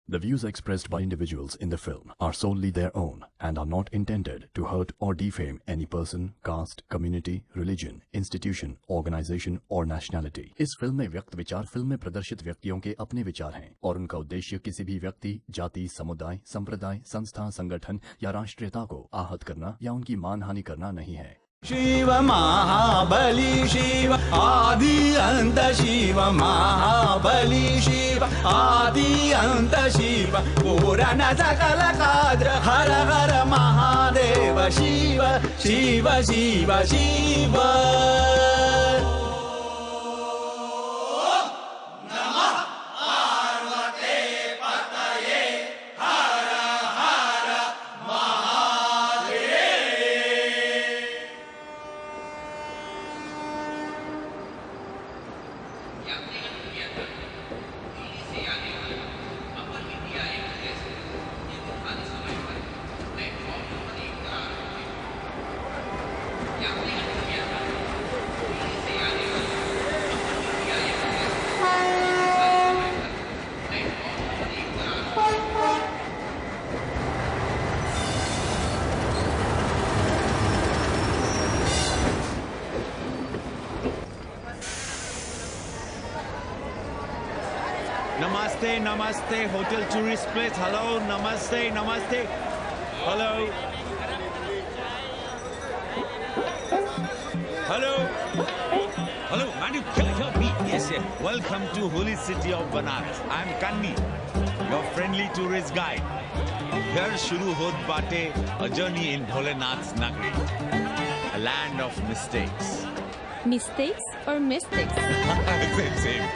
The views expressed by individuals in the film are solely their own and are not intended to hurt or defame any person, caste, community, religion, institution, organization और nationality। इस film में व्यक्त विचार film में प्रदर्शित व्यक्तियों के अपने विचार हैं और उनका उद्देश्य किसी भी व्यक्ति, जाति, समुदाय, संप्रदाय, संस्था, संगठन या राष्ट्रीयता को आहत करना या उनकी मानहानि करना नहीं है। शिव महाबली शिव आदि अंत शिव महाबली शिव आदि अंत शिव पूर्ण सकल काद्र हर हर Mahadev Shiv Shiv Shiv Shiv Namaste, namaste, hotel tourist place. Hello, namaste, namaste. Hello. Hello. Hello, man, you can't hear me. Yes, yes. Welcome to holy city of Banaras. I'm Kanni, your friendly tourist guide. Here shuru hot bate a journey in Bholenath's Nagari, a land of mistakes. Mistakes or mystics? Same.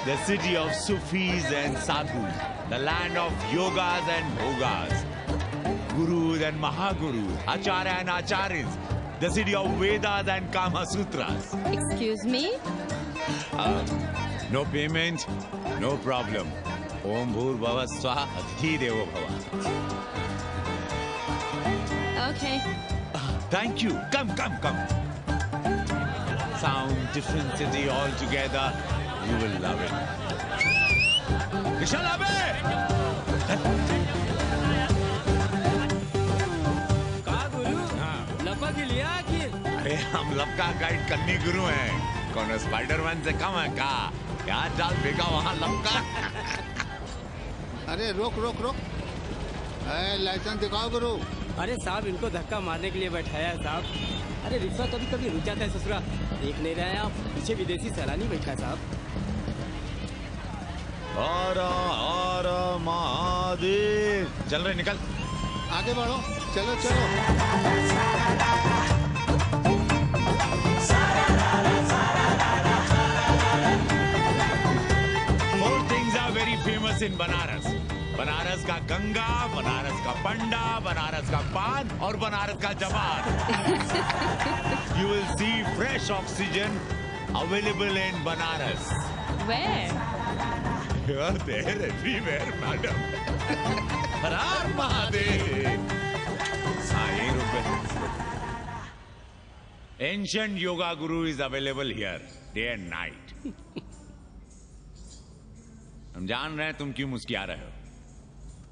The city of Sufis and Sadhus, the land of yogas and bhogas, gurus and mahagurus, acharya and acharyas, the city of Vedas and Kama Sutras. Excuse me? No payment, no problem. Om Bhur Bhava Swaha Adhi Devo Bhava. Okay. Thank you. Come. Sound, different city altogether. You will love it. Vishal Abe! का गुरु? लपा के लिया आखिर? अरे हम लपका guide करनी गुरु हैं। कौन स्पाइडरमैन से कम है का? क्या चाल फेंका वहाँ लपका? अरे रोक। लाइसेंस दिखाओ गुरु। अरे साहब इनको धक्का मारने के लिए बैठाया है साहब। अरे रिक्शा कभी रुक जाता है ससुरा। देख नहीं रहे हैं आप, पीछे विदेशी सैलानी बैठा है साहब। हर महादेव। चल रहे निकल। आगे बढ़ो, चलो। Four things are very famous in Banaras. Banaras का गंगा, बनारस का पंडा, बनारस का पान और बनारस का जवान. You will see fresh oxygen available in Banaras. Where? You are there everywhere, madam. Har Har Mahadev. Ancient yoga guru is available here, day and night. हम जान रहे हैं तुम क्यों मुस्कुरा रहे हो.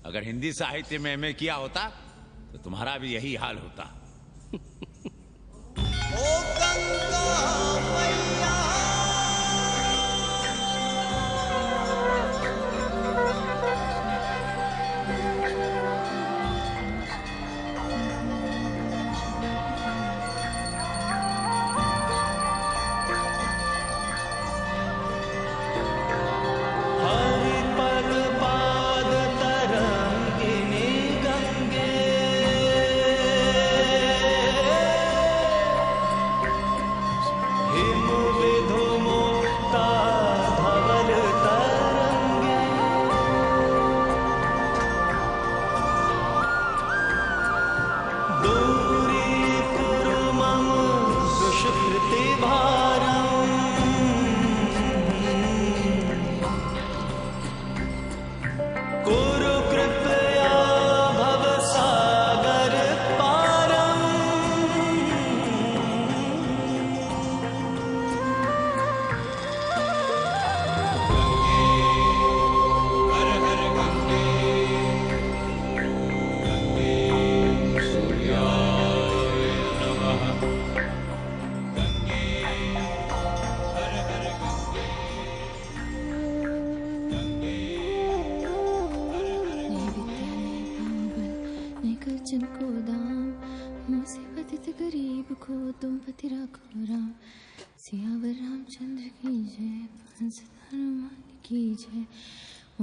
अगर हिंदी साहित्य में एमए किया होता तो तुम्हारा भी यही हाल होता.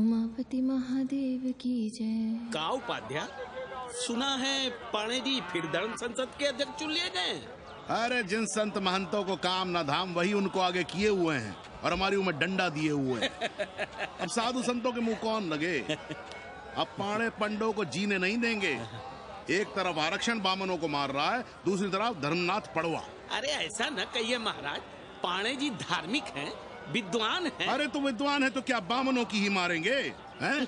उमापति महादेव की जय। का उपाध्याय, सुना है पाणे जी फिर धर्म संसद के अध्यक्ष चुन लिए गए। अरे जिन संत महंतों को काम ना धाम वही उनको आगे किए हुए हैं और हमारी उम्र डंडा दिए हुए हैं। अब साधु संतों के मुंह कौन लगे। अब पाणे पंडों को जीने नहीं देंगे। एक तरफ आरक्षण बामनों को मार रहा है, दूसरी तरफ धर्मनाथ पड़वा। अरे ऐसा न कहिए महाराज, पाणे जी धार्मिक हैं, विद्वान हैं। अरे तो विद्वान है तो क्या बामनों की ही मारेंगे हैं?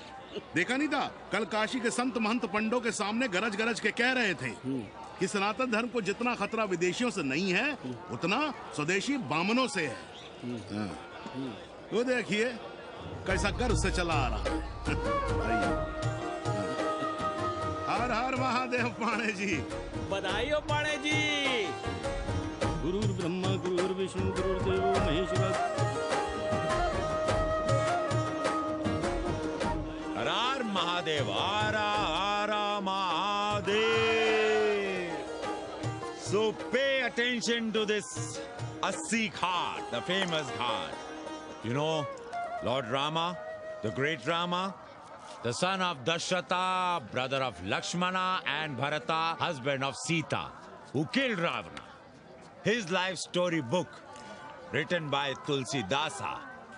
देखा नहीं था कल काशी के संत महंत पंडों के सामने गरज गरज के कह रहे थे कि सनातन धर्म को जितना खतरा विदेशियों से नहीं है उतना स्वदेशी बामनों से है। वो देखिए कैसा गर्व से चला आ रहा। हर हर महादेव पाणे जी। बधाई हो पाणे जी। गुरुर् ब्रह्मा गुरुर्विष्णु गुरुर्देवो महेश्वर। हर हर महादेव, हर हर Mahadev. So pay attention to this Assi Ghat, the famous ghat. You know, Lord Rama, the great Rama, the son of Dasharatha, brother of Lakshmana, and Bharata, husband of Sita, who killed Ravana. His life story book, written by Tulsi Dasa.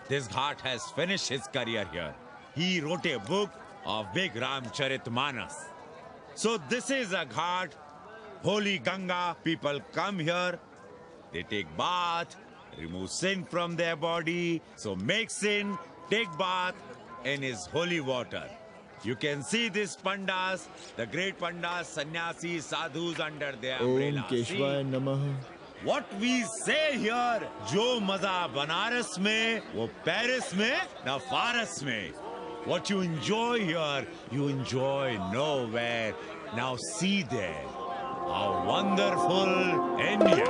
This ghat has finished his career here. He wrote a book of Big Ramcharitmanas. So this is a ghat, holy Ganga. People come here, they take bath, remove sin from their body. So make sin, take bath in his holy water. You can see these pandas, the great pandas, sannyasis, sadhus under their umbrella. Om Keshvaya Namah. What we say here, जो मजा बनारस में, वो Paris में, ना फारस में. What you enjoy here, you enjoy nowhere. Now see there, how wonderful India.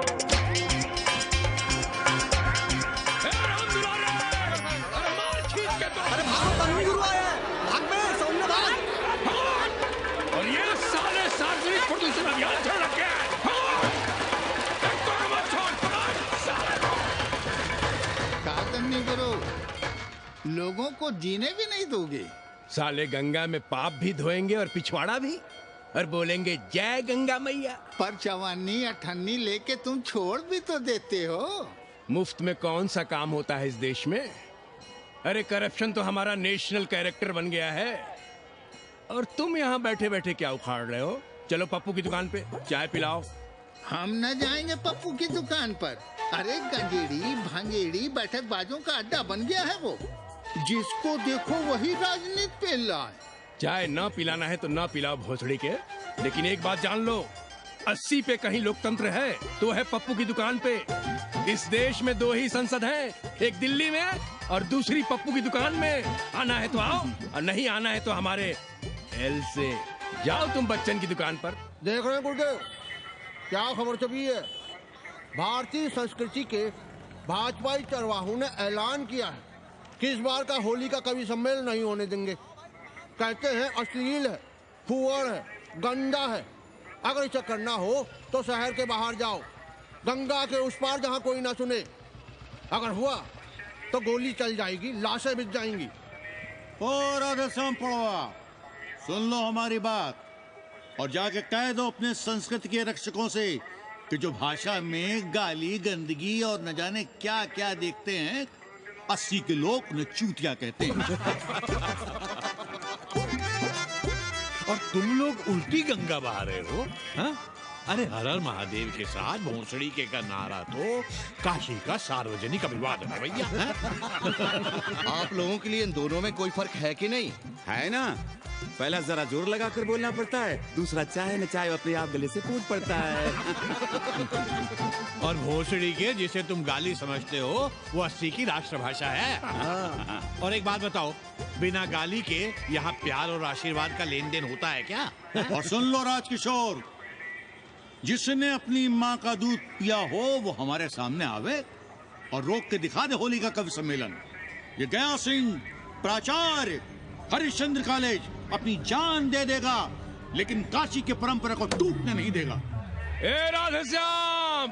और ये सारे सार्वजनिक प्रदूषण अभियान चल रखे हैं। नहीं करो, लोगों को जीने भी नहीं दोगे। साले गंगा में पाप भी धोएंगे और पिछवाड़ा भी, और बोलेंगे जय गंगा मैया। पर चवानी अठन्नी लेके तुम छोड़ भी तो देते हो। मुफ्त में कौन सा काम होता है इस देश में। अरे करप्शन तो हमारा नेशनल कैरेक्टर बन गया है। और तुम यहाँ बैठे बैठे क्या उखाड़ रहे हो। चलो पप्पू की दुकान पे चाय पिलाओ। हम न जाएंगे पप्पू की दुकान पर। अरे गंजेड़ी भांगेड़ी बैठक बाजों का अड्डा बन गया है वो। जिसको देखो वही राजनीति पे लाए। चाय न पिलाना है तो न पिलाओ भोसड़ी के, लेकिन एक बात जान लो, 80 पे कहीं लोकतंत्र है तो है पप्पू की दुकान पे। इस देश में 2 ही संसद हैं, एक दिल्ली में और दूसरी पप्पू की दुकान में। आना है तो आओ और नहीं आना है तो हमारे एल से जाओ तुम बच्चन की दुकान पर। देख रहे हैं गुरुदेव, क्या खबर छपी है। भारतीय संस्कृति के भाजपाई चरवाहों ने ऐलान किया है कि इस बार का होली का कवि सम्मेलन नहीं होने देंगे। कहते हैं अश्लील है, फुअड़ है, गंदा है। अगर इसे करना हो तो शहर के बाहर जाओ, गंगा के उस पार जहाँ कोई ना सुने। अगर हुआ तो गोली चल जाएगी, लाशें बिक जाएंगी। और राधेश्याम पड़वा, सुन लो हमारी बात और जाके कह दो अपने संस्कृति के रक्षकों से कि जो भाषा में गाली गंदगी और न जाने क्या क्या देखते हैं, 80 के लोग उन्हें चूतिया कहते हैं। और तुम लोग उल्टी गंगा बहा रहे हो, हाँ? अरे हर हर महादेव के साथ भोंसड़ी के का नारा तो काशी का सार्वजनिक अभिवादन है भैया। आप लोगों के लिए इन दोनों में कोई फर्क है कि नहीं? है ना। पहला जरा जोर लगा कर बोलना पड़ता है, दूसरा चाहे न चाहे अपने आप गले से कूद पड़ता है। और भोसड़ी के जिसे तुम गाली समझते हो वो 80 की राष्ट्रभाषा है। और एक बात बताओ, बिना गाली के यहाँ प्यार और आशीर्वाद का लेन देन होता है क्या? और सुन लो राजकिशोर, जिसने अपनी माँ का दूध पिया हो वो हमारे सामने आवे और रोक के दिखा दे होली का कवि सम्मेलन। ये गया सिंह प्राचार्य हरिश्चंद्र कॉलेज अपनी जान दे देगा, लेकिन काशी के परंपरा को टूटने नहीं देगा। ए राधेश्याम,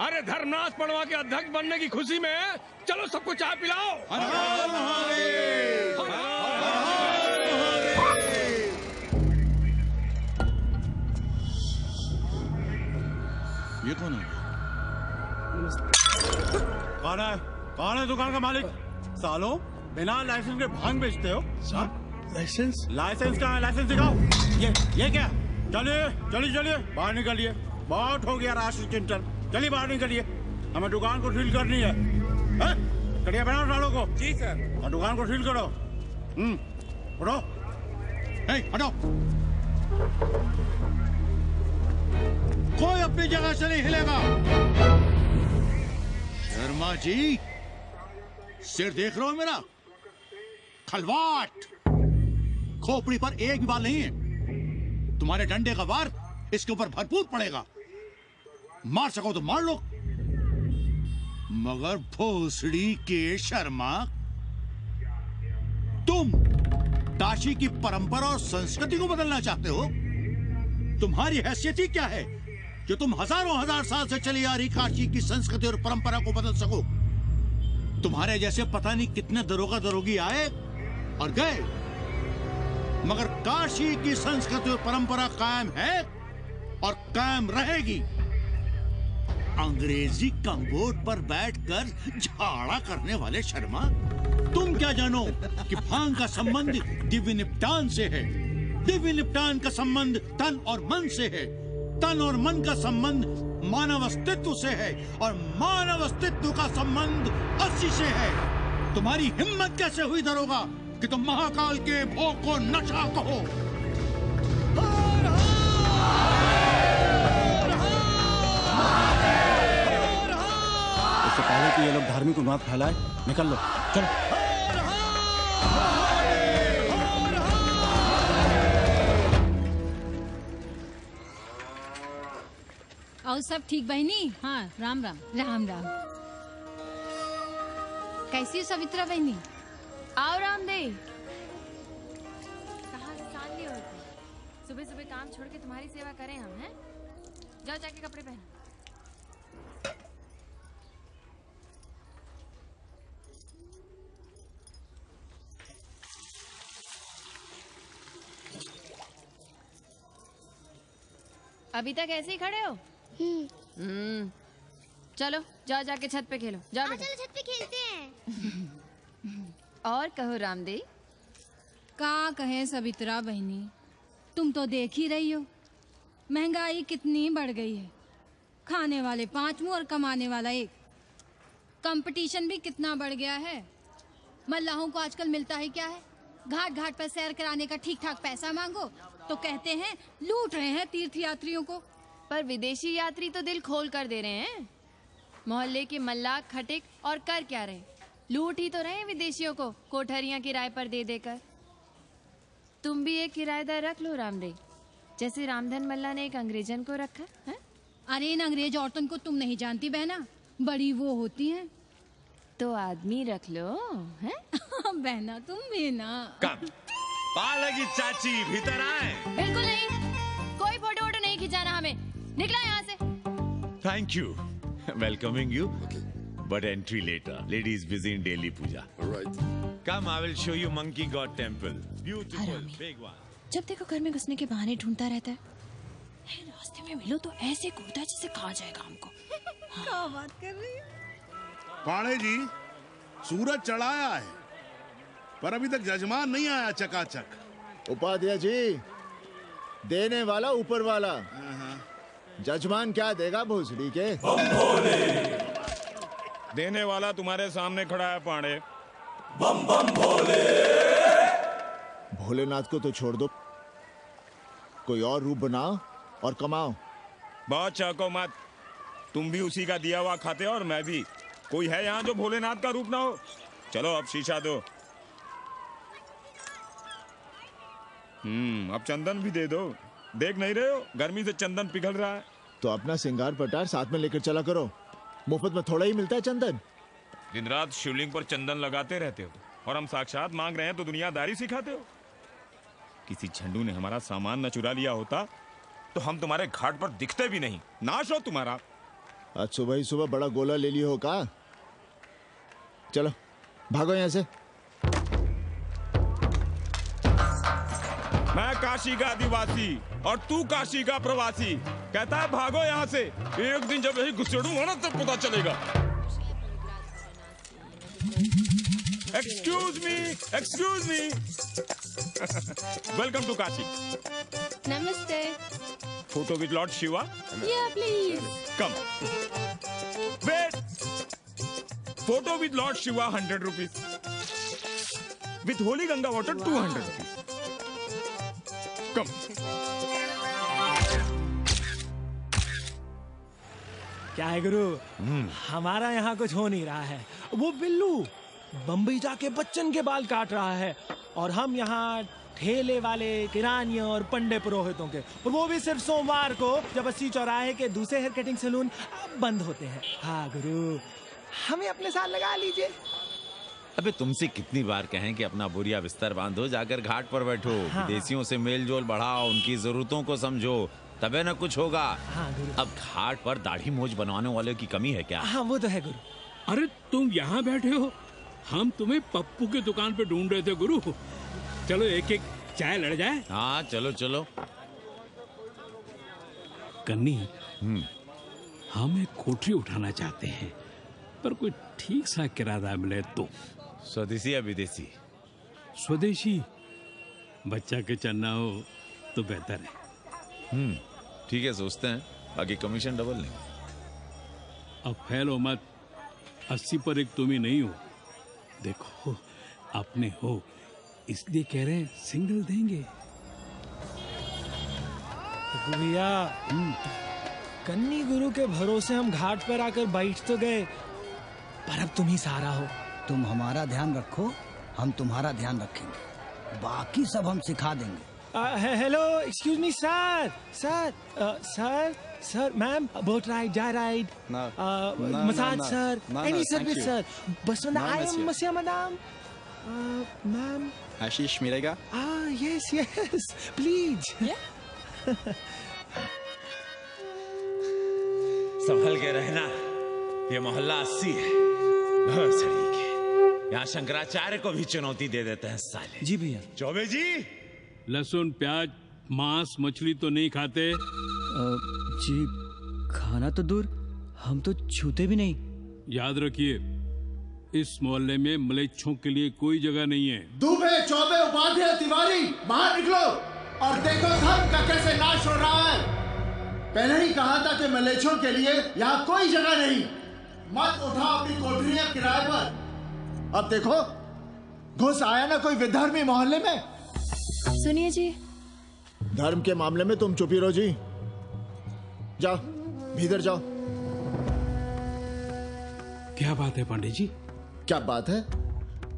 अरे धर्मनाथ पड़वा के अध्यक्ष बनने की खुशी में चलो सबको चाय पिलाओ। हर हर महादेव। कौन है दुकान का मालिक? सालों बिना लाइसेंस के भांग बेचते हो? लाइसेंस? लाइसेंस कहाँ है? लाइसेंस दिखाओ। ये क्या? चलिए बाहर निकलिए। बहुत हो गया राशि चिंतन। चलिए बाहर निकलिए, हमें दुकान को सील करनी है। कड़िया बनाओ सालों को। जी सर। और दुकान को सील करो। उठो। हटो। कोई अपनी जगह से नहीं हिलेगा। शर्मा जी, सिर देख रहे हो मेरा? खलवाट, खोपड़ी पर एक भी बाल नहीं है। तुम्हारे डंडे का वार इसके ऊपर भरपूर पड़ेगा। मार सको तो मार लो, मगर भोसड़ी के शर्मा, तुम काशी की परंपरा और संस्कृति को बदलना चाहते हो? तुम्हारी हैसियत ही क्या है जो तुम हजार साल से चली आ रही काशी की संस्कृति और परंपरा को बदल सको? तुम्हारे जैसे पता नहीं कितने दरोगा दरोगी आए और गए, मगर काशी की संस्कृति और परंपरा कायम है और कायम रहेगी। अंग्रेजी कम्बोर्ड पर बैठकर झाड़ा करने वाले शर्मा, तुम क्या जानो कि भांग का संबंध दिव्य निपटान से है। दिव्य निपटान का संबंध तन और मन से है। तन और मन का संबंध मानव अस्तित्व से है और मानव अस्तित्व का संबंध अस्सी से है। तुम्हारी हिम्मत कैसे हुई दरोगा कि तुम महाकाल के भोग को नशा कहो? इससे पहले कि ये लोग धार्मिक उन्माद फैलाए, निकल लो, चलो। और सब ठीक बहनी? हाँ, राम राम। राम राम। कैसी हो सवित्रा बहनी? आओ रामदेव। कहाँ से साल लिए हो? सुबह सुबह काम छोड़ के तुम्हारी सेवा करें हम, हैं? जाओ जाके कपड़े पहनो। अभी तक ऐसे ही खड़े हो? चलो जाओ जाके छत पे खेलो। जाओ बेटा। चलो छत पे खेलते हैं। और कहो रामदेव। का कहे सवित्रा बहनी, तुम तो देख ही रही हो महंगाई कितनी बढ़ गई है। खाने वाले 5 मुंह और कमाने वाला 1। कंपटीशन भी कितना बढ़ गया है। मल्लाहों को आजकल मिलता है क्या है? घाट घाट पर सैर कराने का ठीक ठाक पैसा मांगो तो कहते हैं लूट रहे हैं तीर्थ यात्रियों को। पर विदेशी यात्री तो दिल खोल कर दे रहे हैं। मोहल्ले के मल्लाह खटिक और कर क्या रहे? लूट ही तो रहे हैं विदेशियों को कोठरियां किराए पर दे देकर। तुम भी एक किराएदार रख लो रामदेव, जैसे रामधन मल्ला ने एक अंग्रेजन को रखा है। अरे इन अंग्रेज औरतों को तुम नहीं जानती बहना, बड़ी वो होती हैं। तो आदमी रख लो, हैं? बहना तुम भी ना। पालगी चाची भीतर आए। बिल्कुल नहीं, कोई फोटो वोटो नहीं खिंचाना हमें। निकला यहाँ से। Thank you. Welcoming you. But entry later. Ladies busy in daily puja. All right. Come, I will show you Monkey God Temple. Beautiful, big one. जब देखो घर में घुसने के बहाने ढूंढता रहता है। रास्ते में मिलो तो ऐसे कूदता है जैसे खा जाएगा हमको। क्या बात कर रही है? पाणे जी, सूरज चढ़ाया है पर अभी तक जजमान नहीं आया चकाचक। उपाध्याय जी, देने वाला ऊपर वाला, जजमान क्या देगा भोसड़ी के? देने वाला तुम्हारे सामने खड़ा है पांडे। बम बम भोले। भोलेनाथ को तो छोड़ दो, कोई और रूप बनाओ और कमाओ। बहुत चाको मत, तुम भी उसी का दिया हुआ खाते हो और मैं भी। कोई है यहाँ जो भोलेनाथ का रूप ना हो? चलो अब शीशा दो। अब चंदन भी दे दो। देख नहीं रहे हो गर्मी से चंदन पिघल रहा है। तो अपना सिंगार पटार साथ में लेकर चला करो, मुफ्त में थोड़ा ही मिलता है चंदन। दिन रात शिवलिंग पर चंदन लगाते रहते हो और हम साक्षात मांग रहे हैं तो दुनियादारी सिखाते हो। किसी झंडू ने हमारा सामान न चुरा लिया होता तो हम तुम्हारे घाट पर दिखते भी नहीं। नाश हो तुम्हारा। आज सुबह ही सुबह बड़ा गोला ले लिया हो का? चलो भागो यहाँ से। मैं काशी का आदिवासी और तू काशी का प्रवासी। कहता है भागो यहाँ से। एक दिन जब यही घुसेड़ूंगा ना तब पता चलेगा। Excuse me welcome to Kashi. नमस्ते। Photo with Lord Shiva. Yeah please. Come wait. Photo with Lord Shiva 100 rupees, with holy Ganga water 200 rupees. Come. क्या है गुरु, हमारा यहाँ कुछ हो नहीं रहा है। वो बिल्लू बम्बई जाके बच्चन के बाल काट रहा है और हम यहाँ ठेले वाले, किरानियों और पंडे पुरोहितों के, और वो भी सिर्फ सोमवार को, जब 80 चौराहे के दूसरे हेयर कटिंग सैलून बंद होते हैं। हाँ गुरु, हमें अपने साथ लगा लीजिए। अबे तुमसे कितनी बार कहें कि अपना बोरिया बिस्तर बांधो, जाकर घाट पर बैठो। हाँ। विदेशियों से मेल जोल बढ़ाओ, उनकी जरूरतों को समझो, तबे न कुछ होगा। हाँ गुरु। अब घाट पर दाढ़ी मूछ बनवाने वाले की कमी है क्या? हाँ वो तो है गुरु। अरे तुम यहाँ बैठे हो, हम तुम्हें पप्पू की दुकान पे ढूंढ रहे थे गुरु। चलो एक एक चाय लड़ जाए। हाँ चलो चलो। कन्नी, हम एक कोठरी उठाना चाहते हैं, पर कोई ठीक सा किराया मिले तो। स्वदेशी या विदेशी? स्वदेशी। बच्चा के चन्ना हो तो बेहतर है। ठीक है, सोचते हैं, बाकी कमीशन डबल लेंगे। अब फैलो मत, 80 पर एक तुम ही नहीं हो। देखो अपने हो, इसलिए कह रहे हैं सिंगल देंगे। भैया, कन्नी गुरु के भरोसे हम घाट पर आकर बैठ तो गए, पर अब तुम ही सहारा हो। तुम हमारा ध्यान रखो, हम तुम्हारा ध्यान रखेंगे, बाकी सब हम सिखा देंगे। Hello, excuse me sir, sir, ma'am, boat ride, जा ride, massage sir, any service sir, बसवंत आई एम मसिया मैडम, मैम। आशीष मिलेगा? Yes, please. संभल के रहना, ये मोहल्ला 80 है, बहुत सलीके। यहाँ शंकराचार्य को भी चुनौती दे देते हैं साले। जी भैया। चौबे जी, लहसुन, प्याज, मांस, मछली तो नहीं खाते? जी खाना तो दूर, हम तो छूते भी नहीं। याद रखिए, इस मोहल्ले में मलेच्छों के लिए कोई जगह नहीं है। दुबे, चौबे, उपाध्याय, तिवारी, बाहर निकलो और देखो धर्म का कैसे नाश हो रहा है। पहले ही कहा था कि मलेच्छों के लिए यहाँ कोई जगह नहीं। मत उठाओ अपनी कोठरियां किराए पर। अब देखो, घुस आया ना कोई विधर्मी मोहल्ले में। सुनिए जी, धर्म के मामले में तुम चुप ही रहो जी। जाओ, भीतर जाओ। क्या बात है पांडे जी? क्या बात है?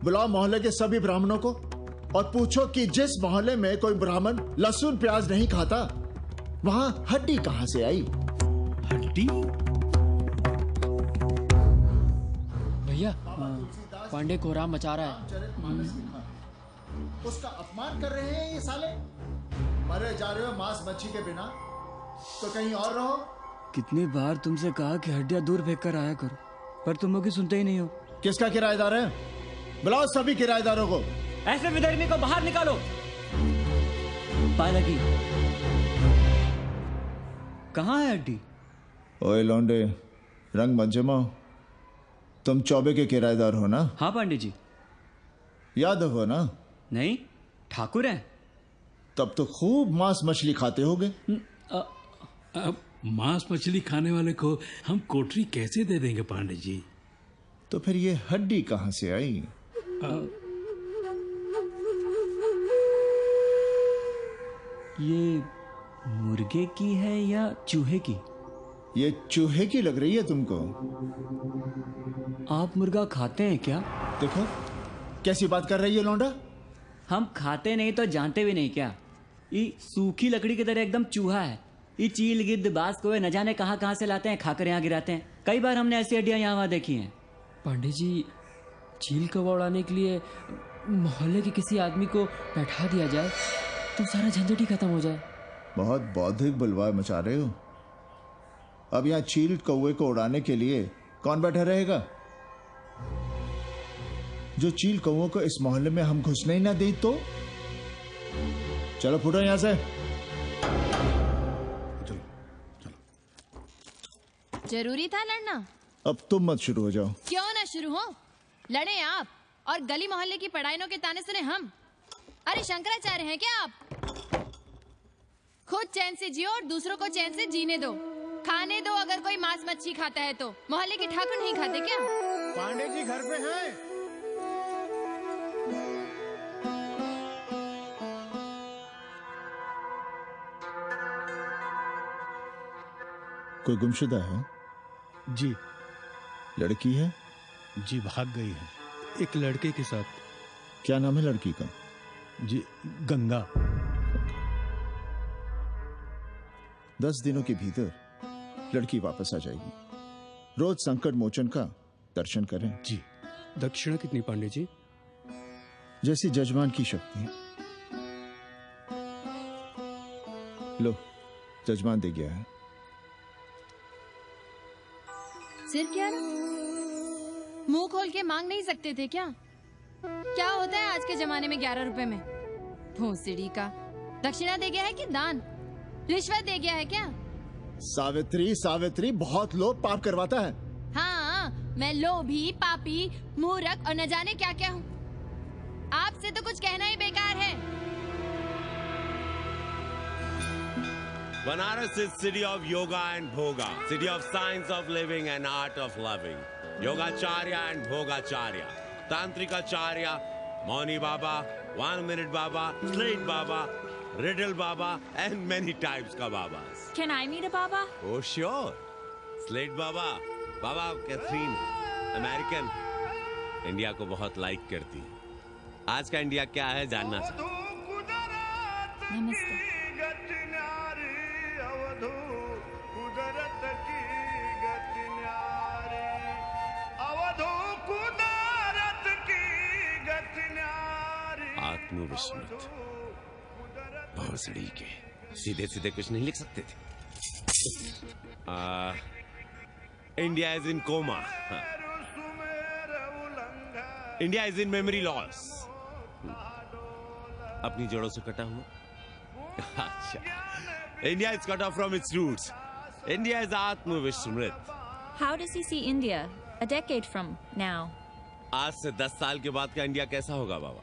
बुलाओ मोहल्ले के सभी ब्राह्मणों को और पूछो कि जिस मोहल्ले में कोई ब्राह्मण लहसुन प्याज नहीं खाता, वहां हड्डी कहां से आई? हड्डी? भैया, पांडे कोहराम मचा रहा है। उसका अपमान कर रहे हैं ये साले। मरे जा रहे हो मांस मच्छी के बिना, तो कहीं और रहो। कितनी बार तुमसे कहा कि हड्डियां दूर फेंक कर आया करो, पर तुम लोग सुनते ही नहीं हो। किसका किराएदार है? बुलाओ सभी किराएदारों को। ऐसे विधर्मी को बाहर निकालो। पालकी, कहाँ है हड्डी? ओए लौंडे, रंग मत जमाओ। तुम चौबे के किराएदार हो ना? हाँ पांडे जी। यादव हो ना? नहीं, ठाकुर हैं। तब तो खूब मांस मछली खाते होगे। अब मांस मछली खाने वाले को हम कोठरी कैसे दे देंगे पांडे जी? तो फिर ये हड्डी कहां से आई? ये मुर्गे की है या चूहे की? ये चूहे की लग रही है तुमको। आप मुर्गा खाते हैं क्या? देखो कैसी बात कर रही है लौंडा। हम खाते नहीं तो जानते भी नहीं क्या? ये सूखी लकड़ी की तरह एकदम चूहा है। ये चील, गिद्ध, बाज को न जाने कहाँ कहाँ से लाते हैं, खाकर यहाँ गिराते हैं। कई बार हमने ऐसी हड्डियाँ यहाँ वहाँ देखी हैं। पांडे जी, चील कौवा उड़ाने के लिए मोहल्ले के किसी आदमी को बैठा दिया जाए तो सारा झंझट ही खत्म हो जाए। बहुत बौद्धिक बलवाए मचा रहे हो। अब यहाँ चील कौवे को उड़ाने के लिए कौन बैठा रहेगा? जो चील कौवों को इस मोहल्ले में हम घुसने ही ना दें तो? चलो फुटो यहां से। जरूरी था लड़ना? अब तुम मत शुरू हो जाओ। क्यों ना शुरू हो? लड़े आप और गली मोहल्ले की पढ़ाइयों के ताने सुने हम। अरे शंकराचार्य हैं क्या आप? खुद चैन से जियो और दूसरों को चैन से जीने दो। खाने दो अगर कोई मांस मच्छी खाता है तो। मोहल्ले के ठाकुर नहीं खाते क्या? पांडे जी घर पे हैं? कोई गुमशुदा है? जी। लड़की है? जी भाग गई है एक लड़के के साथ। क्या नाम है लड़की का? जी गंगा। 10 दिनों के भीतर लड़की वापस आ जाएगी। रोज संकट मोचन का दर्शन करें। जी। दक्षिणा कितनी पांडे जी? जैसी जजमान की शक्ति। लो, जजमान दे गया है। सिर्फ क्या? मुंह खोल के मांग नहीं सकते थे क्या? क्या होता है आज के जमाने में 11 रुपए में? भोसड़ी का। दक्षिणा दे गया है कि दान? रिश्वत दे गया है क्या? सावित्री, सावित्री बहुत लोभ पाप करवाता है। हाँ, मैं लोभी, पापी, मूर्ख और न जाने क्या क्या हूँ। आपसे तो कुछ कहना ही बेकार है। Banaras is city of yoga and bhoga, city of science of living and art of loving. Yogacharya and Bhogacharya, Tantrikacharya, Mauni Baba, 1 Minute Baba, Slate Baba, Riddle Baba, and many types ka Babas. Can I meet a Baba? Oh sure, Slate Baba, Baba Catherine, American, India को बहुत like करती। आज का India क्या है जानना चाहती। नमस्ते। आत्मविस्मृत भोसड़ी के सीधे सीधे कुछ नहीं लिख सकते थे। India is in coma. India is in memory loss. अपनी जड़ों से कटा हुआ। अच्छा, India is cut off from its roots. India is आत्मविस्मृत। How does he see India a decade from now? आज से 10 साल के बाद का इंडिया कैसा होगा बाबा?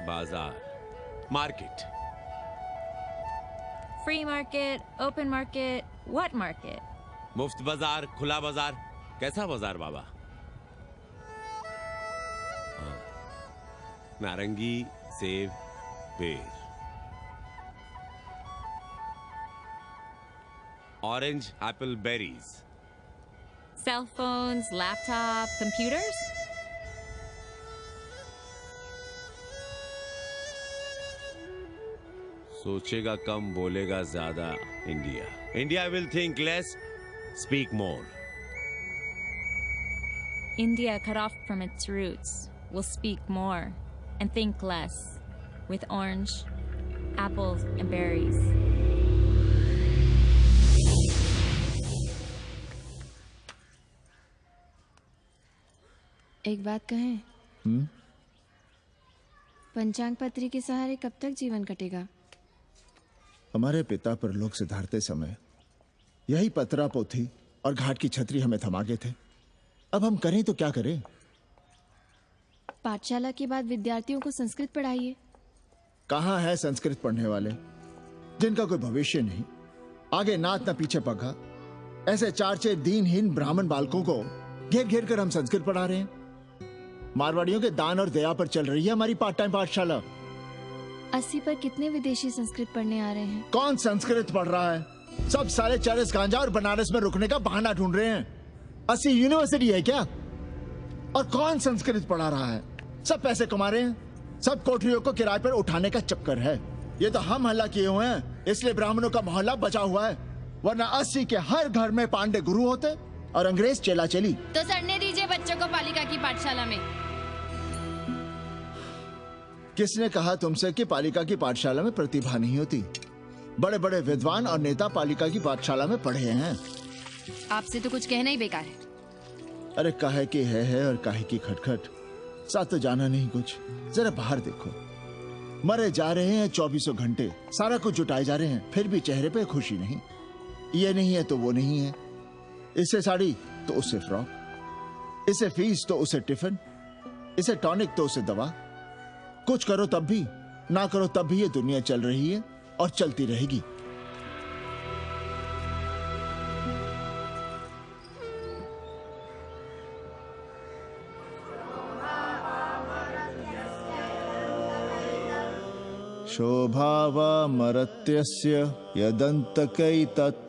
बाजार, market. Free market, open market, what market? मुफ्त बाजार, खुला बाजार, कैसा बाजार बाबा? नारंगी, सेब, बेर। Orange, apple, berries. Cell phones, laptop, computers? सोचेगा कम, बोलेगा ज्यादा India. India will think less, speak more. India, cut off from its roots, will speak more and think less, with orange, apples, and berries. एक बात कहें? पंचांग पत्री के सहारे कब तक जीवन कटेगा? हमारे पिता पर लोग सिधारते समय यही पतरा पोथी और घाट की छतरी हमें थमा गए थे। अब हम करें तो क्या करें? पाठशाला के बाद विद्यार्थियों को संस्कृत पढ़ाइए। कहाँ है संस्कृत पढ़ने वाले जिनका कोई भविष्य नहीं, आगे नात न पीछे पगा। ऐसे 4 दीनहीन ब्राह्मण बालकों को घेर घेर कर हम संस्कृत पढ़ा रहे हैं। मारवाड़ियों के दान और दया पर चल रही है हमारी पार्ट टाइम पाठशाला। 80 पर कितने विदेशी संस्कृत पढ़ने आ रहे हैं? कौन संस्कृत पढ़ रहा है? सब सारे चरस गांजा और बनारस में रुकने का बहाना ढूंढ रहे हैं। 80 यूनिवर्सिटी है क्या? और कौन संस्कृत पढ़ा रहा है? सब पैसे कमा रहे हैं। सब कोठरियों को किराए पर उठाने का चक्कर है। ये तो हम हल्ला किए हुए हैं, इसलिए ब्राह्मणों का मोहल्ला बचा हुआ है। वरना 80 के हर घर में पांडे गुरु होते और अंग्रेज चेला चली। तो सड़ने दीजिए बच्चों को पालिका की पाठशाला में। किसने कहा तुमसे कि पालिका की पाठशाला में प्रतिभा नहीं होती? बड़े बड़े विद्वान और नेता पालिका की पाठशाला में पढ़े हैं। आपसे तो कुछ कहना ही बेकार है। अरे काहे की है और काहे की खटखट, साथ तो जाना नहीं कुछ। जरा बाहर देखो, मरे जा रहे हैं 24 घंटे, सारा कुछ जुटाए जा रहे हैं, फिर भी चेहरे पे खुशी नहीं। ये नहीं है तो वो नहीं है, इससे साड़ी तो उससे फ्रॉक, इसे फीस तो उसे टिफिन, इसे टॉनिक तो उसे दवा। कुछ करो तब भी, ना करो तब भी ये दुनिया चल रही है और चलती रहेगी। शोभावामरत्यस्य यदन्तकैतत्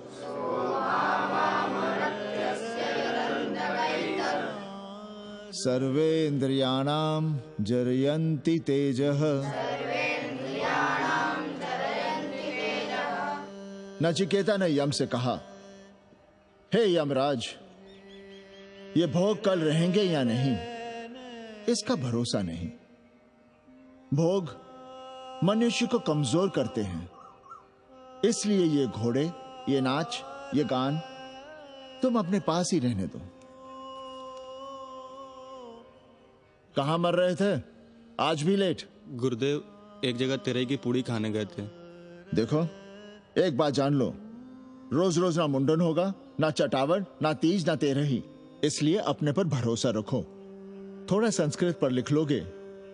सर्वेन्द्रियाणां जरयन्ति तेजः। नचिकेता ने यम से कहा, हे यमराज, ये भोग कल रहेंगे या नहीं, इसका भरोसा नहीं। भोग मनुष्य को कमजोर करते हैं, इसलिए ये घोड़े, ये नाच, ये गान तुम अपने पास ही रहने दो। कहां मर रहे थे? आज भी लेट? गुरुदेव, एक जगह तेरे की पूड़ी खाने गए थे। देखो, एक बात जान लो, रोज रोज ना मुंडन होगा, ना चटावट, ना तीज, ना तेरही। इसलिए अपने पर भरोसा रखो। थोड़ा संस्कृत पर लिख लोगे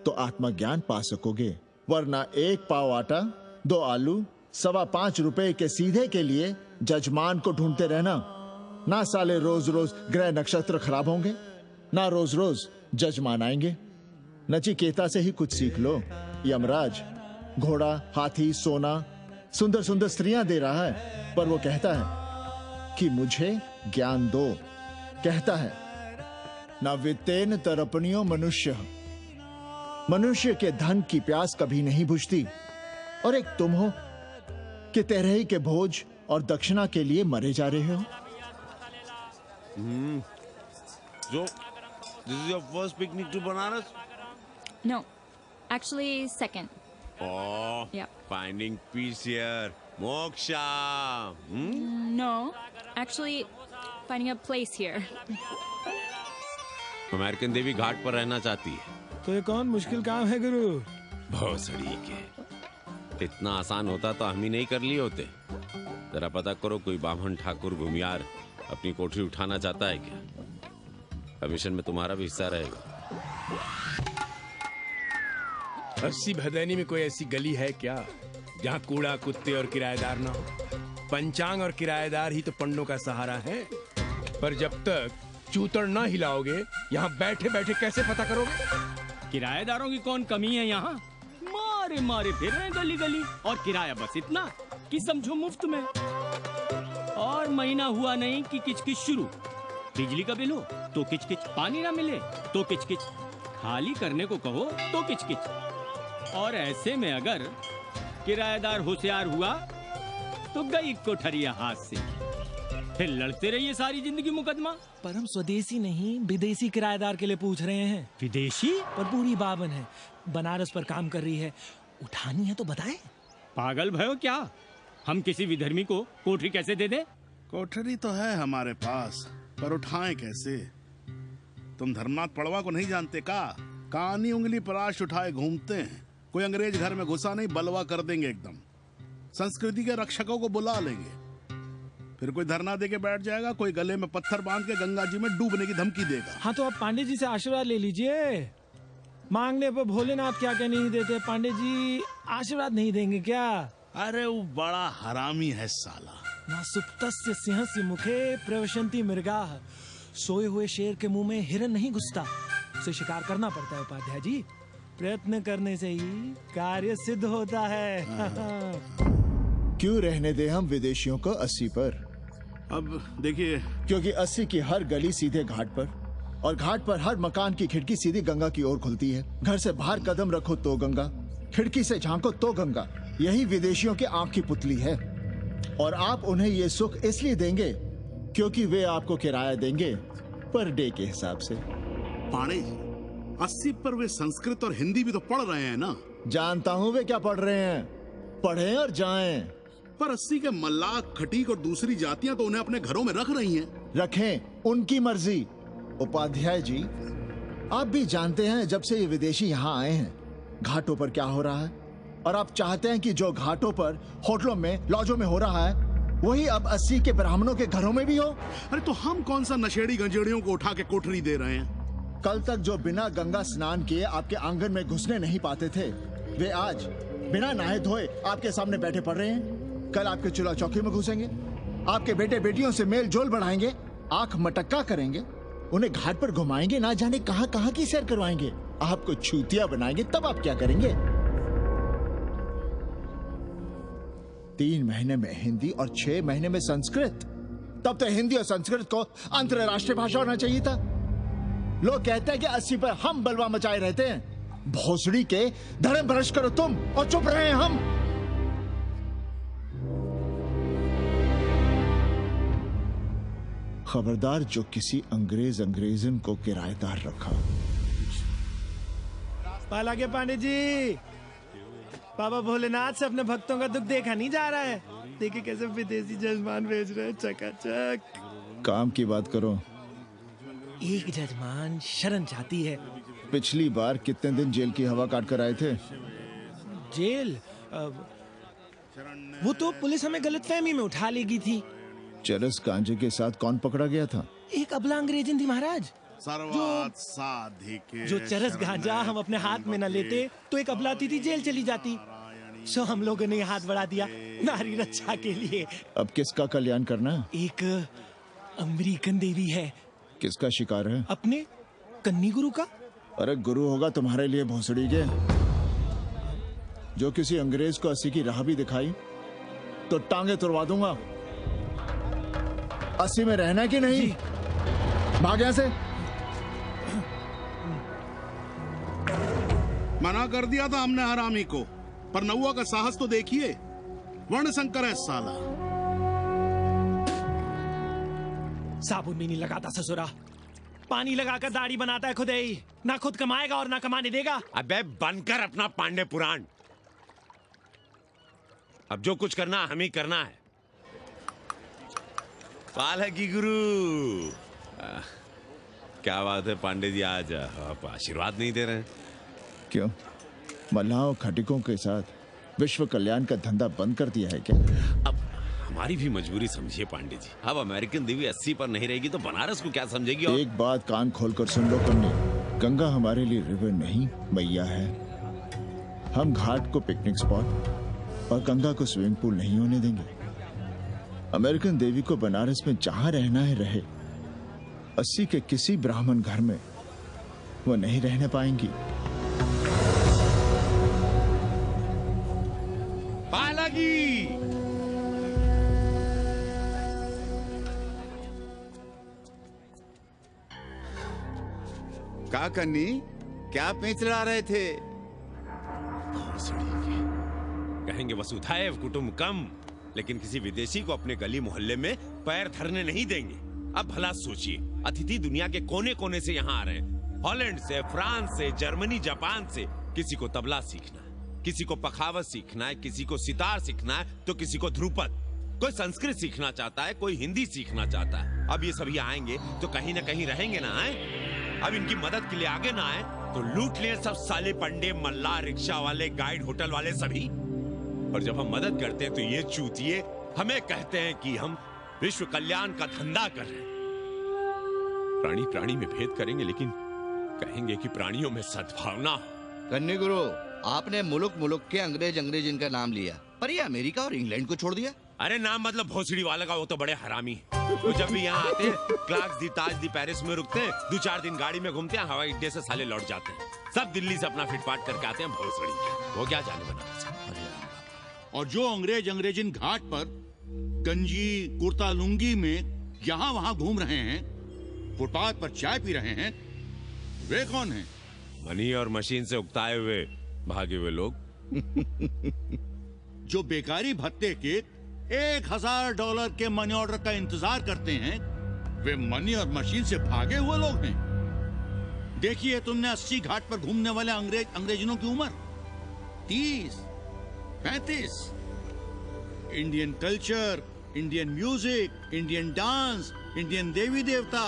तो आत्मज्ञान पा सकोगे, वरना 1 पाव आटा, 2 आलू, 5.25 रुपए के सीधे के लिए जजमान को ढूंढते रहना। ना साले रोज रोज ग्रह नक्षत्र खराब होंगे, ना रोज रोज जजमान आएंगे। नचिकेता से ही कुछ सीख लो। यमराज घोड़ा, हाथी, सोना, सुंदर सुंदर स्त्रियां दे रहा है, पर वो कहता है कि मुझे ज्ञान दो। कहता है, न वित्तेन तरपणियो मनुष्य। मनुष्य के धन की प्यास कभी नहीं बुझती। और एक तुम हो कि तेरही के भोज और दक्षिणा के लिए मरे जा रहे हो। So, this is your first picnic to Banaras? No, actually second. Oh, Yep. finding peace here. Moksha. No, actually finding a place here. American देवी घाट पर रहना चाहती है। तो ये कौन मुश्किल काम है गुरु? भोसड़ी के, इतना आसान होता तो हम ही नहीं कर लिए होते। जरा पता करो, कोई बामन ठाकुर भूमियार अपनी कोठरी उठाना चाहता है क्या? कमीशन में तुम्हारा भी हिस्सा रहेगा। 80 भदैनी में कोई ऐसी गली है क्या जहाँ कूड़ा, कुत्ते और किराएदार ना हो? पंचांग और किराएदार ही तो पंडों का सहारा है। पर जब तक चूतड़ ना हिलाओगे, यहाँ बैठे बैठे कैसे पता करोगे? किराएदारों की कौन कमी है यहाँ? मारे मारे फिर रहे गली गली, और किराया बस इतना कि समझो मुफ्त में। और महीना हुआ नहीं कि किचकिच शुरू। बिजली का बिल हो तो किचकिच, पानी ना मिले तो किचकिच, खाली करने को कहो तो किचकिच। और ऐसे में अगर किराएदार होशियार हुआ तो गई कोठरिया हाथ से, फिर लड़ते रहिए सारी जिंदगी मुकदमा। पर हम स्वदेशी नहीं, विदेशी किराएदार के लिए पूछ रहे हैं। विदेशी? पर बूढ़ी बावन है, बनारस पर काम कर रही है, उठानी है तो बताएं। पागल भयो क्या? हम किसी विधर्मी को कोठरी कैसे दे दे? कोठरी तो है हमारे पास, पर उठाएं कैसे? तुम धर्मनाथ पड़वा को नहीं जानते का? कानी उंगली पराश उठाए घूमते हैं। कोई अंग्रेज घर में घुसा नहीं, बलवा कर देंगे एकदम। संस्कृति के रक्षकों को बुला लेंगे, फिर कोई धरना दे के बैठ जाएगा, कोई गले में पत्थर बांध के गंगा जी में डूबने की धमकी देगा। हाँ तो आप पांडे जी से आशीर्वाद ले लीजिए। मांगने पर भोलेनाथ क्या क्या नहीं देते। पांडे जी आशीर्वाद नहीं देंगे क्या? अरे वो बड़ा हरामी है साला। ना सुप्तस्य सिंहस्य मुखे प्रवशन्ति मृगाः। सोए हुए शेर के मुंह में हिरन नहीं घुसता, उसे शिकार करना पड़ता है उपाध्याय जी। प्रयत्न करने से ही कार्य सिद्ध होता है। क्यों रहने दे हम विदेशियों को 80 पर? अब देखिए, क्योंकि 80 की हर गली सीधे घाट पर, और घाट पर हर मकान की खिड़की सीधी गंगा की ओर खुलती है। घर से बाहर कदम रखो तो गंगा, खिड़की से झांको तो गंगा। यही विदेशियों की आंख की पुतली है। और आप उन्हें ये सुख इसलिए देंगे क्योंकि वे आपको किराया देंगे पर डे के हिसाब से। पांडे जी, 80 पर वे संस्कृत और हिंदी भी तो पढ़ रहे हैं ना? जानता हूँ वे क्या पढ़ रहे हैं, पढ़ें और जाएं। पर 80 के मल्लाक, खटीक और दूसरी जातियां तो उन्हें अपने घरों में रख रही हैं। रखें, उनकी मर्जी। उपाध्याय जी, आप भी जानते हैं जब से ये विदेशी यहाँ आए हैं घाटों पर क्या हो रहा है। और आप चाहते हैं कि जो घाटों पर, होटलों में, लॉजों में हो रहा है वही अब 80 के ब्राह्मणों के घरों में भी हो। अरे तो हम कौन सा नशेड़ी गंजेड़ियों को उठा के कोठरी दे रहे हैं? कल तक जो बिना गंगा स्नान किए आपके आंगन में घुसने नहीं पाते थे, वे आज बिना नहाए धोए आपके सामने बैठे पड़ रहे हैं। कल आपके चूल्हा चौकी में घुसेंगे, आपके बेटे बेटियों से मेल जोल बढ़ाएंगे, आंख मटक्का करेंगे, उन्हें घाट पर घुमाएंगे, ना जाने कहां कहां की सैर करवाएंगे, आपको छूतिया बनाएंगे। तब आप क्या करेंगे? 3 महीने में हिंदी और 6 महीने में संस्कृत। तब तो हिंदी और संस्कृत को अंतरराष्ट्रीय भाषा होना चाहिए था। लोग कहते हैं कि 80 पर हम बलवा मचाए रहते हैं। भोसड़ी के धर्म भ्रष्ट करो तुम और चुप रहे हम। खबरदार जो किसी अंग्रेजन को किराएदार रखा। पाला के पांडे जी, बाबा भोलेनाथ से अपने भक्तों का दुख देखा नहीं जा रहा है। देखिए कैसे विदेशी जजमान भेज रहे हैं, चकाचक। काम की बात करो। एक जजमान शरण चाहती है। पिछली बार कितने दिन जेल की हवा काट कर आए थे? जेल? वो तो पुलिस हमें गलतफहमी में उठा लेगी थी। चरस गांजे के साथ कौन पकड़ा गया था? एक अबला अंग्रेजन थी महाराज। जो चरस गांजा हम अपने हाथ में न लेते तो एक अबलाती थी जेल चली जाती। सो हम लोगों ने हाथ बढ़ा दिया नारी रक्षा के लिए। अब किसका कल्याण करना? एक अमेरिकन देवी है। किसका शिकार है? अपने कन्नी गुरु का। अरे गुरु होगा तुम्हारे लिए भोसड़ी के। जो किसी अंग्रेज को 80 की राह भी दिखाई तो टांगे तुड़वा दूंगा। 80 में रहना कि नहीं? भाग यहां से। मना कर दिया था हमने हरामी को, पर नौवा का साहस तो देखिए। वर्ण संकर है साला। साबुन भी नहीं लगाता ससुरा, पानी लगाकर दाढ़ी बनाता है खुद ही। ना खुद कमाएगा और ना कमाने देगा। अबे बनकर अपना पांडे पुराण। अब जो कुछ करना हम ही करना है। पालकी गुरु। क्या बात है पांडे जी, आज आप आशीर्वाद नहीं दे रहे हैं? क्यों? मल्लाहों खटिकों के साथ विश्व कल्याण का धंधा बंद कर दिया है क्या? अब हमारी भी मजबूरी समझिए पांडे जी। अब अमेरिकन देवी 80 पर नहीं रहेगी तो बनारस को क्या समझेगी? और एक बात कान खोलकर सुन लो कन्नी, गंगा हमारे लिए रिवर नहीं मैया है। हम घाट को पिकनिक स्पॉट और गंगा को स्विमिंग पूल नहीं होने देंगे। अमेरिकन देवी को बनारस में जहां रहना है रहे। 80 के किसी ब्राह्मण घर में वो नहीं रहने पाएंगी। पालकी! का कन्नी, क्या पेंच ला रहे थे? कहेंगे वसुधैव कुटुंबकम, लेकिन किसी विदेशी को अपने गली मोहल्ले में पैर धरने नहीं देंगे। अब भला सोचिए, अतिथि दुनिया के कोने कोने से यहाँ आ रहे हैं। हॉलैंड से, फ्रांस से, जर्मनी, जापान से। किसी को तबला सीखना है, किसी को पखावत सीखना है, किसी को सितार सीखना है, तो किसी को ध्रुपद। कोई संस्कृत सीखना चाहता है, कोई हिंदी सीखना चाहता है। अब ये सभी आएंगे तो कहीं ना कहीं रहेंगे ना। आए अब इनकी मदद के लिए आगे ना आए तो लूट लिए सब साले पंडे, मल्ला, रिक्शा वाले, गाइड, होटल वाले सभी। और जब हम मदद करते हैं तो ये चूतिए हमें कहते हैं कि हम विश्व कल्याण का धंधा कर रहे हैं। प्राणी प्राणी में भेद करेंगे, लेकिन कहेंगे कि प्राणियों में सद्भावना हो। कन्नी गुरु, आपने मुल्क मुल्क के अंग्रेज इनका नाम लिया, पर ये अमेरिका और इंग्लैंड को छोड़ दिया। अरे नाम मतलब भोसड़ी वाला का, वो तो बड़े हरामी है। वो जब भी यहाँ आते हैं क्लार्क्स दी, ताज दी, पेरिस में रुकते हैं, 2-4 दिन गाड़ी में घूमते हैं, हवाई अड्डे से साले लौट जाते हैं। सब दिल्ली से अपना फिटपाट करके आते हैं भोसड़ी। वो क्या जाने बनारस। और जो अंग्रेजिन घाट पर गंजी कुर्ता लुंगी में यहाँ वहाँ घूम रहे हैं, फुटपाथ पर चाय पी रहे हैं, वे कौन हैं? मनी और मशीन से उकताए हुए भागे हुए लोग। जो बेकारी भत्ते के $1000 के मनी ऑर्डर का इंतजार करते हैं, वे मनी और मशीन से भागे हुए लोग हैं। देखिए तुमने 80 घाट पर घूमने वाले अंग्रेजनों की उम्र 30-35। Indian culture, Indian music, Indian dance, Indian देवी देवता,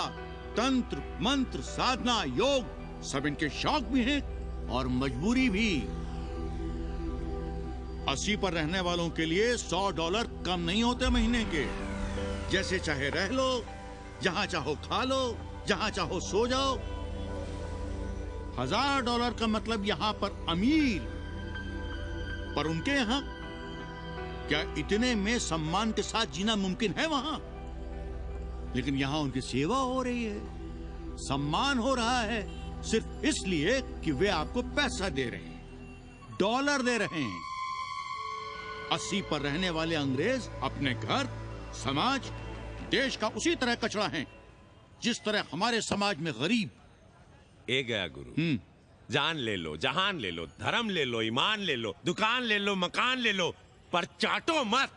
तंत्र, मंत्र, साधना, योग, सब इनके शौक भी हैं और मजबूरी भी। 80 पर रहने वालों के लिए $100 कम नहीं होते महीने के। जैसे चाहे रह लो, जहां चाहो खा लो, जहां चाहो सो जाओ। $1000 का मतलब यहां पर अमीर, पर उनके यहां क्या इतने में सम्मान के साथ जीना मुमकिन है वहां? लेकिन यहां उनकी सेवा हो रही है, सम्मान हो रहा है, सिर्फ इसलिए कि वे आपको पैसा दे रहे हैं, डॉलर दे रहे हैं। 80 पर रहने वाले अंग्रेज अपने घर, समाज, देश का उसी तरह कचरा हैं, जिस तरह हमारे समाज में गरीब। ए गया गुरु, जान ले लो, जहान ले लो, धर्म ले लो, ईमान ले लो, दुकान ले लो, मकान ले लो, पर चाटो मत।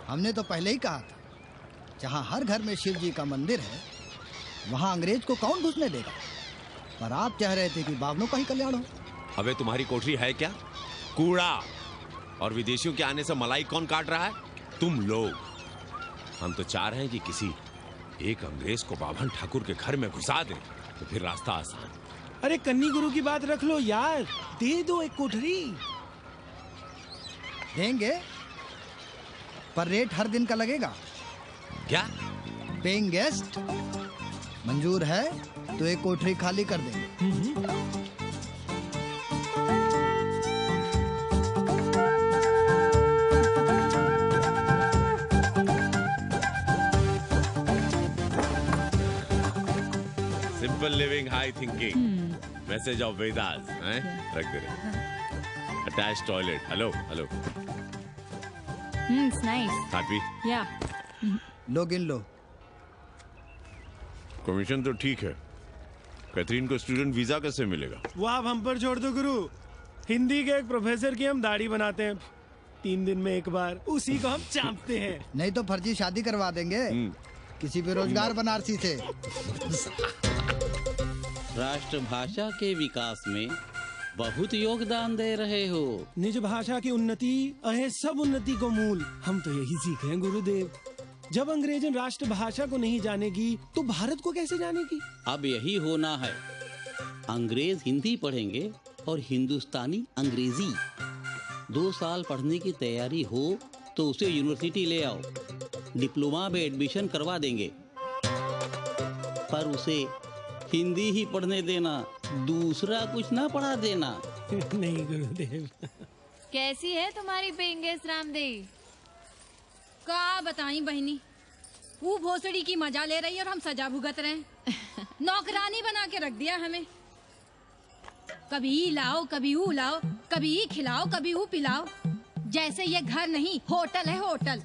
हमने तो पहले ही कहा था, जहाँ हर घर में शिव जी का मंदिर है, वहाँ अंग्रेज को कौन घुसने देगा। पर आप चाह रहे थे कि बावनों का ही कल्याण हो। अबे तुम्हारी कोठरी है क्या? कूड़ा। और विदेशियों के आने से मलाई कौन काट रहा है? तुम लोग। हम तो चाह रहे हैं कि किसी एक अंग्रेज को बाभन ठाकुर के घर में घुसा दें, तो फिर रास्ता आसान। अरे कन्नी गुरु की बात रख लो यार, दे दो एक कोठरी। देंगे, पर रेट हर दिन का लगेगा। क्या? पेइंग गेस्ट मंजूर है तो एक कोठरी खाली कर देंगे। Simple living, high thinking, message of Vedas, हैं? रख दे रहे। Attach toilet. Hello hello. It's nice. Happy? Yeah. लो गिन लो। कमीशन तो ठीक है, कैथरीन को स्टूडेंट वीजा कैसे मिलेगा? वो आप हम पर छोड़ दो गुरु। हिंदी के एक प्रोफेसर की हम दाढ़ी बनाते हैं 3 दिन में एक बार, उसी को हम चापते हैं। नहीं तो फर्जी शादी करवा देंगे किसी बेरोजगार बनारसी से। राष्ट्रभाषा के विकास में बहुत योगदान दे रहे हो। निज भाषा की उन्नति अहे सब उन्नति को मूल। हम तो यही सीखे हैं गुरुदेव। जब अंग्रेजन राष्ट्रभाषा को नहीं जानेगी तो भारत को कैसे जानेगी? अब यही होना है। अंग्रेज हिंदी पढ़ेंगे और हिंदुस्तानी अंग्रेजी। 2 साल पढ़ने की तैयारी हो तो उसे यूनिवर्सिटी ले आओ, डिप्लोमा में एडमिशन करवा देंगे, पर उसे हिंदी ही पढ़ने देना, दूसरा कुछ ना पढ़ा देना। नहीं गुरुदेव। कैसी है तुम्हारी पेंगेस रामदेव? का बताई बहनी, वो भोसड़ी की मजा ले रही है और हम सजा भुगत रहे हैं। नौकरानी बना के रख दिया हमें। कभी ई लाओ, कभी ऊ लाओ, कभी ई खिलाओ, कभी ऊ पिलाओ। जैसे ये घर नहीं होटल है, होटल।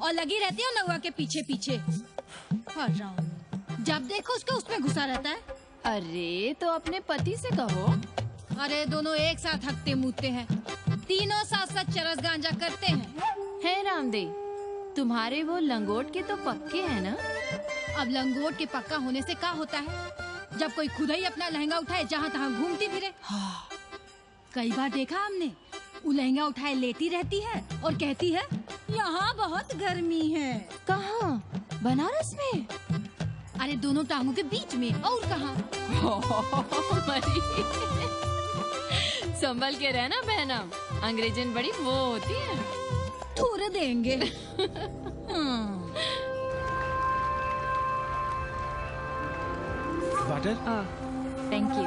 और लगी रहती है नौआ के पीछे पीछे। जब देखो उसको उसमें घुसा रहता है। अरे तो अपने पति से कहो। अरे दोनों एक साथ हकते मूतते हैं, तीनों साथ साथ चरस गांजा करते हैं। है रामदेव, तुम्हारे वो लंगोट के तो पक्के हैं ना? अब लंगोट के पक्का होने से क्या होता है? जब कोई खुद ही अपना लहंगा उठाए जहाँ तहाँ घूमती फिरे। कई बार देखा हमने, वो लहंगा उठाए लेटी रहती है और कहती है यहाँ बहुत गर्मी है। कहाँ? बनारस में? अरे दोनों टांगों के बीच में। और कहाँ? संभल के रहना बहना, अंग्रेजन बड़ी वो होती है। थूर देंगे। वाटर? Thank you.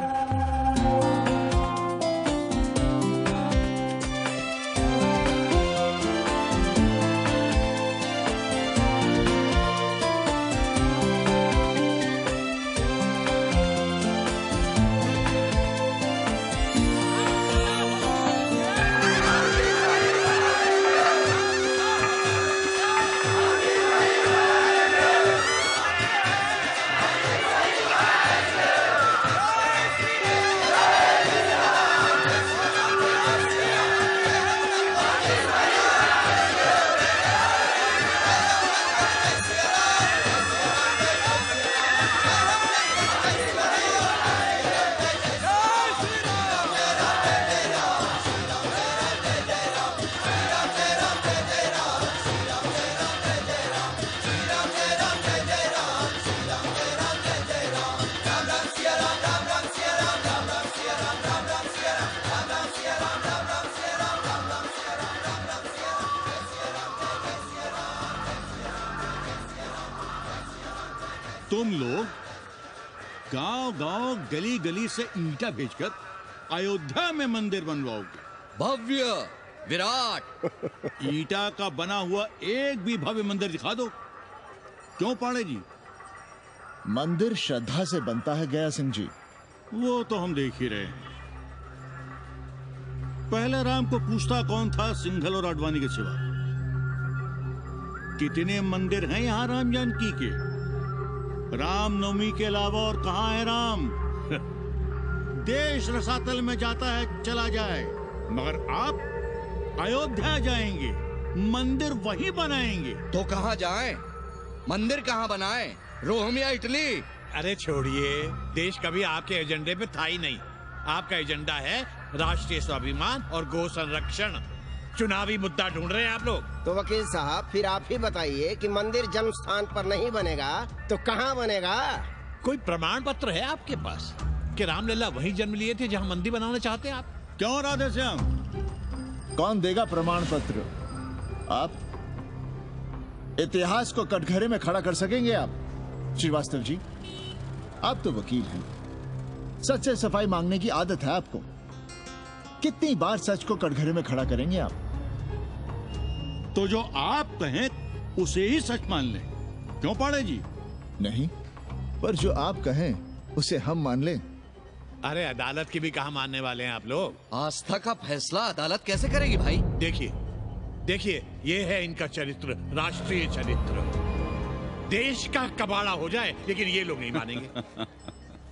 लोग गांव गांव गली गली से ईंटा भेजकर अयोध्या में मंदिर बनवाओगे। भव्य विराट ईंटा का बना हुआ एक भी भव्य मंदिर दिखा दो। क्यों पाड़े जी? मंदिर श्रद्धा से बनता है गया सिंह जी। वो तो हम देख ही रहे हैं। पहले राम को पूछता कौन था सिंघल और आडवाणी के सिवा? कितने मंदिर हैं यहाँ राम जानकी के? रामनवमी के अलावा और कहाँ है राम? देश रसातल में जाता है चला जाए, मगर आप अयोध्या जाएंगे, मंदिर वहीं बनाएंगे। तो कहाँ जाएं? मंदिर कहाँ बनाएं? रोम या इटली? अरे छोड़िए, देश कभी आपके एजेंडे पे था ही नहीं। आपका एजेंडा है राष्ट्रीय स्वाभिमान और गौ संरक्षण। चुनावी मुद्दा ढूंढ रहे हैं आप लोग। तो वकील साहब फिर आप ही बताइए कि मंदिर जन्म स्थान पर नहीं बनेगा तो कहाँ बनेगा? कोई प्रमाण पत्र है आपके पास कि रामलला वहीं जन्म लिए थे जहाँ मंदिर बनाना चाहते हैं आप? क्यों राधे श्याम? कौन देगा प्रमाण पत्र? आप इतिहास को कटघरे में खड़ा कर सकेंगे आप? श्रीवास्तव जी, आप तो वकील हैं, सच से सफाई मांगने की आदत है आपको। कितनी बार सच को कटघरे में खड़ा करेंगे आप? तो जो आप कहें उसे ही सच मान लें। क्यों पाड़े जी? नहीं, पर जो आप कहें उसे हम मान लें। अरे अदालत की भी कहा मानने वाले हैं आप लोग? आस्था का फैसला अदालत कैसे करेगी भाई? देखिए देखिए, ये है इनका चरित्र, राष्ट्रीय चरित्र। देश का कबाड़ा हो जाए लेकिन ये लोग नहीं मानेंगे।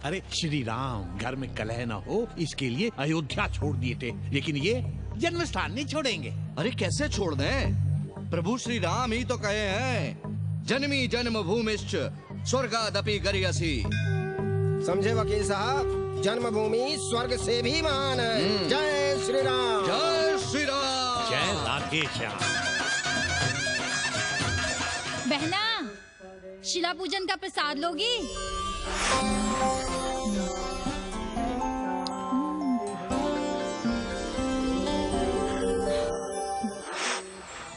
अरे श्री राम घर में कलह न हो इसके लिए अयोध्या छोड़ दिए थे, लेकिन ये जन्म स्थान नहीं छोड़ेंगे। अरे कैसे छोड़ दें? प्रभु श्री राम ही तो कहे हैं, जन्मी जन्म भूमिश्च स्वर्गादपि गरियसी। समझे वकील साहब, जन्मभूमि स्वर्ग से भी महान है। जय श्री राम। जय श्री राम। जय राधे श्याम। बहना, शिला पूजन का प्रसाद लोगी?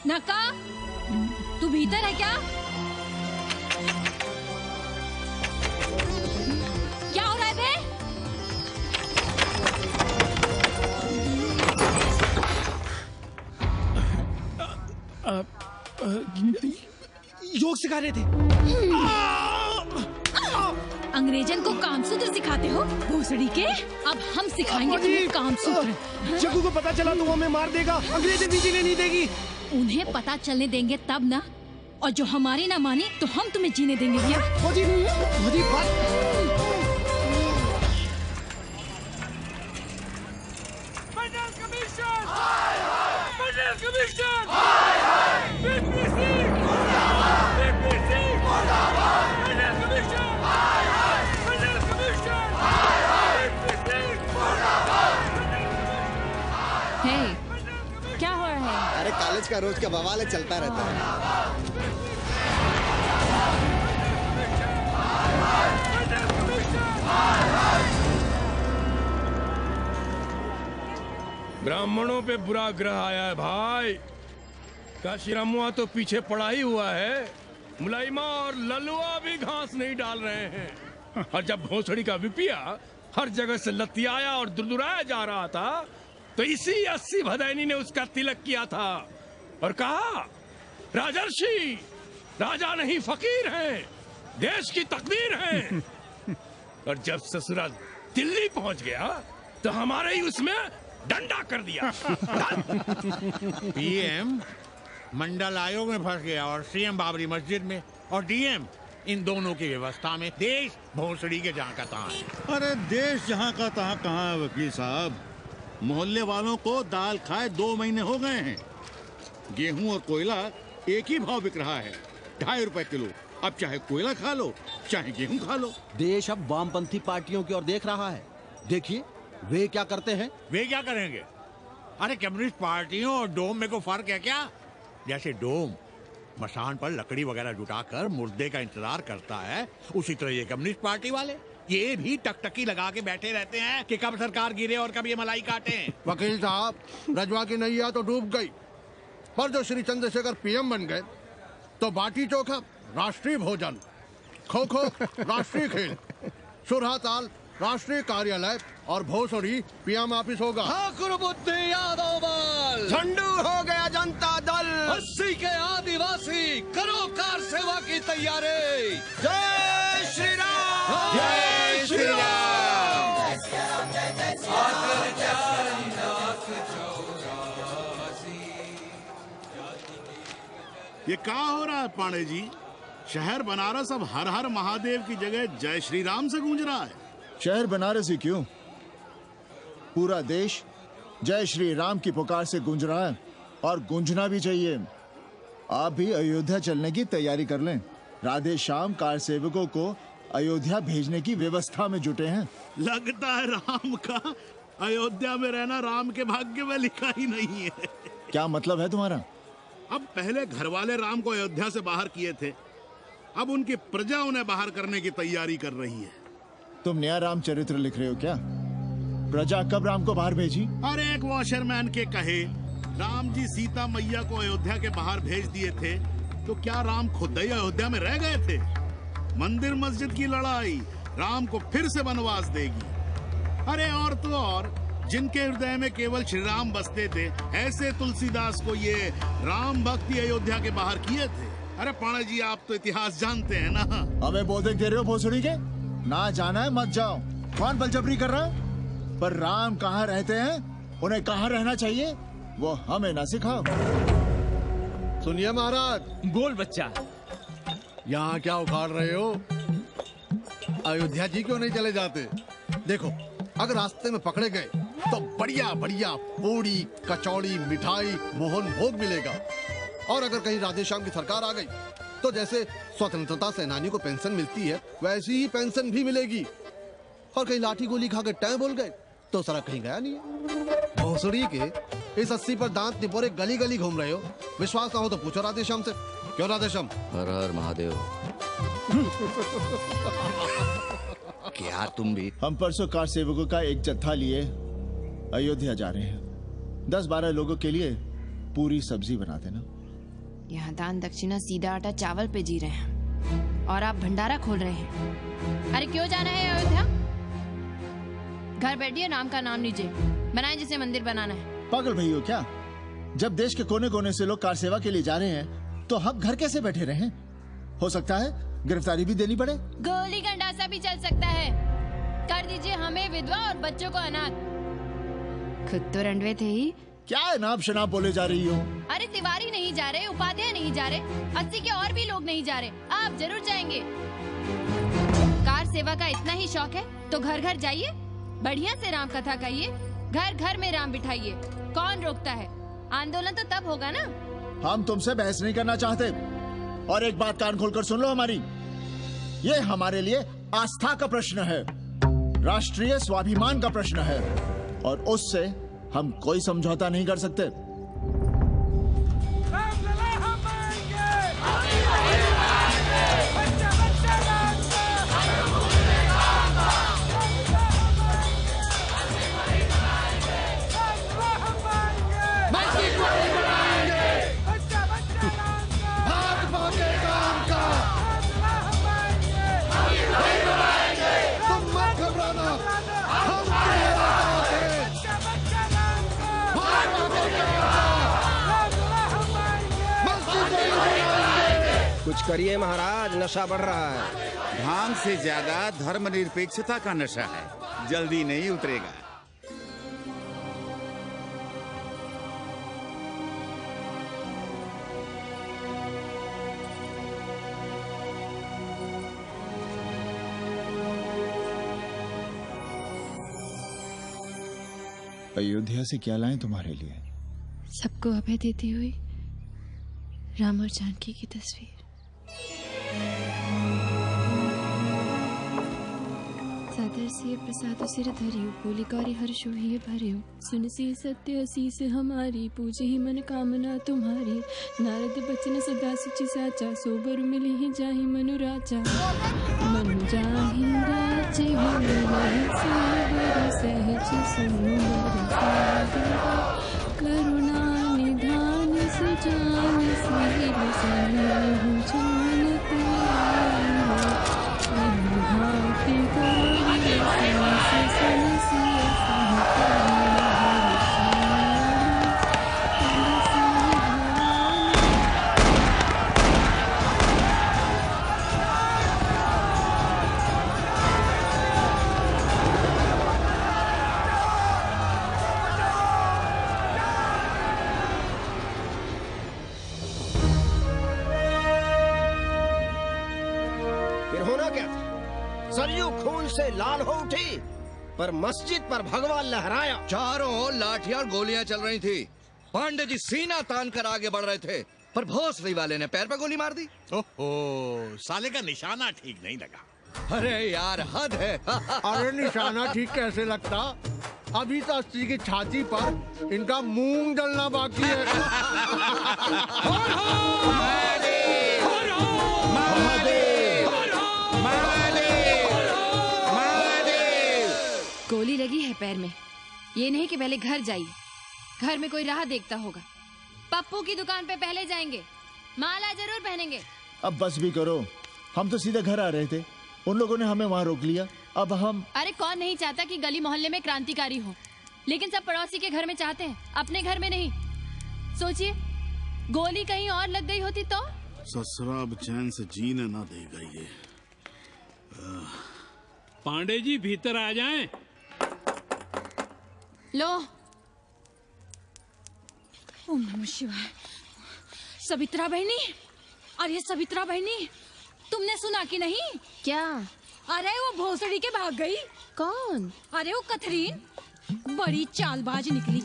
नका, तू भीतर है क्या? क्या हो रहा है बे? योग सिखा रहे थे। अंग्रेजन को कामसूत्र सिखाते हो भोसड़ी के? अब हम सिखाएंगे तुम्हें कामसूत्र। जग्गू को पता चला तो वो हमें मार देगा, अंग्रेजन भी जीने नहीं देगी। उन्हें पता चलने देंगे तब ना, और जो हमारी ना मानी तो हम तुम्हें जीने देंगे क्या? फौजी, फौजी, क्या हो रहा है? अरे कॉलेज का रोज का बवाल चलता रहता है। ब्राह्मणों पे बुरा ग्रह आया है भाई। काशीरामुआ तो पीछे पड़ा ही हुआ है, मुलाइमा और ललुआ भी घास नहीं डाल रहे हैं। और जब भोसड़ी का विपिया हर जगह से लतियाया और दुरदुराया जा रहा था तो इसी 80 भदैनी ने उसका तिलक किया था और कहा, राजर्षि राजा नहीं फकीर हैं, देश की तकदीर हैं। और जब ससुरा दिल्ली पहुंच गया तो हमारे ही उसमें डंडा कर दिया। पीएम मंडल आयोग में फंस गया और सीएम बाबरी मस्जिद में, और डीएम इन दोनों की व्यवस्था में। देश भोसड़ी के जहाँ का तहाँ है। अरे देश जहाँ का तहाँ कहाँ है वकील साहब? मोहल्ले वालों को दाल खाए 2 महीने हो गए हैं। गेहूं और कोयला एक ही भाव बिक रहा है, 2.5 रुपए किलो। अब चाहे कोयला खा लो चाहे गेहूं खा लो। देश अब वामपंथी पार्टियों की ओर देख रहा है। देखिए वे क्या करते हैं। वे क्या करेंगे? अरे कम्युनिस्ट पार्टियों और डोम में को फर्क है क्या? जैसे डोम मसान पर लकड़ी वगैरह जुटाकर मुर्दे का इंतजार करता है, उसी तरह ये कम्युनिस्ट पार्टी वाले ये भी टकटकी लगा के बैठे रहते हैं कि कब सरकार गिरे और कब ये मलाई काटे। वकील साहब, रजवा की नैया तो डूब गई, पर जो श्री चंद्रशेखर पीएम बन गए तो बाटी चोखा राष्ट्रीय भोजन, खो खो राष्ट्रीय खेल, सुरहा ताल राष्ट्रीय कार्यालय और भोसड़ी पीएम ऑफिस होगा। ठाकुर बुद्धि यादव बल, झंडू हो गया जनता दल, 80 के आदिवासी करो कार सेवा की तैयारी। जय श्री राम, जय श्री राम। ये क्या हो रहा है पांडे जी? शहर बनारस अब हर हर महादेव की जगह जय श्री राम से गूंज रहा है। शहर बनारस ही क्यों, पूरा देश जय श्री राम की पुकार से गूंज रहा है और गूंजना भी चाहिए। आप भी अयोध्या चलने की तैयारी कर लें। राधे श्याम कार सेवकों को अयोध्या भेजने की व्यवस्था में जुटे हैं। लगता है राम का अयोध्या में रहना राम के भाग्य में लिखा ही नहीं है। क्या मतलब है तुम्हारा? अब पहले घर वाले राम को अयोध्या से बाहर किए थे, अब उनकी प्रजा उन्हें बाहर करने की तैयारी कर रही है। तुम नया रामचरित्र लिख रहे हो क्या? प्रजा कब राम को बाहर भेजी? और एक वॉशरमैन के कहे राम जी सीता मैया को अयोध्या के बाहर भेज दिए थे, तो क्या राम खुद ही अयोध्या में रह गए थे? मंदिर मस्जिद की लड़ाई राम को फिर से वनवास देगी। अरे और तो और, जिनके हृदय में केवल श्री राम बसते थे, ऐसे तुलसीदास को ये राम भक्ति अयोध्या के बाहर किए थे। अरे पाणा जी, आप तो इतिहास जानते हैं ना। हमें बोधक दे रहे हो भोसड़ी के? ना जाना है मत जाओ। कौन बलजबरी कर रहा है? पर राम कहाँ रहते हैं, उन्हें कहाँ रहना चाहिए, वो हमें ना सिखाओ। सुनिए महाराज। बोल बच्चा। यहाँ क्या उखाड़ रहे हो? अयोध्या जी क्यों नहीं चले जाते? देखो, अगर रास्ते में पकड़े गए तो बढ़िया बढ़िया पूड़ी कचौड़ी मिठाई मोहन भोग मिलेगा। और अगर कहीं राधेश्याम की सरकार आ गई तो जैसे स्वतंत्रता सेनानी को पेंशन मिलती है, वैसी ही पेंशन भी मिलेगी। और कहीं लाठी गोली खा के टै बोल गए तो सड़क कहीं गया नहीं है। भोसड़ी के इस 80 पर दांत निपोरे गली गली घूम रहे हो। विश्वास ना हो तो पूछो राधेश्याम से। क्यों राधेश्याम? हर हर महादेव। क्या तुम भी? हम परसों कार सेवकों का एक जत्था लिए अयोध्या जा रहे हैं। 10-12 लोगों के लिए पूरी सब्जी बना देना। यहाँ दान दक्षिणा सीधा आटा चावल पे जी रहे हैं और आप भंडारा खोल रहे हैं। अरे क्यों जाना है अयोध्या? घर बैठिए, राम का नाम लीजिए, बनाए जिसे मंदिर बनाना है। पागल भई हो क्या? जब देश के कोने कोने से लोग कार सेवा के लिए जा रहे हैं तो हम घर कैसे बैठे रहें? हो सकता है गिरफ्तारी भी देनी पड़े। गोली गंडासा भी चल सकता है। कर दीजिए हमें विधवा और बच्चों को अनाथ। खुद तो रंडवे थे ही। क्या नाप शनाप बोले जा रही हो? अरे तिवारी नहीं जा रहे, उपाध्याय नहीं जा रहे, 80 के और भी लोग नहीं जा रहे। आप जरूर जाएंगे। कार सेवा का इतना ही शौक है तो घर घर जाइए, बढ़िया से राम कथा कहिए, घर घर में राम बिठाइए। कौन रोकता है? आंदोलन तो तब होगा ना। हम तुमसे बहस नहीं करना चाहते। और एक बात कान खोलकर सुन लो हमारी, ये हमारे लिए आस्था का प्रश्न है, राष्ट्रीय स्वाभिमान का प्रश्न है, और उससे हम कोई समझौता नहीं कर सकते। कुछ करिए महाराज, नशा बढ़ रहा है। भांग से ज्यादा धर्मनिरपेक्षता का नशा है, जल्दी नहीं उतरेगा। अयोध्या से क्या लाएं तुम्हारे लिए? सबको अभय देती हुई राम और जानकी की तस्वीर। सादर से प्रसाद सिर धरियो, बोली गौरी हर्ष हुई भरियो, सुन सी सत्य असीस हमारी, पूजे ही मन कामना तुम्हारी। नारद बचन सदा सुचि साचा, सोबर मिली ही जाहि मनु राजा। मनु जाहि राजे मिलहि सोबर, सहज सुंदर सागर, करुणा निधान सुजान, सील सनेहु जान तेरा। खून से लाल हो उठी, पर मस्जिद पर भगवा लहराया। चारों ओर लाठियां और गोलियां चल रही थी। पांडे जी सीना तान कर आगे बढ़ रहे थे, पर भोसड़ी वाले ने पैर पे गोली मार दी। ओहो, साले का निशाना ठीक नहीं लगा। अरे यार हद है। अरे निशाना ठीक कैसे लगता? अभी तो अस्सी की छाती पर इनका मूंग डलना बाकी है। गोली लगी है पैर में, ये नहीं कि पहले घर जाइए, घर में कोई राह देखता होगा। पप्पू की दुकान पे पहले जाएंगे, माला जरूर पहनेंगे। अब बस भी करो, हम तो सीधे घर आ रहे थे, उन लोगों ने हमें वहाँ रोक लिया। अब हम अरे कौन नहीं चाहता कि गली मोहल्ले में क्रांतिकारी हो, लेकिन सब पड़ोसी के घर में चाहते हैं, अपने घर में नहीं। सोचिए, गोली कहीं और लग गई होती तो? ससुरा अब चैन से जीने ना देगा ये। पांडे जी भीतर आ जाएं। लो। ओम नमः शिवाय। सवित्रा बहनी, अरे सवित्रा बहनी, तुमने सुना कि नहीं? क्या? अरे वो भोसड़ी के भाग गई। कौन? अरे वो कथरीन, बड़ी चालबाज निकली।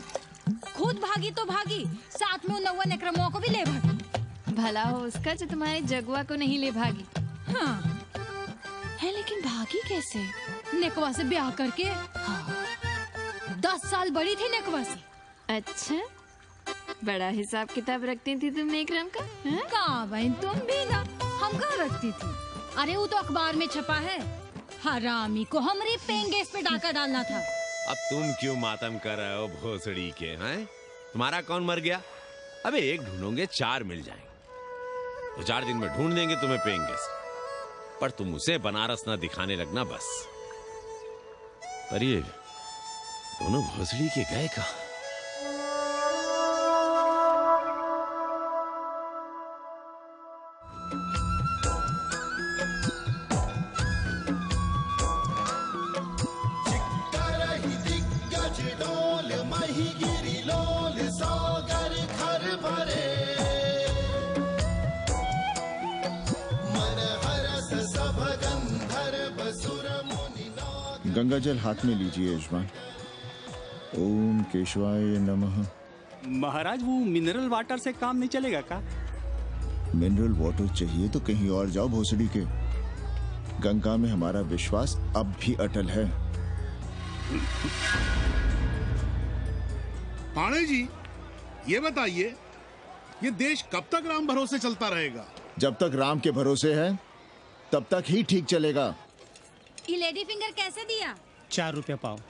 खुद भागी तो भागी, साथ में उन 9 नक्रमों को भी ले भागी। भला हो उसका जो तुम्हारे जगुआ को नहीं ले भागी। हाँ है, लेकिन भागी कैसे? नेकवा से ब्याह करके। हाँ। 10 साल बड़ी थी नेकवा से। अच्छा, बड़ा हिसाब किताब रखती थी तुम नेकरम का? कहाँ बहन, तुम भी ना, हम कहाँ रखती थी। अरे वो तो अखबार में छपा है, हरामी को हमारी पेंगेस पे डाका डालना था। अब तुम क्यों मातम कर रहे हो भोसड़ी के? हैं? तुम्हारा कौन मर गया? अबे एक ढूंढोगे 4 मिल जाएंगे, तो 4 दिन में ढूंढ देंगे तुम्हें पेंगे से। पर तुम उसे बनारस ना दिखाने लगना बस। पर ये दोनों भोसड़ी के गए कहाँ? गंगा जल हाथ में लीजिए यजमान। ओम केशवाय नमः। महाराज वो मिनरल वाटर से काम नहीं चलेगा का? मिनरल वाटर चाहिए तो कहीं और जाओ भोसड़ी के। गंगा में हमारा विश्वास अब भी अटल है। पाणे जी, ये बताइए, ये देश कब तक राम भरोसे चलता रहेगा? जब तक राम के भरोसे है तब तक ही ठीक चलेगा। ये लेडी फिंगर कैसे दिया? 4 रुपया पाव।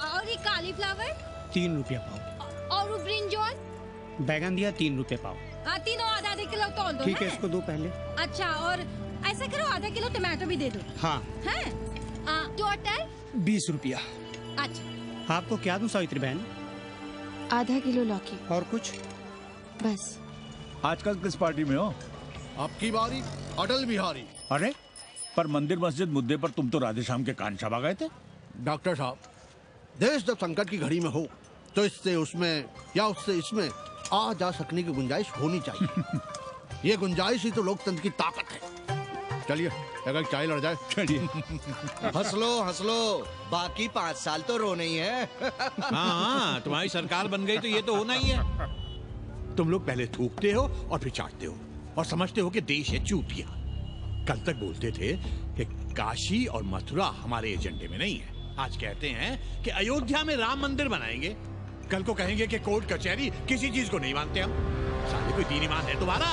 और ये कालीफ्लावर? 3 रुपया पाव। और वो ब्रिंजॉल? बैगन दिया 3 रुपये पाव। तीनों आधा किलो तोल दो। ठीक है, इसको दो पहले। अच्छा, और ऐसा करो आधा किलो टमाटो भी दे दो। हाँ। हैं? टोटल 20 रुपया। अच्छा, आपको क्या दूं सावित्री बहन? आधा किलो लौकी। और कुछ? बस। आजकल किस पार्टी में हो? आपकी बारी, अटल बिहारी। अरे पर मंदिर मस्जिद मुद्दे पर तुम तो राधे श्याम के कान छपा गए थे। डॉक्टर साहब, देश जब संकट की घड़ी में हो तो इससे उसमें या उससे इसमें आ जा सकने की गुंजाइश होनी चाहिए। ये गुंजाइश ही तो लोकतंत्र की ताकत है। चलिए अगर चाय लड़ जाए। चलिए। हंस लो, बाकी 5 साल तो रोना ही है। हाँ, तुम्हारी सरकार बन गई तो ये तो होना ही है। तुम लोग पहले थूकते हो और फिर चाटते हो और समझते हो कि देश है चूतिया। कल तक बोलते थे कि काशी और मथुरा हमारे एजेंडे में नहीं है, आज कहते हैं कि अयोध्या में राम मंदिर बनाएंगे, कल को कहेंगे कि कोर्ट कचहरी किसी चीज को नहीं मानते हम। साले कोई दीन ईमान है तुम्हारा?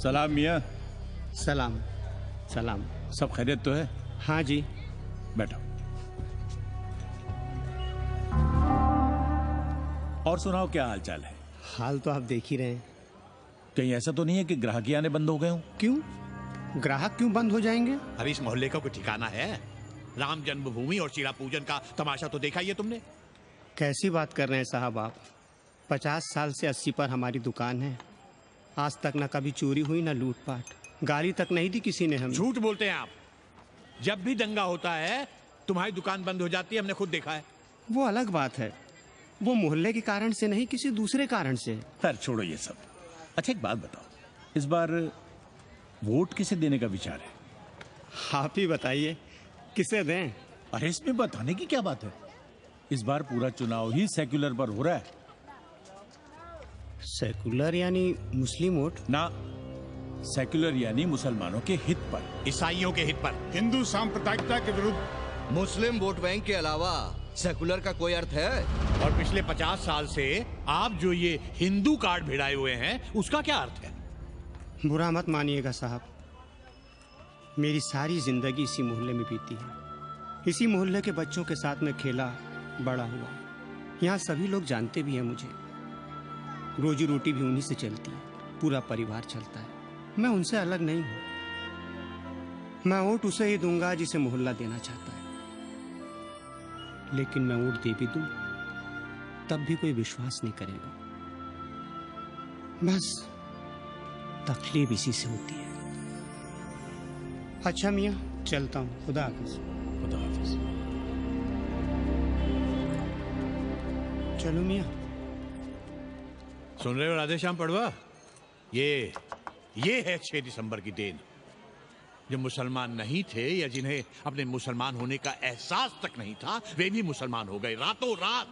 सलाम मियाँ। सलाम। सलाम। सब खैरियत तो है? हाँ जी। बैठो। और सुनाओ, क्या हाल चाल है? हाल तो आप देख ही रहे हैं। कहीं ऐसा तो नहीं है कि ग्राहकी आने बंद हो गए हों? क्यों? ग्राहक क्यों बंद हो जाएंगे? अरे इस मोहल्ले का कोई ठिकाना है? राम जन्मभूमि और शीला पूजन का तमाशा तो देखा ही है तुमने। कैसी बात कर रहे हैं साहब आप? 50 साल से 80 पर हमारी दुकान है, आज तक ना कभी चोरी हुई ना लूटपाट, गाली तक नहीं दी किसी ने हमें। झूठ बोलते हैं आप। जब भी दंगा होता है तुम्हारी दुकान बंद हो जाती है, हमने खुद देखा है। वो अलग बात है, वो मोहल्ले के कारण से नहीं, किसी दूसरे कारण से। खैर छोड़ो ये सब। अच्छा एक बात बताओ, इस बार वोट किसे देने का विचार है? आप ही बताइए किसे दें? अरे इसमें बताने की क्या बात है? इस बार पूरा चुनाव ही सेक्युलर पर हो रहा है। सेकुलर यानी मुस्लिम वोट? ना, सेक्युलर यानी मुसलमानों के हित पर, ईसाइयों के हित पर, हिंदू सांप्रदायिकता के विरुद्ध। मुस्लिम वोट बैंक के अलावा सेकुलर का कोई अर्थ है? और पिछले 50 साल से आप जो ये हिंदू कार्ड भिड़ाए हुए हैं उसका क्या अर्थ है? बुरा मत मानिएगा साहब, मेरी सारी जिंदगी इसी मोहल्ले में बीती है। इसी मोहल्ले के बच्चों के साथ में खेला बड़ा हुआ। यहाँ सभी लोग जानते भी हैं मुझे। रोजी रोटी भी उन्हीं से चलती है, पूरा परिवार चलता है। मैं उनसे अलग नहीं हूं। मैं वोट उसे ही दूंगा जिसे मोहल्ला देना चाहता है, लेकिन मैं वोट दे भी दूं तब भी कोई विश्वास नहीं करेगा। बस तकलीफ इसी से होती है। अच्छा मियाँ, चलता हूँ। खुदा हाफिज। खुदा हाफिज। चलो मियाँ। सुन रहे हो राधेश्याम पड़वा? ये है 6 दिसंबर की देन। जो मुसलमान नहीं थे या जिन्हें अपने मुसलमान होने का एहसास तक नहीं था, वे भी मुसलमान हो गए रातों रात।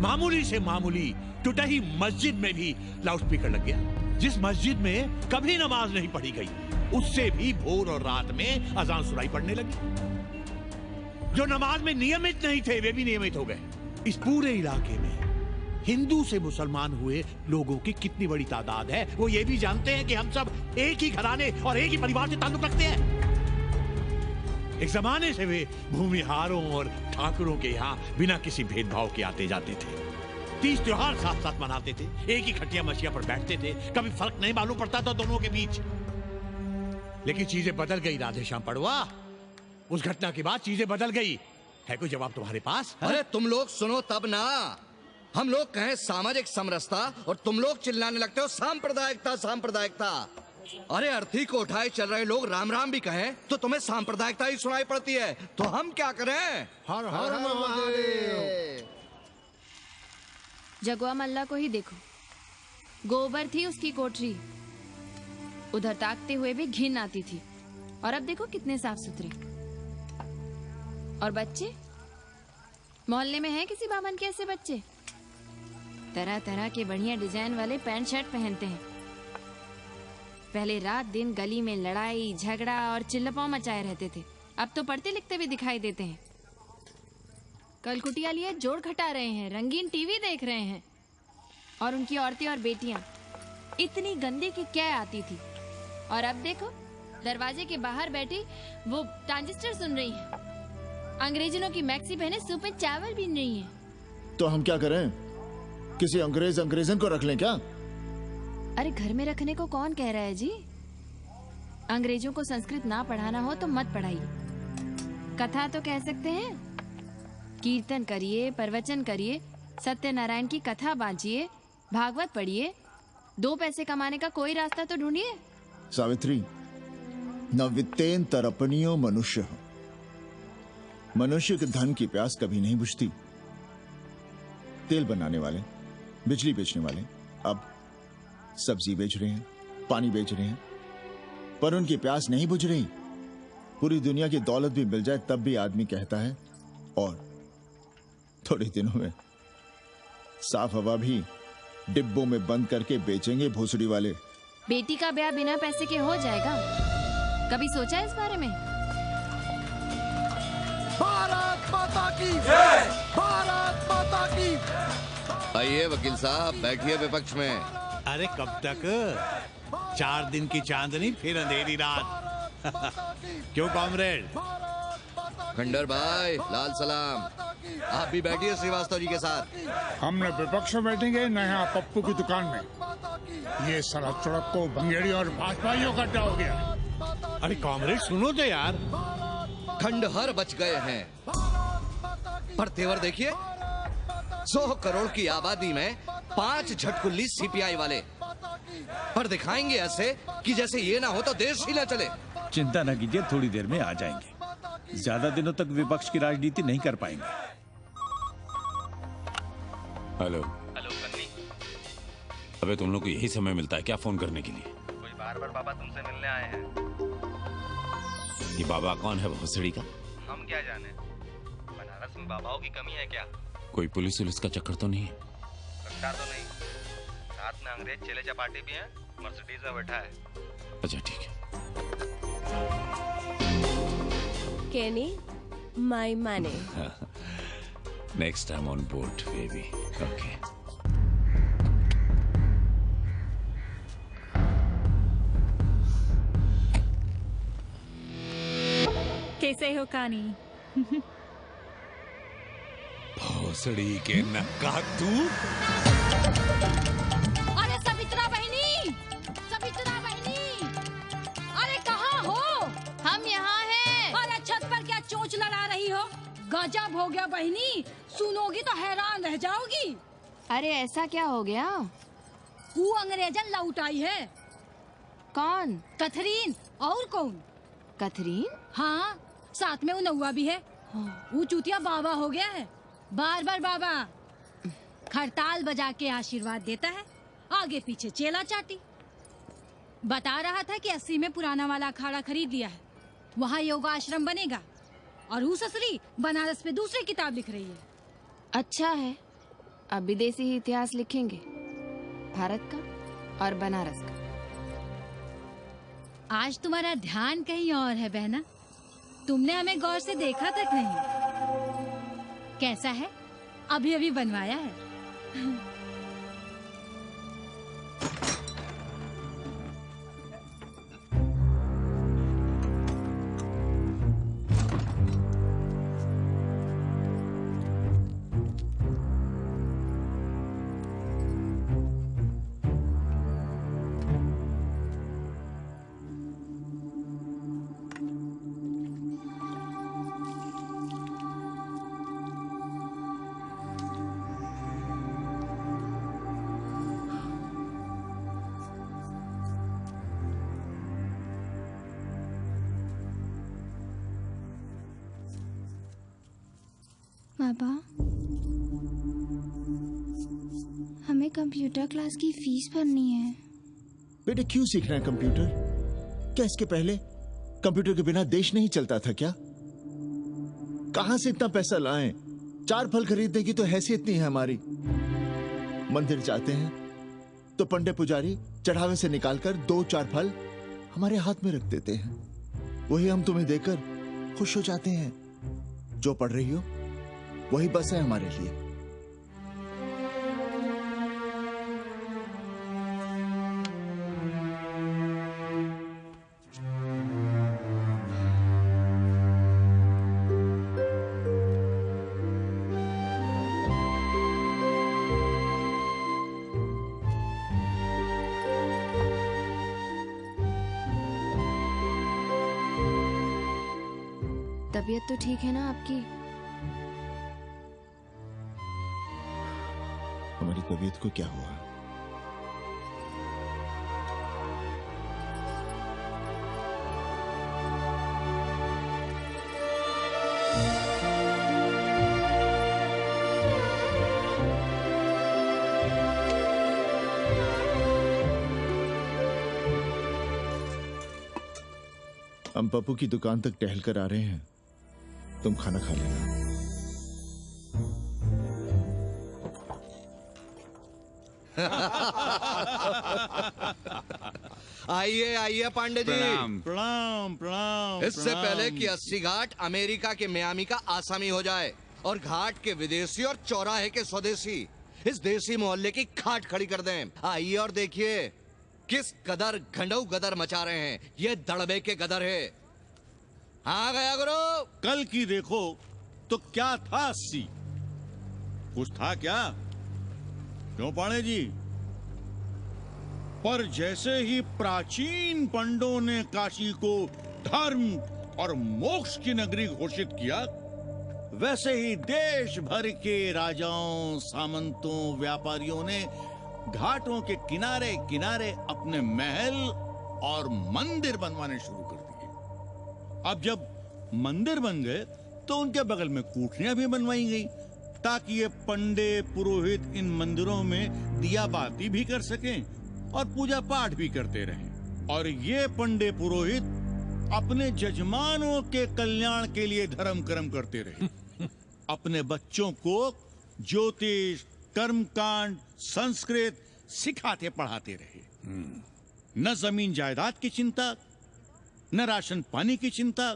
मामूली से मामूली टूटी मस्जिद में भी लाउडस्पीकर लग गया। जिस मस्जिद में कभी नमाज नहीं पढ़ी गई, उससे भी भोर और रात में अजान सुनाई पड़ने लगी। जो नमाज में नियमित नहीं थे, वे भी नियमित हो गए। इस पूरे इलाके में हिंदू से मुसलमान हुए लोगों की कितनी बड़ी तादाद है, वो ये भी जानते हैं कि हम सब एक ही घराने और एक ही परिवार से ताल्लुक रखते हैं। एक जमाने से वे भूमिहारों और ठाकुरों के यहाँ बिना किसी भेदभाव के आते जाते थे। 30 त्योहार साथ साथ मनाते थे, एक ही खटिया मछिया पर बैठते थे। कभी फर्क नहीं मालूम पड़ता था दोनों के बीच। लेकिन चीजें बदल गई राधेश्याम पड़वा। उस घटना के बाद चीजें बदल गई। है कोई जवाब तुम्हारे पास? अरे तुम लोग सुनो तब ना। हम लोग कहें सामाजिक समरसता और तुम लोग चिल्लाने लगते हो सांप्रदायिकता सांप्रदायिकता। अरे अर्थी को उठाए चल रहे लोग राम राम भी कहें तो तुम्हें सांप्रदायिकता ही सुनाई पड़ती है। तो हम क्या करें? हर हर महादेव। जगुआ मल्ला को ही देखो, गोबर थी उसकी कोठरी, उधर ताकते हुए भी घिन आती थी। और अब देखो कितने साफ सुथरे। और बच्चे, मोहल्ले में हैं किसी बामन के ऐसे बच्चे? तरह तरह के बढ़िया डिजाइन वाले पैंट शर्ट पहनते हैं। पहले रात दिन गली में लड़ाई झगड़ा और चिल्लपाव मचाए रहते थे, अब तो पढ़ते लिखते भी दिखाई देते हैं। कल कुटिया लिए जोड़ खटा रहे हैं, रंगीन टीवी देख रहे हैं। और उनकी औरतें और बेटियां इतनी गंदी की क्या आती थी। और अब देखो दरवाजे के बाहर बैठी वो ट्रांजिस्टर सुन रही है, अंग्रेजनों की मैक्सी पहने सूप में चावल भी नहीं है। तो हम क्या करें? किसी अंग्रेजन को रख लें क्या? अरे घर में रखने को कौन कह रहा है जी? अंग्रेजों को संस्कृत ना पढ़ाना हो तो मत पढ़ाइए। कथा तो कह सकते हैं, कीर्तन करिए, प्रवचन करिए, सत्यनारायण की कथा बांचिए, भागवत पढ़िए। 2 पैसे कमाने का कोई रास्ता तो ढूंढिए। सावित्री, न वित्तेन तरपनियो मनुष्य। मनुष्य के धन की प्यास कभी नहीं बुझती। तेल बनाने वाले, बिजली बेचने वाले अब सब्जी बेच रहे हैं, पानी बेच रहे हैं, पर उनकी प्यास नहीं बुझ रही। पूरी दुनिया की दौलत भी मिल जाए तब भी आदमी कहता है और थोड़े दिनों में साफ हवा भी डिब्बों में बंद करके बेचेंगे भोसड़ी वाले। बेटी का ब्याह बिना पैसे के हो जाएगा? कभी सोचा है इस बारे में? भारत माता की जय! भारत माता की। आइए वकील साहब, बैठिए विपक्ष में। अरे कब तक? 4 दिन की चांदनी फिर अंधेरी रात। क्यों कॉमरेड? खंडर भाई, लाल सलाम। आप भी बैठिए श्रीवास्तव जी के साथ। हमने विपक्ष में बैठेंगे न यहाँ पप्पू की दुकान में। ये सड़क चौड़क को भंगेड़ी और भाजपाइयों का अड्डा हो गया। अरे कॉमरेड सुनो तो यार। खंडहर बच गए हैं, पर तेवर देखिए, 100 करोड़ की आबादी में 5 झटकुल्ली सीपीआई वाले। पर दिखाएंगे ऐसे कि जैसे ये ना हो तो देश ही ना चले। चिंता न कीजिए, थोड़ी देर में आ जाएंगे। ज्यादा दिनों तक विपक्ष की राजनीति नहीं कर पाएंगे। हेलो कन्नी। अबे तुम लोग को यही समय मिलता है क्या फोन करने के लिए? कोई बार बाबा तुमसे मिलने आए हैं। ये बाबा कौन है भोसड़ी का? हम क्या जाने, बनारस में बाबाओं की कमी है क्या? कोई पुलिस वुलिस का चक्कर तो नहीं है? लगता तो नहीं। साथ में अंग्रेज चेले चपाटे भी हैं, मर्सिडीज में बैठा है। अच्छा ठीक है। Kenny, my money. Next time on board, baby. Okay. कैसे हो कानी? भोसड़ी के नक्का तू। अरे सवित्रा बहनी, सवित्रा बहनी, अरे कहाँ हो? हम यहाँ हैं। अरे छत पर क्या चोंच लड़ा रही हो? गजब हो गया बहनी, सुनोगी तो हैरान रह जाओगी। अरे ऐसा क्या हो गया? वो अंग्रेजन लौट आई है। कौन? कथरीन। और कौन? कथरीन? हाँ, साथ में वो नौवा भी है। वो चूतिया बाबा हो गया है। बार बार बाबा खड़ताल बजा के आशीर्वाद देता है, आगे पीछे चेला चाटी। बता रहा था कि 80 में पुराना वाला अखाड़ा खरीद लिया है, वहाँ योगा आश्रम बनेगा। और वो ससुरी बनारस पे दूसरी किताब लिख रही है। अच्छा है, अब विदेशी ही इतिहास लिखेंगे, भारत का और बनारस का। आज तुम्हारा ध्यान कहीं और है बहना, तुमने हमें गौर से देखा तक नहीं। कैसा है? अभी अभी बनवाया है। पापा, हमें कंप्यूटर क्लास की फीस भरनी है। बेटे क्यों सीखना है कंप्यूटर? क्या इसके पहले कंप्यूटर के बिना देश नहीं चलता था क्या? कहां से इतना पैसा लाएं? 4 फल खरीदने की तो हैसियत नहीं है हमारी। मंदिर जाते हैं तो पंडे पुजारी चढ़ावे से निकालकर 2-4 फल हमारे हाथ में रख देते हैं, वही हम तुम्हें देकर खुश हो जाते हैं। जो पढ़ रही हो वही बस है हमारे लिए। तबीयत तो ठीक है ना आपकी? हमारी तबीयत को क्या हुआ? हम पप्पू की दुकान तक टहल कर आ रहे हैं, तुम खाना खा लेना। आइए आइए पांडे जी। प्रणाम प्रणाम प्रणाम। इससे पहले कि 80 घाट अमेरिका के मियामी का आसामी हो जाए और घाट के विदेशी और चौराहे के स्वदेशी इस देसी मोहल्ले की खाट खड़ी कर दें, आइए और देखिए किस कदर घंडऊ गदर मचा रहे हैं। ये दड़बे के गदर है। हाँ गया गुरु। कल की देखो तो क्या था 80? कुछ था क्या? क्यों पाणे जी? पर जैसे ही प्राचीन पंडों ने काशी को धर्म और मोक्ष की नगरी घोषित किया, वैसे ही देश भर के राजाओं, सामंतों, व्यापारियों ने घाटों के किनारे किनारे अपने महल और मंदिर बनवाने शुरू कर दिए। अब जब मंदिर बन गए तो उनके बगल में कोठरियां भी बनवाई गई ताकि ये पंडे पुरोहित इन मंदिरों में दिया बाती भी कर सकें और पूजा पाठ भी करते रहें। और ये पंडे पुरोहित अपने जजमानों के कल्याण के लिए धर्म कर्म करते रहे। अपने बच्चों को ज्योतिष, कर्मकांड, संस्कृत सिखाते पढ़ाते रहे। न जमीन जायदाद की चिंता, न राशन पानी की चिंता,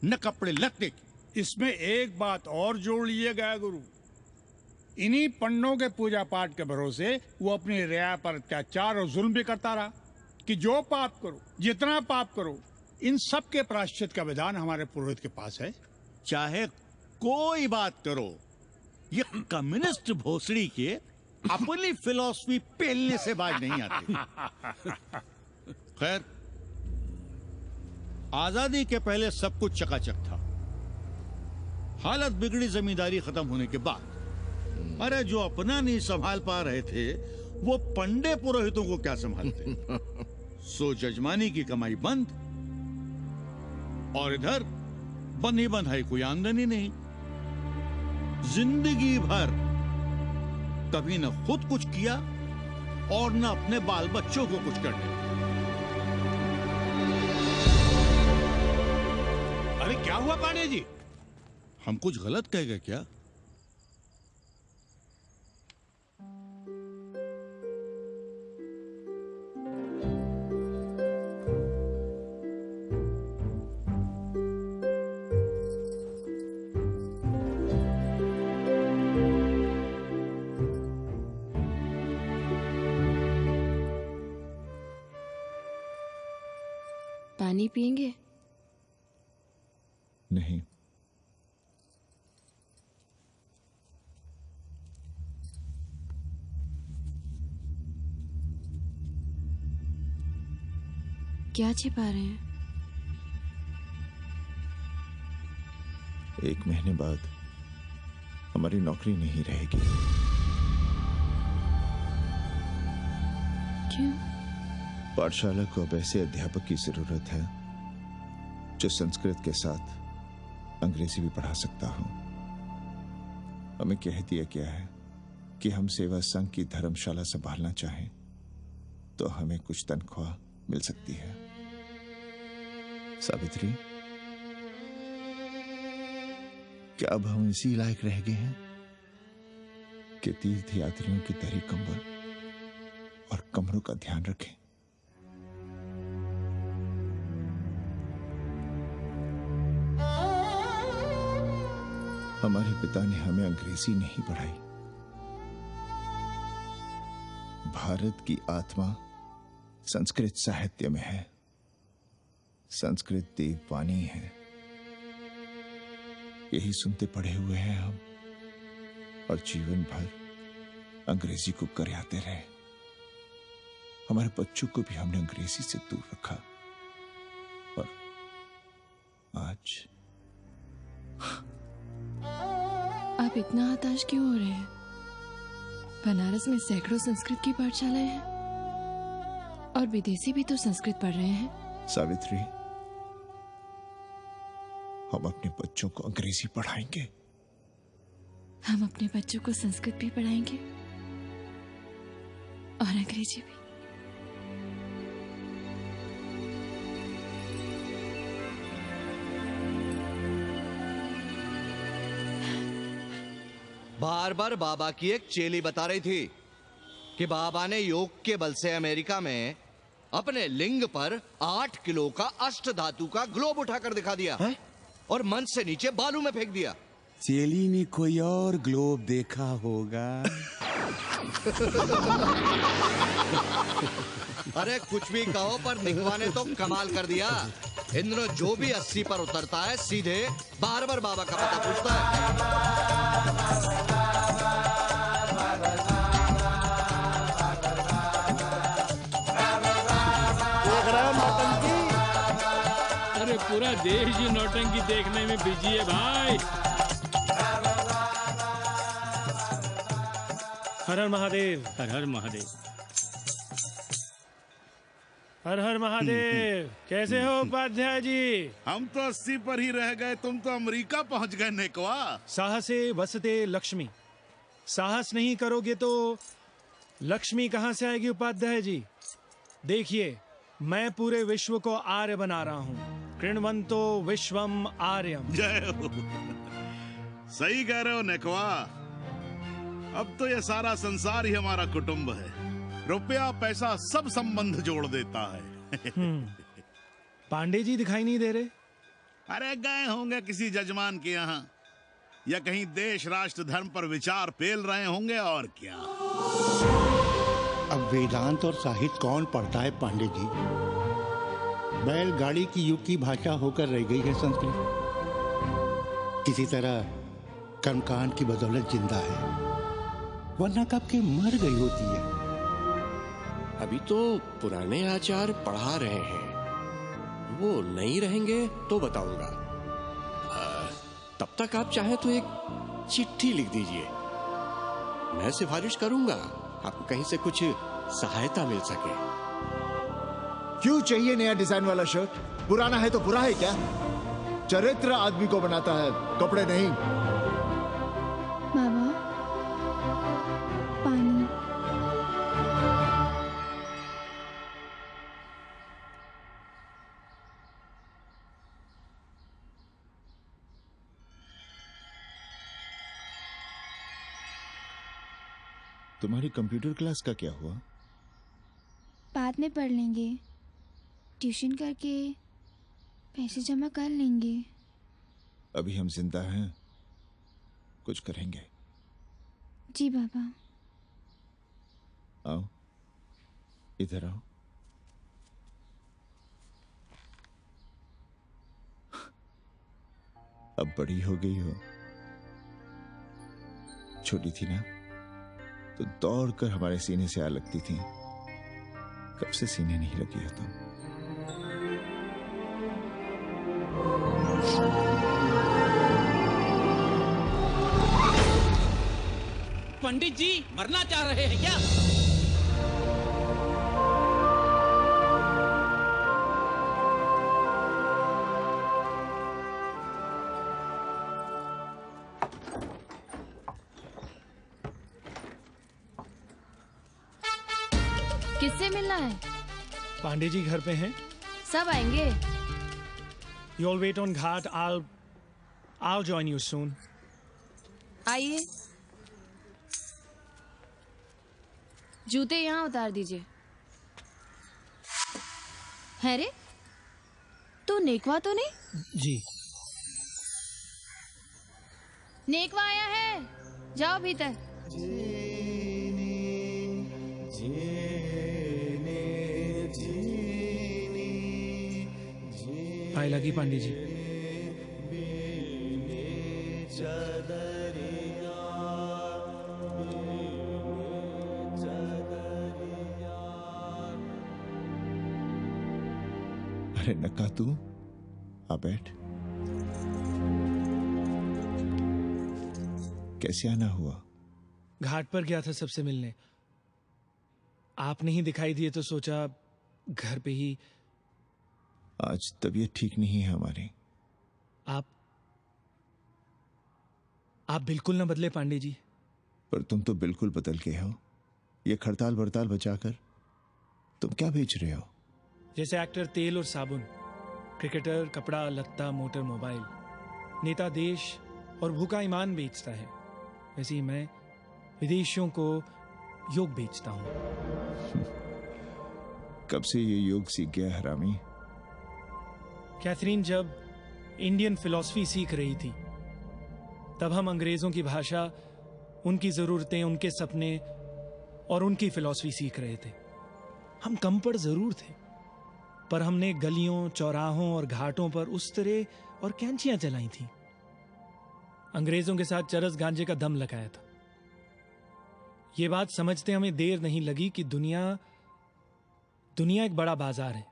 न कपड़े लत्ते की। इसमें एक बात और जोड़ लीजिएगा गुरु, इन्हीं पंडों के पूजा पाठ के भरोसे वो अपनी रिया पर अत्याचार और जुल्म भी करता रहा कि जो पाप करो, जितना पाप करो, इन सब के प्रायश्चित का विधान हमारे पुरोहित के पास है। चाहे कोई बात करो, ये कम्युनिस्ट भोसड़ी के अपनी फिलॉसफी पेलने से बाज नहीं आती। खैर, आजादी के पहले सब कुछ चकाचक था। हालत बिगड़ी जमींदारी खत्म होने के बाद। अरे जो अपना नहीं संभाल पा रहे थे, वो पंडे पुरोहितों को क्या संभालते। सो जजमानी की कमाई बंद, और इधर बंधी बंधाई कोई आमदनी नहीं। जिंदगी भर कभी न खुद कुछ किया और न अपने बाल बच्चों को कुछ करने। अरे क्या हुआ पांडे जी? हम कुछ गलत कह गए क्या? पानी पिएंगे? नहीं। क्या छिपा रहे हैं? 1 महीने बाद हमारी नौकरी नहीं रहेगी। क्यों? पाठशाला को अब ऐसे अध्यापक की जरूरत है जो संस्कृत के साथ अंग्रेजी भी पढ़ा सकता हो। हमें कह दिया गया है कि हम सेवा संघ की धर्मशाला संभालना चाहें तो हमें कुछ तनख्वाह मिल सकती है। सावित्री, क्या अब हम इसी लायक रह गए हैं कि तीर्थ यात्रियों की दरी कंबल और कमरों का ध्यान रखें? हमारे पिता ने हमें अंग्रेजी नहीं पढ़ाई। भारत की आत्मा संस्कृत साहित्य में है। संस्कृत देववाणी है। यही सुनते पढ़े हुए हैं हम, और जीवन भर अंग्रेजी को करियाते रहे। हमारे बच्चों को भी हमने अंग्रेजी से दूर रखा, और आज आप इतना हताश क्यों हो रहे हैं? बनारस में सैकड़ों संस्कृत की पाठशालाएं हैं, और विदेशी भी तो संस्कृत पढ़ रहे हैं। सावित्री, हम अपने बच्चों को अंग्रेजी पढ़ाएंगे। हम अपने बच्चों को संस्कृत भी पढ़ाएंगे और अंग्रेजी भी। बार बार बाबा की एक चेली बता रही थी कि बाबा ने योग के बल से अमेरिका में अपने लिंग पर 8 किलो का अष्ट धातु का ग्लोब उठाकर दिखा दिया है? और मंच से नीचे बालू में फेंक दिया। चेली ने कोई और ग्लोब देखा होगा। अरे कुछ भी कहो, पर दिखवा ने तो कमाल कर दिया। इंद्र जो भी 80 पर उतरता है सीधे बार बार बाबा का पता पूछता है। अरे पूरा देश ही नौटंकी देखने में बिजी है भाई। हर हर महादेव। हर हर महादेव। हर हर महादेव। कैसे हो उपाध्याय जी? हम तो 80 पर ही रह गए, तुम तो अमेरिका पहुंच गए नेकवा। साहसे वसते लक्ष्मी। साहस नहीं करोगे तो लक्ष्मी कहाँ से आएगी उपाध्याय जी? देखिए, मैं पूरे विश्व को आर्य बना रहा हूँ। कृण्वन्तो विश्वम आर्यम। जय हो। सही कह रहे हो नेकवा। अब तो ये सारा संसार ही हमारा कुटुंब है। रुपया पैसा सब संबंध जोड़ देता है। पांडे जी दिखाई नहीं दे रहे? अरे गए होंगे किसी जजमान के यहाँ, या कहीं देश राष्ट्र धर्म पर विचार पेल रहे होंगे, और क्या। अब वेदांत और साहित्य कौन पढ़ता है पांडे जी? बैलगाड़ी की युग की भाषा होकर रह गई है संस्कृत। किसी तरह कर्मकांड की बदौलत जिंदा है, वरना कब के मर गई होती है। अभी तो पुराने आचार पढ़ा रहे हैं, वो नहीं रहेंगे तो बताऊंगा। तब तक आप चाहे तो एक चिट्ठी लिख दीजिए, मैं सिफारिश करूंगा, आपको कहीं से कुछ सहायता मिल सके। क्यों चाहिए नया डिजाइन वाला शर्ट? पुराना है तो बुरा है क्या? चरित्र आदमी को बनाता है, कपड़े नहीं। बाबा, पानी। तुम्हारी कंप्यूटर क्लास का क्या हुआ? बाद में पढ़ लेंगे, ट्यूशन करके पैसे जमा कर लेंगे। अभी हम जिंदा हैं, कुछ करेंगे। जी बाबा। आओ, इधर आओ। अब बड़ी हो गई हो, छोटी थी ना तो दौड़कर हमारे सीने से आ लगती थी। कब से सीने नहीं लगी हो तुम? पंडित जी मरना चाह रहे हैं क्या? किससे मिलना है? पांडे जी घर पे हैं। सब आएंगे। You all wait on Ghat. I'll join you soon. आइए, जूते यहाँ उतार दीजिए। है रे, तू नेकवा तो नहीं? जी। नेकवा आया है, जाओ भीतर। पाए लगी पांडे जी। अरे नक्का, तू आ बैठ। कैसे आना हुआ? घाट पर गया था सबसे मिलने, आप नहीं दिखाई दिए तो सोचा घर पे ही। आज तबीयत ठीक नहीं है हमारी। आप बिल्कुल ना बदले पांडे जी। पर तुम तो बिल्कुल बदल गए हो। ये खड़ताल बड़ताल बचाकर तुम क्या बेच रहे हो? जैसे एक्टर तेल और साबुन, क्रिकेटर कपड़ा लत्ता मोटर मोबाइल, नेता देश और भूखा ईमान बेचता है, वैसे ही मैं विदेशियों को योग बेचता हूं। कब से ये योग सीख गया हरामी? कैथरीन जब इंडियन फिलॉसफी सीख रही थी तब हम अंग्रेजों की भाषा, उनकी जरूरतें, उनके सपने और उनकी फिलॉसफी सीख रहे थे। हम कम पढ़ जरूर थे, पर हमने गलियों, चौराहों और घाटों पर उस तरह और कैंचियां चलाई थी। अंग्रेजों के साथ चरस गांजे का दम लगाया था। ये बात समझते हमें देर नहीं लगी कि दुनिया एक बड़ा बाजार है।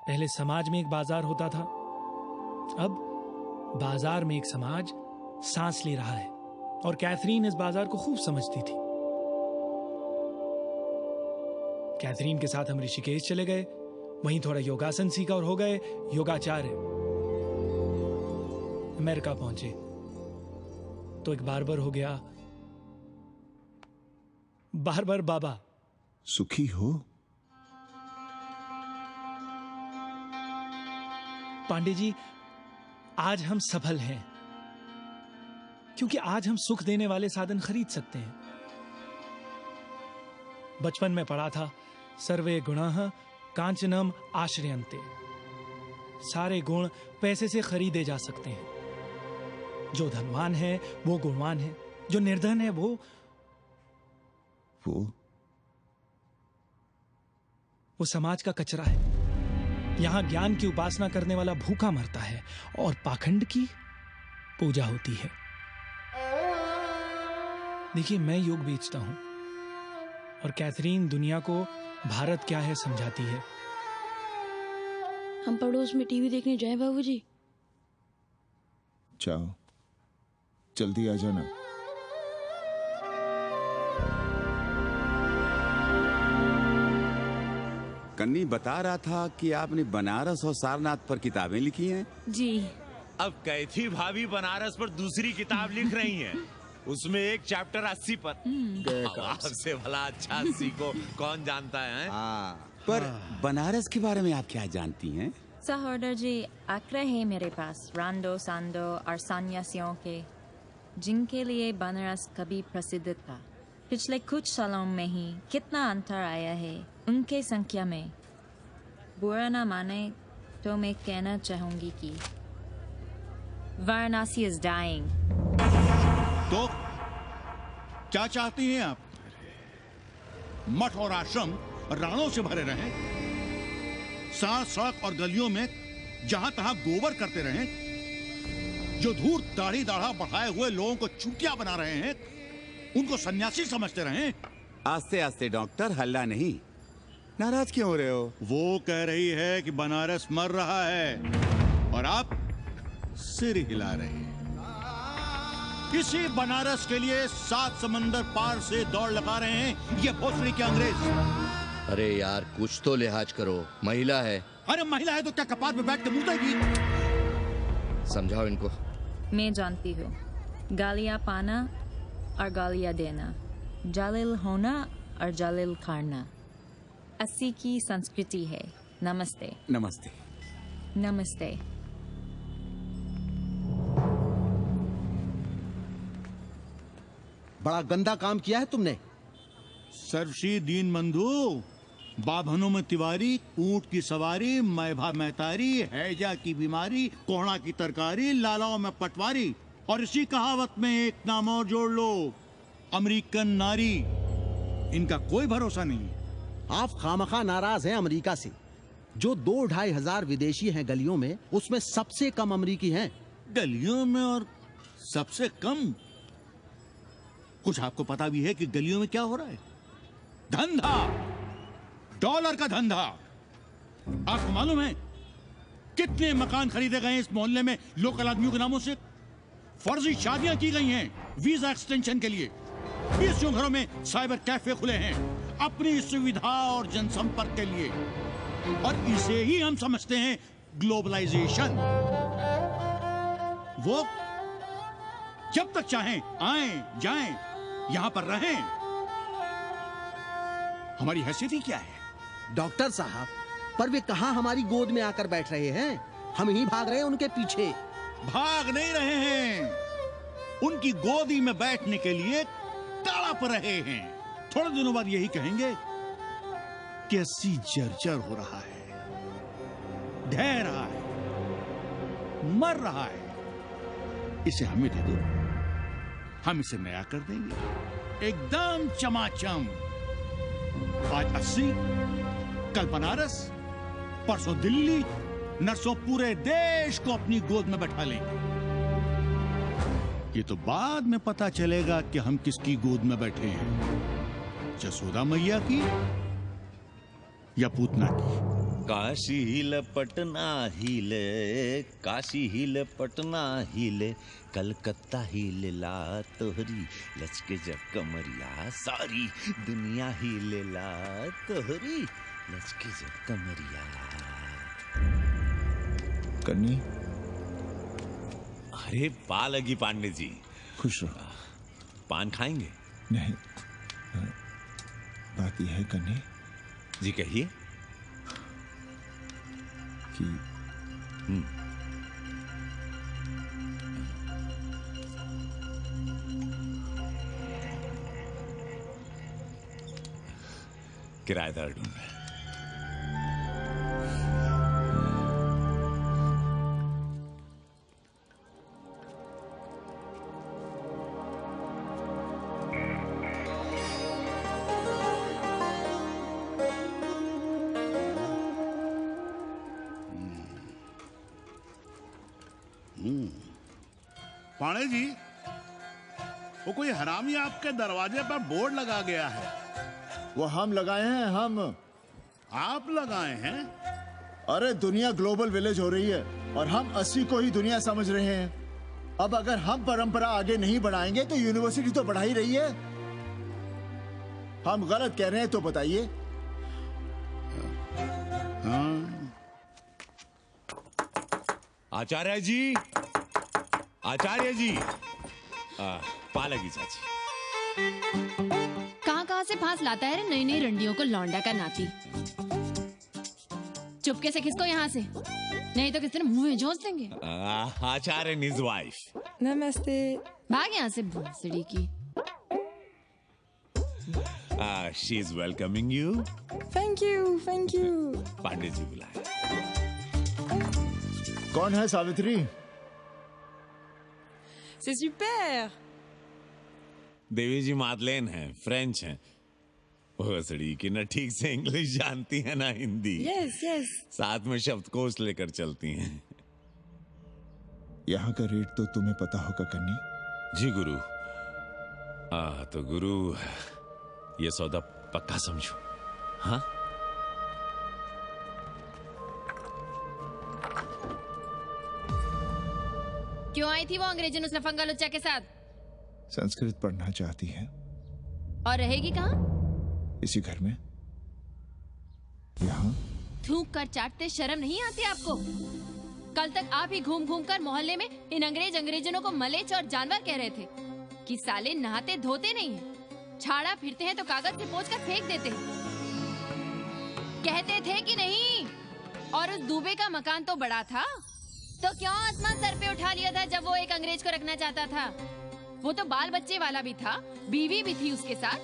पहले समाज में एक बाजार होता था, अब बाजार में एक समाज सांस ले रहा है, और कैथरीन इस बाजार को खूब समझती थी। कैथरीन के साथ हम ऋषिकेश चले गए, वहीं थोड़ा योगासन सीखा और हो गए योगाचार्य। अमेरिका पहुंचे तो एक बार्बर हो गया। बार्बर बाबा। सुखी हो? पांडे जी, आज हम सफल हैं क्योंकि आज हम सुख देने वाले साधन खरीद सकते हैं। बचपन में पढ़ा था, सर्वे गुणाः कांचनम आश्रयन्ते। सारे गुण पैसे से खरीदे जा सकते हैं। जो धनवान है वो गुणवान है, जो निर्धन है वो समाज का कचरा है। यहां ज्ञान की उपासना करने वाला भूखा मरता है और पाखंड की पूजा होती है। देखिए, मैं योग बेचता हूं और कैथरीन दुनिया को भारत क्या है समझाती है। हम पड़ोस में टीवी देखने जाएं बाबूजी? जाओ, जल्दी आ जाना। कन्नी बता रहा था कि आपने बनारस और सारनाथ पर किताबें लिखी हैं। जी। अब कैथी भाभी बनारस पर दूसरी किताब लिख रही हैं। उसमें एक चैप्टर 80 पर। आपसे भला अच्छा 80 को कौन जानता है? पर बनारस के बारे में आप क्या जानती हैं? सहोदर जी, आंकड़े हैं मेरे पास रांडो सांडो और सन्यासियों के, जिनके लिए बनारस कभी प्रसिद्ध था। पिछले कुछ सालों में ही कितना अंतर आया है उनके संख्या में। बुरा न माने तो मैं कहना चाहूंगी कि वाराणसी इज डाइंग। तो क्या चाहती हैं आप? मठ और आश्रम राणों से भरे रहें, सड़क सड़क और गलियों में जहां तहां गोबर करते रहें, जो धूर्त दाढ़ी दाढ़ा बढ़ाए हुए लोगों को चूतिया बना रहे हैं उनको सन्यासी समझते रहें। आस्ते आस्ते डॉक्टर, हल्ला नहीं। नाराज क्यों हो रहे हो? वो कह रही है कि बनारस मर रहा है और आप सिर हिला रहे हैं। इसी बनारस के लिए 7 समंदर पार से दौड़ लगा रहे हैं ये भोसड़ी के अंग्रेज। अरे यार, कुछ तो लिहाज करो, महिला है। अरे महिला है तो क्या कपाट पे बैठ के मुर्देगी? समझाओ इनको। मैं जानती हूँ, गालियाँ पाना और गालियाँ देना, जालिल होना और जालिल खाना 80 की संस्कृति है। नमस्ते। नमस्ते। नमस्ते। बड़ा गंदा काम किया है तुमने। सर्वशी दीन बंधु, बाभनों में तिवारी, ऊंट की सवारी, मैभा मैतारी, हैजा की बीमारी, कोहड़ा की तरकारी, लालाओं में पटवारी, और इसी कहावत में एक नाम और जोड़ लो, अमेरिकन नारी। इनका कोई भरोसा नहीं। आप खामखा नाराज हैं अमेरिका से। जो 2-2.5 हजार विदेशी हैं गलियों में, उसमें सबसे कम अमेरिकी हैं। गलियों में और सबसे कम? कुछ आपको पता भी है कि गलियों में क्या हो रहा है? धंधा, डॉलर का धंधा। आपको मालूम है कितने मकान खरीदे गए इस मोहल्ले में लोकल आदमियों के नामों से? फर्जी शादियां की गई हैं वीजा एक्सटेंशन के लिए। 20 घरों में साइबर कैफे खुले हैं अपनी सुविधा और जनसंपर्क के लिए, और इसे ही हम समझते हैं ग्लोबलाइजेशन। वो जब तक चाहें आएं जाएं, यहां पर रहें। हमारी हैसियत ही क्या है? डॉक्टर साहब, पर वे कहां हमारी गोद में आकर बैठ रहे हैं? हम ही भाग रहे हैं उनके पीछे। भाग नहीं रहे हैं, उनकी गोदी में बैठने के लिए तड़प रहे हैं। थोड़े दिनों बाद यही कहेंगे कि अस्सी जर्जर हो रहा है, ढह रहा है, मर रहा है, इसे हमें दे दो, हम इसे नया कर देंगे एकदम चमाचम। आज 80, कल बनारस, परसों दिल्ली, नर्सों पूरे देश को अपनी गोद में बैठा लेंगे। ये तो बाद में पता चलेगा कि हम किसकी गोद में बैठे हैं, जसोदा मैया की या पूतना की। काशी हिले पटना हिले, काशी हिले पटना हिले, कलकत्ता हिले ला तोहरी, लचके जब कमरिया, सारी दुनिया हिले ला तोहरी, लचके जब कमरिया। कन्नी, अरे पा लगी पांडे जी। खुश रहो। पान खाएंगे? नहीं, बात यह है कन्नी जी, कहिए। कि किराएदार ढूंढ रहे हैं। पाणे जी, वो कोई हरामी आपके दरवाजे पर बोर्ड लगा गया है। वो हम लगाए हैं, हम। आप लगाए हैं? अरे दुनिया ग्लोबल विलेज हो रही है और हम 80 को ही दुनिया समझ रहे हैं। अब अगर हम परंपरा आगे नहीं बढ़ाएंगे तो यूनिवर्सिटी तो बढ़ा ही रही है। हम गलत कह रहे हैं तो बताइए। आचार्य जी, आचार्य जी, पालकी चाची। कहाँ से फांस लाता है रे नई नई रंडियों को, लौंडा का नाती। चुपके से खिसको यहाँ से, नहीं तो किसी ने मुंह में झोंस देंगे। आचार्य and his wife. नमस्ते। भाग यहाँ से भूसड़ी की। She is welcoming you. Thank you, thank you. Pandey ji बुलाए। कौन है सावित्री? C'est super. देवी जी मादलेन हैं, फ्रेंच हैं। भोसड़ी की ना ठीक से इंग्लिश जानती है ना हिंदी। Yes, yes. साथ में शब्दकोश लेकर चलती हैं। यहाँ का रेट तो तुम्हें पता होगा कन्नी। जी गुरु। तो गुरु, ये सौदा पक्का समझो। हाँ? क्यों आई थी वो अंग्रेजन उस लफंगा लुच्चा के साथ? संस्कृत पढ़ना चाहती है। और रहेगी कहाँ? इसी घर में, यहाँ। थूक कर चाटते शर्म नहीं आती आपको? कल तक आप ही घूम घूम कर मोहल्ले में इन अंग्रेजनों को मलेच और जानवर कह रहे थे कि साले नहाते धोते नहीं हैं, छाड़ा फिरते हैं तो कागज से पोंछ कर फेंक देते हैं। कहते थे कि नहीं? और उस दूबे का मकान तो बड़ा था, तो क्यों आसमान सर पे उठा लिया था जब वो एक अंग्रेज को रखना चाहता था? वो तो बाल बच्चे वाला भी था, बीवी भी थी उसके साथ।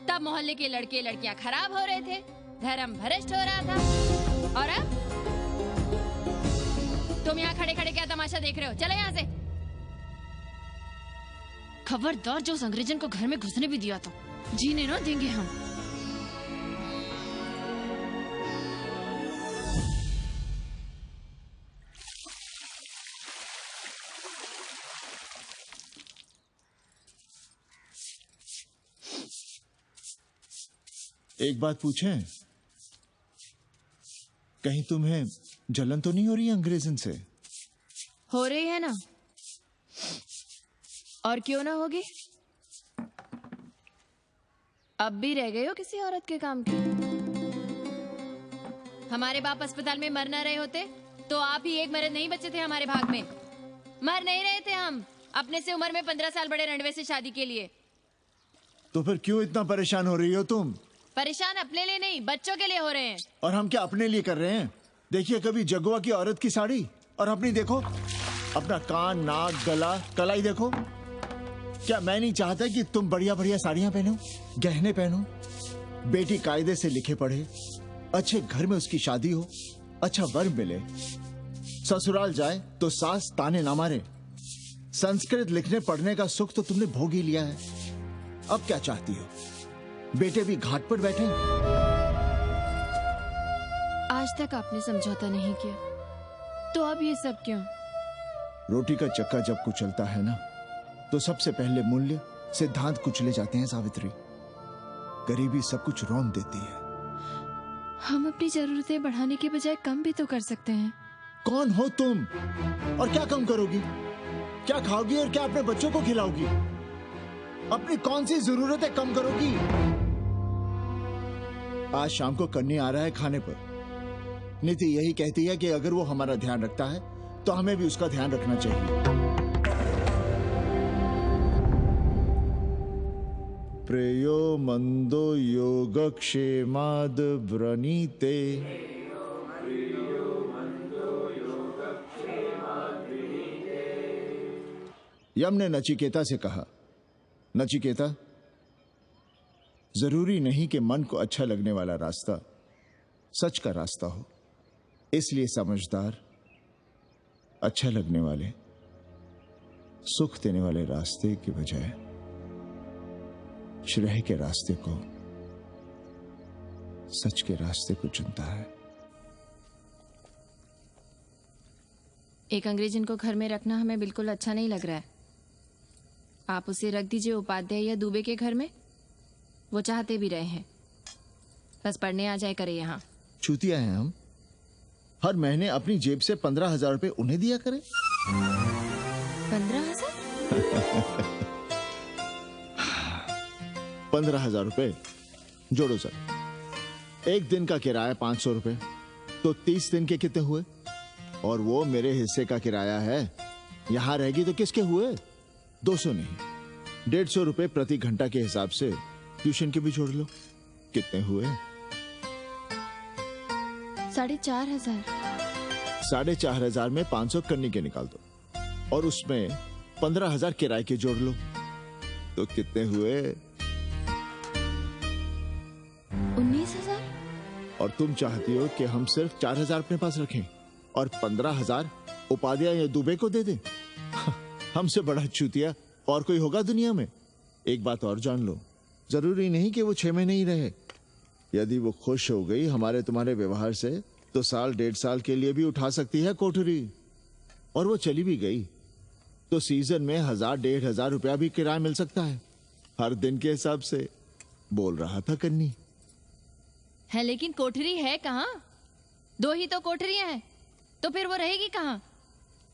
तब मोहल्ले के लड़के लड़कियां खराब हो रहे थे, धर्म भ्रष्ट हो रहा था। और अब तुम यहाँ खड़े खड़े क्या तमाशा देख रहे हो? चले यहाँ से। खबरदार, जो उस अंग्रेजन को घर में घुसने भी दिया तो जीने ना देंगे हम। एक बात पूछें, कहीं तुम्हें जलन तो नहीं हो रही अंग्रेजन से? हो रही है ना, और क्यों ना होगी? अब भी रह गए हो किसी औरत के काम की? हमारे बाप अस्पताल में मर ना रहे होते तो आप ही एक मर्द नहीं बचे थे हमारे भाग में। मर नहीं रहे थे हम अपने से उम्र में 15 साल बड़े रंडवे से शादी के लिए। तो फिर क्यों इतना परेशान हो रही हो तुम? परेशान अपने लिए नहीं, बच्चों के लिए हो रहे हैं। और हम क्या अपने लिए कर रहे हैं? देखिए कभी जगुआ की औरत की साड़ी और अपनी देखो, अपना कान, नाक, गला, कलाई देखो। क्या मैं नहीं चाहता कि तुम बढ़िया बढ़िया साड़ियां पहनो, गहने पहनो, बेटी कायदे से लिखे पढ़े, अच्छे घर में उसकी शादी हो, अच्छा वर मिले, ससुराल जाए तो सास ताने ना मारे। संस्कृत लिखने पढ़ने का सुख तो तुमने भोग ही लिया है, अब क्या चाहती हो? बेटे भी घाट पर बैठे। आज तक आपने समझौता नहीं किया, तो अब ये सब क्यों? रोटी का चक्का जब कुचलता है ना, तो सबसे पहले मूल्य सिद्धांत कुचले जाते हैं सावित्री। गरीबी सब कुछ रौंद देती है। हम अपनी जरूरतें बढ़ाने के बजाय कम भी तो कर सकते हैं। कौन हो तुम और क्या कम करोगी? क्या खाओगी और क्या अपने बच्चों को खिलाओगी? अपनी कौन सी जरूरतें कम करोगी? आज शाम को कन्नी आ रहा है खाने पर। नीति यही कहती है कि अगर वो हमारा ध्यान रखता है तो हमें भी उसका ध्यान रखना चाहिए। प्रेयो मंदो योगक्षेमाद व्रणीते यम ने नचिकेता से कहा, नचिकेता, जरूरी नहीं कि मन को अच्छा लगने वाला रास्ता सच का रास्ता हो, इसलिए समझदार, अच्छा लगने वाले, सुख देने वाले रास्ते की बजाय श्रेय के रास्ते को, सच के रास्ते को चुनता है। एक अंग्रेज इनको घर में रखना हमें बिल्कुल अच्छा नहीं लग रहा है। आप उसे रख दीजिए उपाध्याय या दुबे के घर में, वो चाहते भी रहे हैं, बस पढ़ने आ जाए करे यहाँ। चूतिया हैं हम, हर महीने अपनी जेब से 15,000 रुपए उन्हें दिया करें। 15,000? 15,000 रुपए जोड़ो सर। एक दिन का किराया 500 रुपए, तो 30 दिन के कितने हुए? और वो मेरे हिस्से का किराया है, यहां रहेगी तो किसके हुए? 200 नहीं, 150 रुपए प्रति घंटा के हिसाब से ट्यूशन के भी जोड़ लो, कितने हुए? 4,500। 4,500 में 500 करने के निकाल दो, और उसमें 15,000 किराए के जोड़ लो, तो कितने हुए? 19,000। और तुम चाहती हो कि हम सिर्फ 4,000 अपने पास रखें और 15,000 उपाध्याय या दुबे को दे दें? हमसे बड़ा चूतिया और कोई होगा दुनिया में? एक बात और जान लो, जरूरी नहीं कि वो 6 महीने ही रहे। यदि वो खुश हो गई हमारे तुम्हारे व्यवहार से, तो साल 1.5 साल के लिए भी उठा सकती है कोठरी। और वो चली भी गई तो सीजन में 1,000-1,500 रुपया भी किराया मिल सकता है, हर दिन के हिसाब से। बोल रहा था कन्नी है, लेकिन कोठरी है कहाँ? 2 ही तो कोठरियां हैं, तो फिर वो रहेगी कहाँ?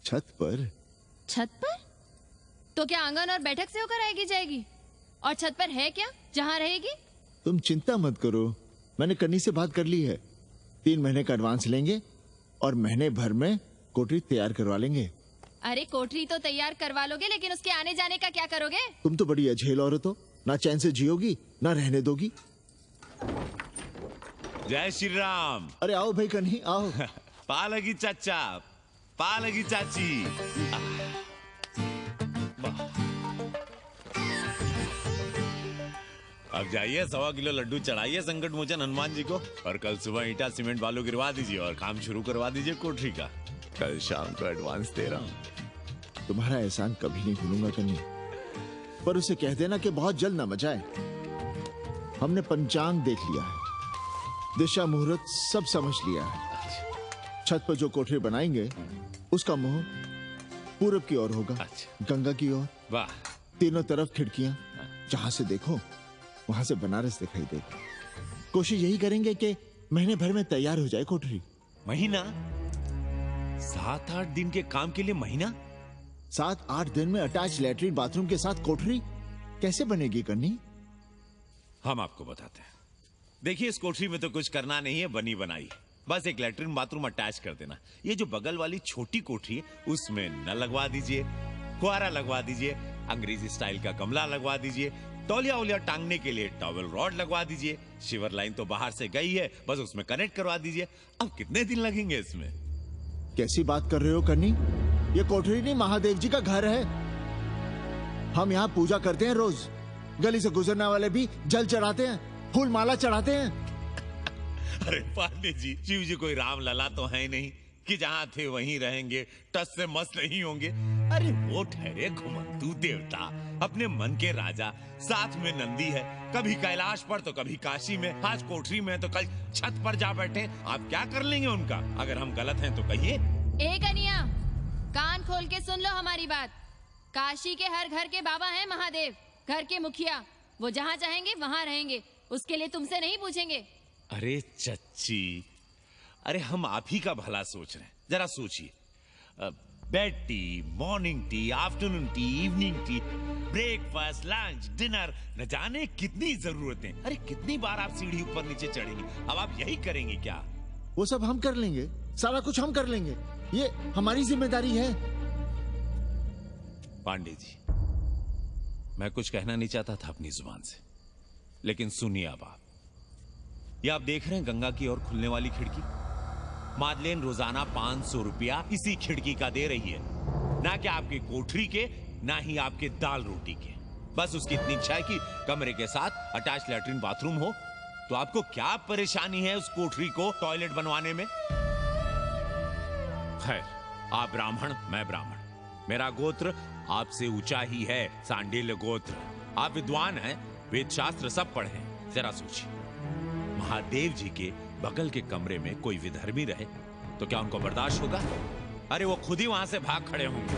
छत पर। छत पर? तो क्या आंगन और बैठक से होकर आएगी जाएगी? और छत पर है क्या जहाँ रहेगी? तुम चिंता मत करो, मैंने कन्नी से बात कर ली है। 3 महीने का एडवांस लेंगे और महीने भर में कोठरी तैयार करवा लेंगे। अरे कोठरी तो तैयार करवा लोगे, लेकिन उसके आने जाने का क्या करोगे? तुम तो बड़ी अझेल औरत हो, ना चैन से जियोगी ना रहने दोगी। जय श्री राम। अरे आओ भाई कन्ही आओ। पालगी चाचा, पालगी चाची। अब जाइए 1.25 किलो लड्डू चढ़ाइए संकट मोचन हनुमान जी को, और कल सुबह ईटा सीमेंट बालू गिरवा दीजिए और काम शुरू करवा दीजिए कोठरी का। कल शाम को एडवांस दे रहा हूँ। तुम्हारा एहसान कभी नहीं भूलूंगा कन्नी, पर उसे कह देना कि बहुत जल्द न मचाए। हमने पंचांग देख लिया है, दिशा मुहूर्त सब समझ लिया है। छत पर जो कोठरी बनाएंगे उसका मुंह पूरब की ओर होगा, गंगा की ओर। वाह। तीनों तरफ खिड़कियां, जहां से देखो वहां से बनारस दिखाई देगा। कोशिश यही करेंगे कि महीने भर में तैयार हो जाए कोठरी। महीना? 7-8 दिन के काम के लिए महीना? 7-8 दिन में अटैच लैट्रिन बाथरूम के साथ कोठरी कैसे बनेगी कन्नी? हम आपको बताते हैं। देखिए, इस कोठरी में तो कुछ करना नहीं है, बनी बनाई। बस एक लैट्रिन बाथरूम अटैच कर देना। ये जो बगल वाली छोटी कोठरी है उसमें नल लगवा दीजिए, फुहारा लगवा दीजिए, अंग्रेजी स्टाइल का गमला लगवा दीजिए, तौलिया उलिया टांगने के लिए टॉवेल रॉड लगवा दीजिए। शिवर लाइन तो बाहर से गई है, बस उसमें कनेक्ट करवा दीजिए। अब कितने दिन लगेंगे इसमें? कैसी बात कर रहे हो कन्नी? ये कोठरी नहीं, महादेव जी का घर है। हम यहाँ पूजा करते हैं रोज, गली से गुजरने वाले भी जल चढ़ाते हैं, फूल माला चढ़ाते हैं। अरे पांडे जी, शिव जी कोई राम लला तो है नहीं कि जहाँ थे वहीं रहेंगे, टस से मस्त नहीं होंगे। अरे वो ठहरे घुमंतू देवता, अपने मन के राजा, साथ में नंदी है, कभी कैलाश पर तो कभी काशी में, आज कोठरी में तो कल छत पर जा बैठे। आप क्या कर लेंगे उनका? अगर हम गलत हैं तो कहिए। ए कन्या, कान खोल के सुन लो हमारी बात। काशी के हर घर के बाबा हैं महादेव, घर के मुखिया। वो जहाँ चाहेंगे वहाँ रहेंगे, उसके लिए तुमसे नहीं पूछेंगे। अरे चच्ची, अरे हम आप ही का भला सोच रहे हैं, जरा सोचिए। Bed tea, morning tea, afternoon T, evening tea, breakfast, lunch, dinner, न जाने कितनी जरूरतें। अरे कितनी बार आप सीढ़ी ऊपर नीचे चढ़ेंगे, अब आप यही करेंगे क्या? वो सब हम कर लेंगे, सारा कुछ हम कर लेंगे, ये हमारी जिम्मेदारी है। पांडे जी, मैं कुछ कहना नहीं चाहता था अपनी जुबान से, लेकिन सुनिए अब आप। ये आप देख रहे हैं गंगा की ओर खुलने वाली खिड़की? मादलेन रोजाना 500 रुपया इसी खिड़की का दे रही है, ना कि आपकी कोठरी के ना ही आपके दाल रोटी के। बस उसकी इतनी इच्छा है कि कमरे के साथ अटैच लैट्रिन बाथरूम हो। तो आपको क्या परेशानी है उस कोठरी को टॉयलेट बनवाने में? खैर, आप ब्राह्मण, मैं ब्राह्मण, मेरा गोत्र आपसे ऊंचा ही है, सांडिल्य गोत्र। आप विद्वान हैं, वेद शास्त्र सब पढ़े हैं। जरा सोचिए, महादेव जी के बगल के कमरे में कोई विधर्मी रहे तो क्या उनको बर्दाश्त होगा? अरे वो खुद ही वहां से भाग खड़े होंगे।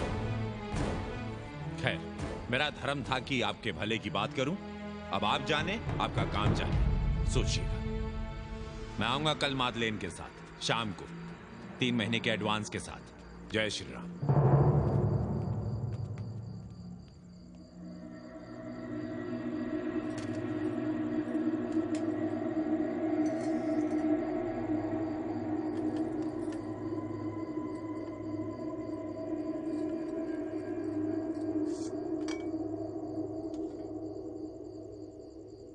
खैर, मेरा धर्म था कि आपके भले की बात करूं। अब आप जाने, आपका काम जाने। सोचिएगा। मैं आऊंगा कल मादलेन के साथ शाम को 3 महीने के एडवांस के साथ। जय श्री राम।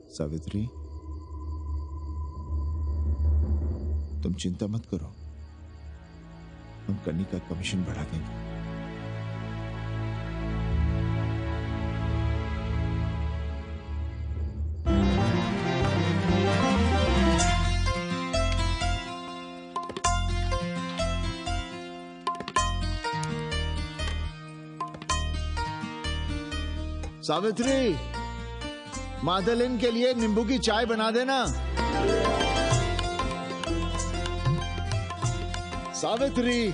सावित्री, तुम चिंता मत करो, हम कन्नी का कमीशन बढ़ा देंगे। सावित्री, मादलिन के लिए नींबू की चाय बना देना। सावित्री,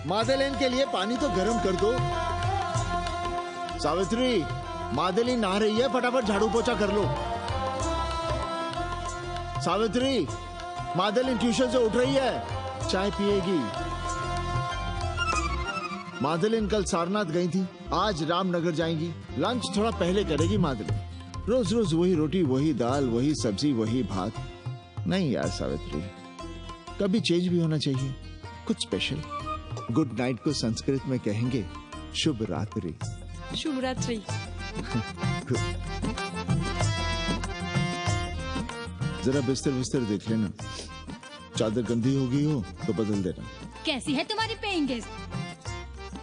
मादलिन के लिए पानी तो गर्म कर दो। सावित्री, मादलिन नहा रही है, फटाफट झाड़ू पोछा कर लो। सावित्री, मादलिन ट्यूशन से उठ रही है, चाय पिएगी। मादलिन कल सारनाथ गई थी, आज रामनगर जाएंगी। लंच थोड़ा पहले करेगी मादलिन। रोज रोज वही रोटी, वही दाल, वही सब्जी, वही भात। नहीं यार सावित्री, कभी चेंज भी होना चाहिए, कुछ स्पेशल। गुड नाइट को संस्कृत में कहेंगे शुभ रात्रि। शुभ रात्रि। जरा बिस्तर बिस्तर देख लेना, चादर गंदी हो गई हो तो बदल देना। कैसी है तुम्हारी पेइंग गेस्ट?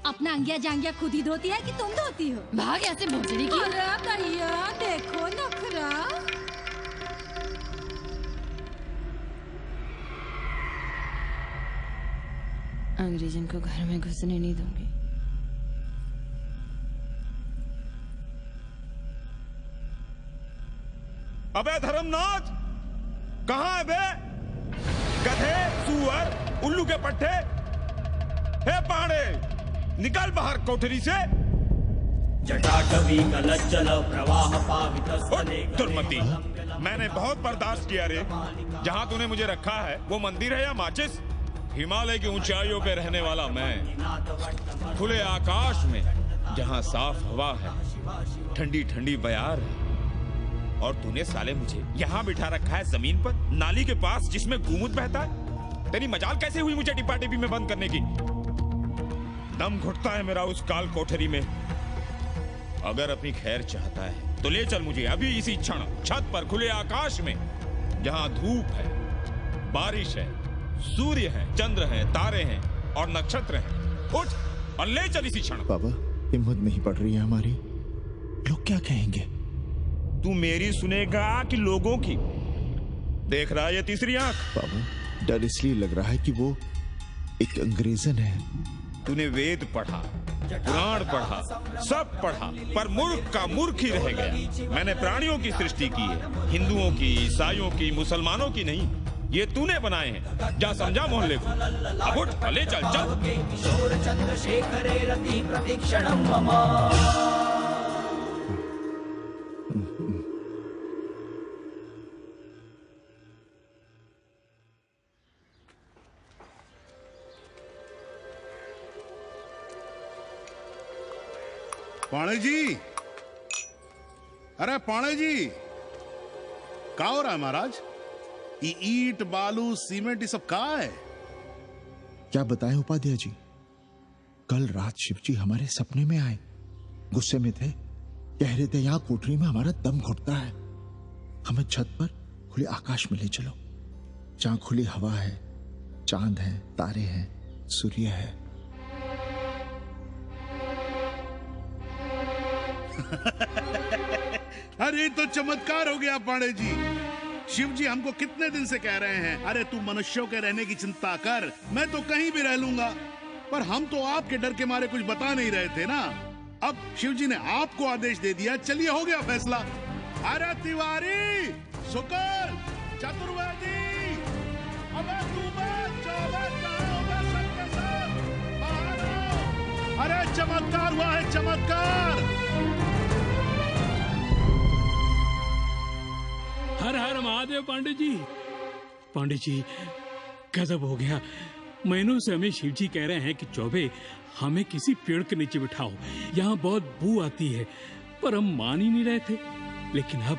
अपना अंगिया जांगिया खुद ही धोती है कि तुम धोती हो? भाग ऐसे भोसड़ी की। अरे कहिया, देखो नखरा। अंग्रेजन को घर में घुसने नहीं दूंगी। अबे धर्मनाथ, कहाँ है बे? गधे, सुअर, उल्लू के पट्टे। हे पाड़े, निकल बाहर कोठरी से। जटाटवी कलज्जल प्रवाह पावित दुर्मति, मैंने बहुत बर्दाश्त किया रे। जहाँ तूने मुझे रखा है वो मंदिर है या माचिस? हिमालय की ऊंचाइयों पे रहने वाला मैं, खुले आकाश में जहाँ साफ हवा है, ठंडी ठंडी बयार है, और तूने साले मुझे यहाँ बिठा रखा है जमीन पर, नाली के पास जिसमें गोमूत्र बहता है। तेरी मजाल कैसे हुई मुझे टिप्पा टिप्पी में बंद करने की? दम घुटता है मेरा उस काल कोठरी में। अगर अपनी खैर चाहता है तो ले चल मुझे अभी इसी क्षण छत पर खुले आकाश में, जहां धूप है, बारिश है, सूर्य है, चंद्र है, तारे हैं और नक्षत्र हैं। उठ और ले चल इसी क्षण। बाबा, हिम्मत नहीं पड़ रही है हमारी, लोग क्या कहेंगे? तू मेरी सुनेगा कि लोगों की? देख रहा है ये तीसरी आंख? बाबा, डर इसलिए लग रहा है कि वो एक अंग्रेजन है। तूने वेद पढ़ा, पुराण पढ़ा, सब पढ़ा, पर मूर्ख का मूर्ख ही रह गया। मैंने प्राणियों की सृष्टि की है, हिंदुओं की, ईसाइयों की, मुसलमानों की नहीं। ये तूने बनाए हैं। जा समझा मोहल्ले को। अब उठ, ले चल चल। पाणे जी, अरे पाणे जी, क्या हो रहा है महाराज? ये ईट, बालू, सीमेंट, ये सब कहाँ है? क्या बताएं उपाध्याय जी, कल रात शिवजी हमारे सपने में आए, गुस्से में थे, कह रहे थे यहाँ कोठरी में हमारा दम घुटता है, हमें छत पर खुले आकाश में ले चलो, जहां खुली हवा है, चांद है, तारे हैं, सूर्य है। अरे तो चमत्कार हो गया पांडे जी। शिव जी हमको कितने दिन से कह रहे हैं, अरे तू मनुष्यों के रहने की चिंता कर, मैं तो कहीं भी रह लूंगा। पर हम तो आपके डर के मारे कुछ बता नहीं रहे थे ना। अब शिव जी ने आपको आदेश दे दिया, चलिए हो गया फैसला। अरे तिवारी, शुक्ल, चतुर्वेदी, अबे तू बच, कहाँ हो गए सबके सब? बाहर आओ। अरे चमत्कार हुआ है, चमत्कार। हर हर महादेव पांडे जी। पांडे जी गजब हो गया। महीनों से हमें शिव जी कह रहे हैं कि चौबे हमें किसी पेड़ के नीचे बिठाओ, यहाँ बहुत बू आती है, पर हम मान ही नहीं रहे थे। लेकिन अब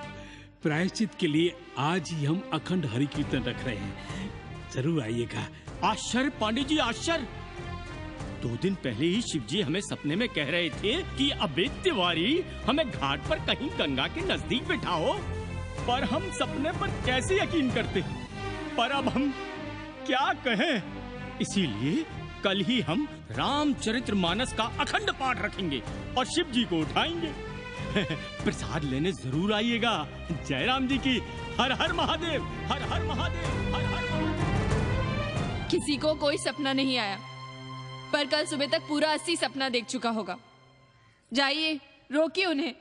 प्रायश्चित के लिए आज ही हम अखंड हरि कीर्तन रख रहे हैं, जरूर आइएगा। आश्चर्य पांडे जी, आश्चर्य। 2 दिन पहले ही शिव जी हमें सपने में कह रहे थे कि अबे तिवारी हमें घाट पर कहीं गंगा के नजदीक बिठाओ, पर हम सपने पर कैसे यकीन करते। पर अब हम क्या कहें, इसीलिए कल ही हम रामचरितमानस का अखंड पाठ रखेंगे और शिव जी को उठाएंगे। प्रसाद लेने जरूर आइएगा। जय राम जी की। हर हर महादेव, हर हर महादेव, हर हर महादेव। किसी को कोई सपना नहीं आया, पर कल सुबह तक पूरा 80 सपना देख चुका होगा। जाइए, रोकिए उन्हें,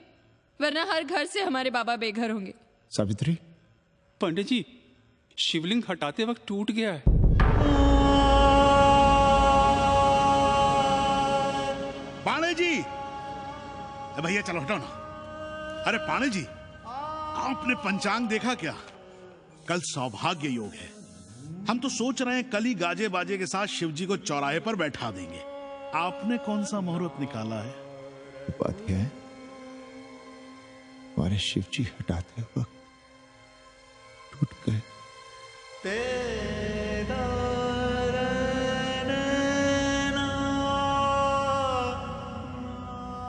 वरना हर घर से हमारे बाबा बेघर होंगे। सावित्री, पंडित जी, शिवलिंग हटाते वक्त टूट गया है। पांडे जी, भैया चलो हटाओ ना। अरे पांडे जी, आपने पंचांग देखा क्या? कल सौभाग्य योग है। हम तो सोच रहे हैं कल ही गाजे बाजे के साथ शिव जी को चौराहे पर बैठा देंगे। आपने कौन सा मुहूर्त निकाला है? बात यह है, हमारे शिव जी हटाते वक्त टूट गए।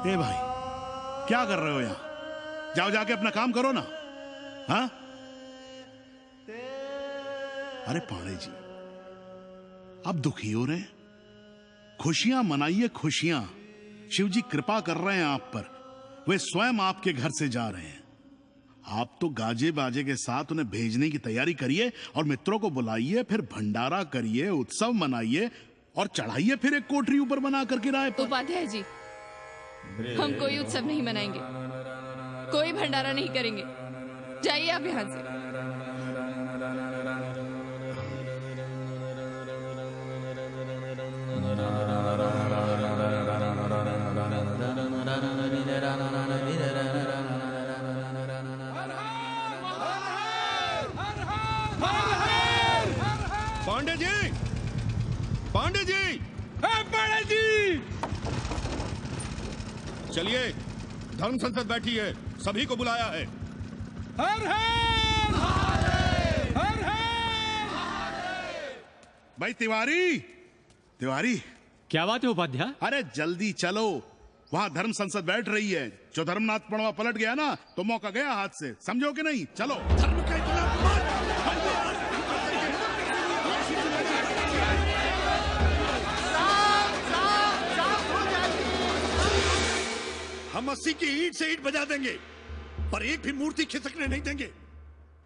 ए भाई, क्या कर रहे हो यहां? जाओ जाके अपना काम करो ना। हाँ? अरे पांडे जी, आप दुखी हो रहे हैं? खुशियां मनाइए, खुशियां। शिव जी कृपा कर रहे हैं आप पर, वे स्वयं आपके घर से जा रहे हैं। आप तो गाजे बाजे के साथ उन्हें भेजने की तैयारी करिए और मित्रों को बुलाइए, फिर भंडारा करिए, उत्सव मनाइए और चढ़ाइए फिर एक कोठरी ऊपर बना कर किराए पर। उपाध्याय जी, हम कोई उत्सव नहीं मनाएंगे, कोई भंडारा नहीं करेंगे। जाइए आप यहाँ से। पांडे जी, पांडे जी, पांडे जी, चलिए, धर्म संसद बैठी है, सभी को बुलाया है। हर हर हर हर। भाई तिवारी, तिवारी, क्या बात है उपाध्याय? अरे जल्दी चलो, वहां धर्म संसद बैठ रही है। जो धर्मनाथ पड़वा पलट गया ना, तो मौका गया हाथ से, समझो कि नहीं? चलो। धर्म का इतना हम 80 की ईंट से ईंट बजा देंगे, पर एक भी मूर्ति खिसकने नहीं देंगे।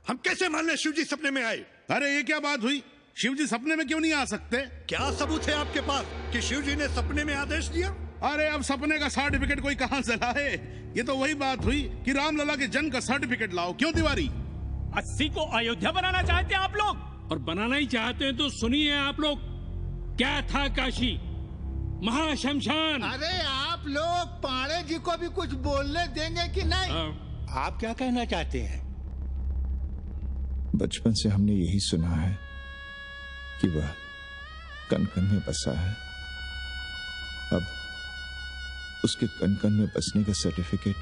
हम कैसे मान लें शिव जी सपने में आए? अरे ये क्या बात हुई? शिव जी सपने में क्यों नहीं आ सकते? क्या सबूत है आपके पास कि शिव जी ने सपने में आदेश दिया? अरे अब सपने का सर्टिफिकेट कोई कहां से लाए? ये तो वही बात हुई कि रामलला के जन्म का सर्टिफिकेट लाओ। क्यों तिवारी? 80 को अयोध्या बनाना चाहते हैं आप लोग? और बनाना ही चाहते हैं तो सुनिए आप लोग, क्या था काशी महाशमशान। अरे आप लोग पांडे जी को भी कुछ बोलने देंगे कि नहीं? आप क्या कहना चाहते हैं? बचपन से हमने यही सुना है कि वह कण कण में बसा है। अब उसके कण कण में बसने का सर्टिफिकेट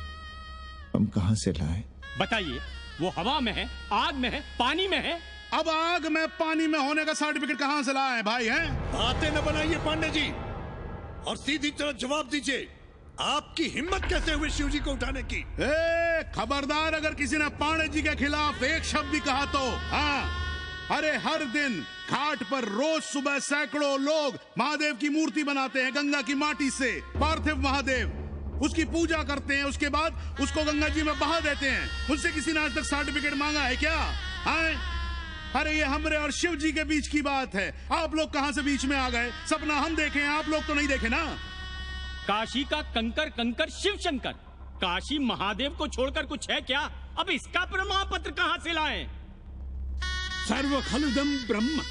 हम कहां से लाएं? बताइए, वो हवा में है, आग में है, पानी में है? अब आग में पानी में होने का सर्टिफिकेट कहां से लाए भाई? हैं? बातें न बनाइए पांडे जी, और सीधी तरह जवाब दीजिए, आपकी हिम्मत कैसे हुई शिव जी को उठाने की? खबरदार, अगर किसी ने पांडे जी के खिलाफ एक शब्द भी कहा तो। हाँ, अरे हर दिन घाट पर रोज सुबह सैकड़ों लोग महादेव की मूर्ति बनाते हैं गंगा की माटी से, पार्थिव महादेव। उसकी पूजा करते हैं, उसके बाद उसको गंगा जी में बहा देते हैं। मुझसे किसी ने आज तक सर्टिफिकेट मांगा है क्या? हैं? अरे ये हमरे और शिव जी के बीच की बात है। आप लोग कहां से बीच में आ गए? सपना हम देखे हैं, आप लोग तो नहीं देखे ना। काशी का कंकर कंकर शिव शंकर, काशी महादेव को छोड़कर कुछ है क्या? अब इसका प्रमाण पत्र कहां से लाएं? सर्व खलुदम ब्रह्म,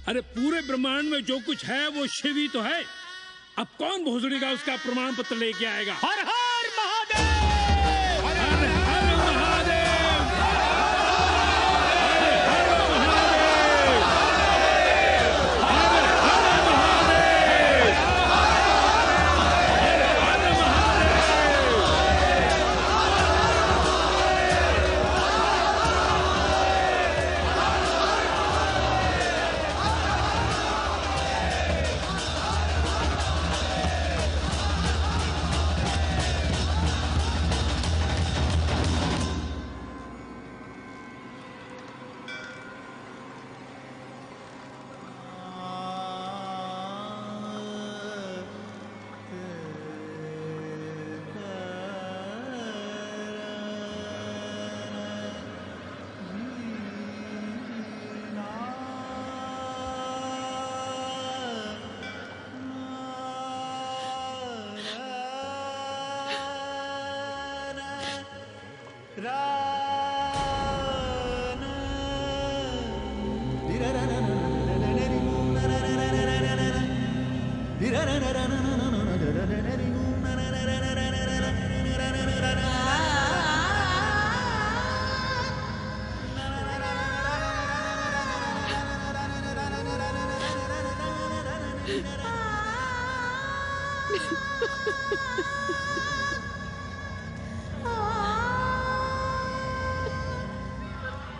अरे पूरे ब्रह्मांड में जो कुछ है वो शिव ही तो है। अब कौन भोसड़ी का उसका प्रमाण पत्र लेके आएगा? हर हर महादेव, हर हर महादेव,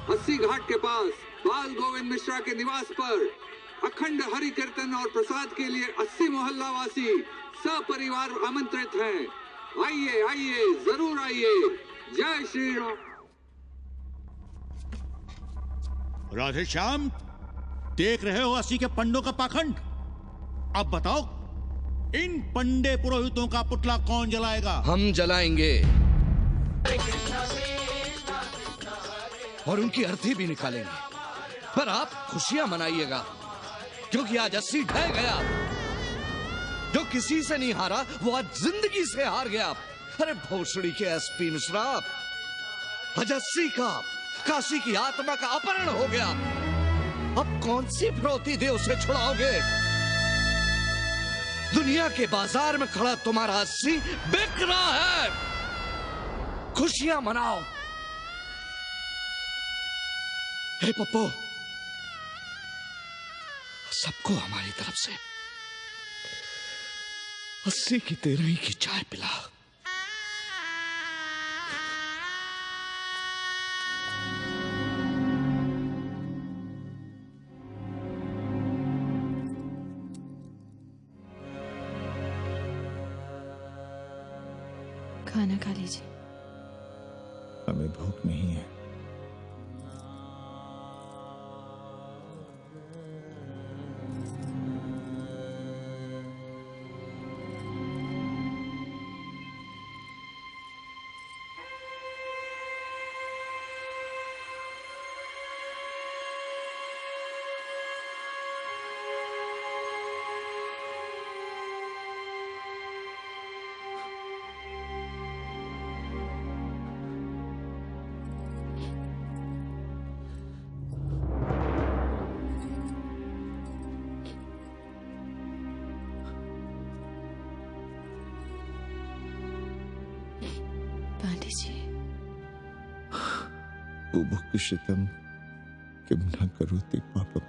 अस्सी घाट के पास बाल गोविंद मिश्रा के निवास पर अखंड हरि कीर्तन और प्रसाद के लिए 80 मोहल्ला वासी सपरिवार आमंत्रित हैं। आइए आइए, जरूर आइए। जय श्री राम। राधे श्याम, देख रहे हो 80 के पंडों का पाखंड। अब बताओ, इन पंडे पुरोहितों का पुतला कौन जलाएगा? हम जलाएंगे और उनकी अर्थी भी निकालेंगे। पर आप खुशियां मनाइएगा, क्योंकि आज 80 ढह गया। जो किसी से नहीं हारा वो आज जिंदगी से हार गया। अरे भोसड़ी के एसपी मिश्रा, आज 80 का काशी की आत्मा का अपहरण हो गया। अब कौन सी फिरौती दे उसे छुड़ाओगे? दुनिया के बाजार में खड़ा तुम्हारा 80 बिक रहा है। खुशियां मनाओ। हे पप्पू, सबको हमारी तरफ से 80 की 13 की चाय पिला। खाना खा लीजिए। हमें भूख नहीं है। शितम किम न करोति पापम।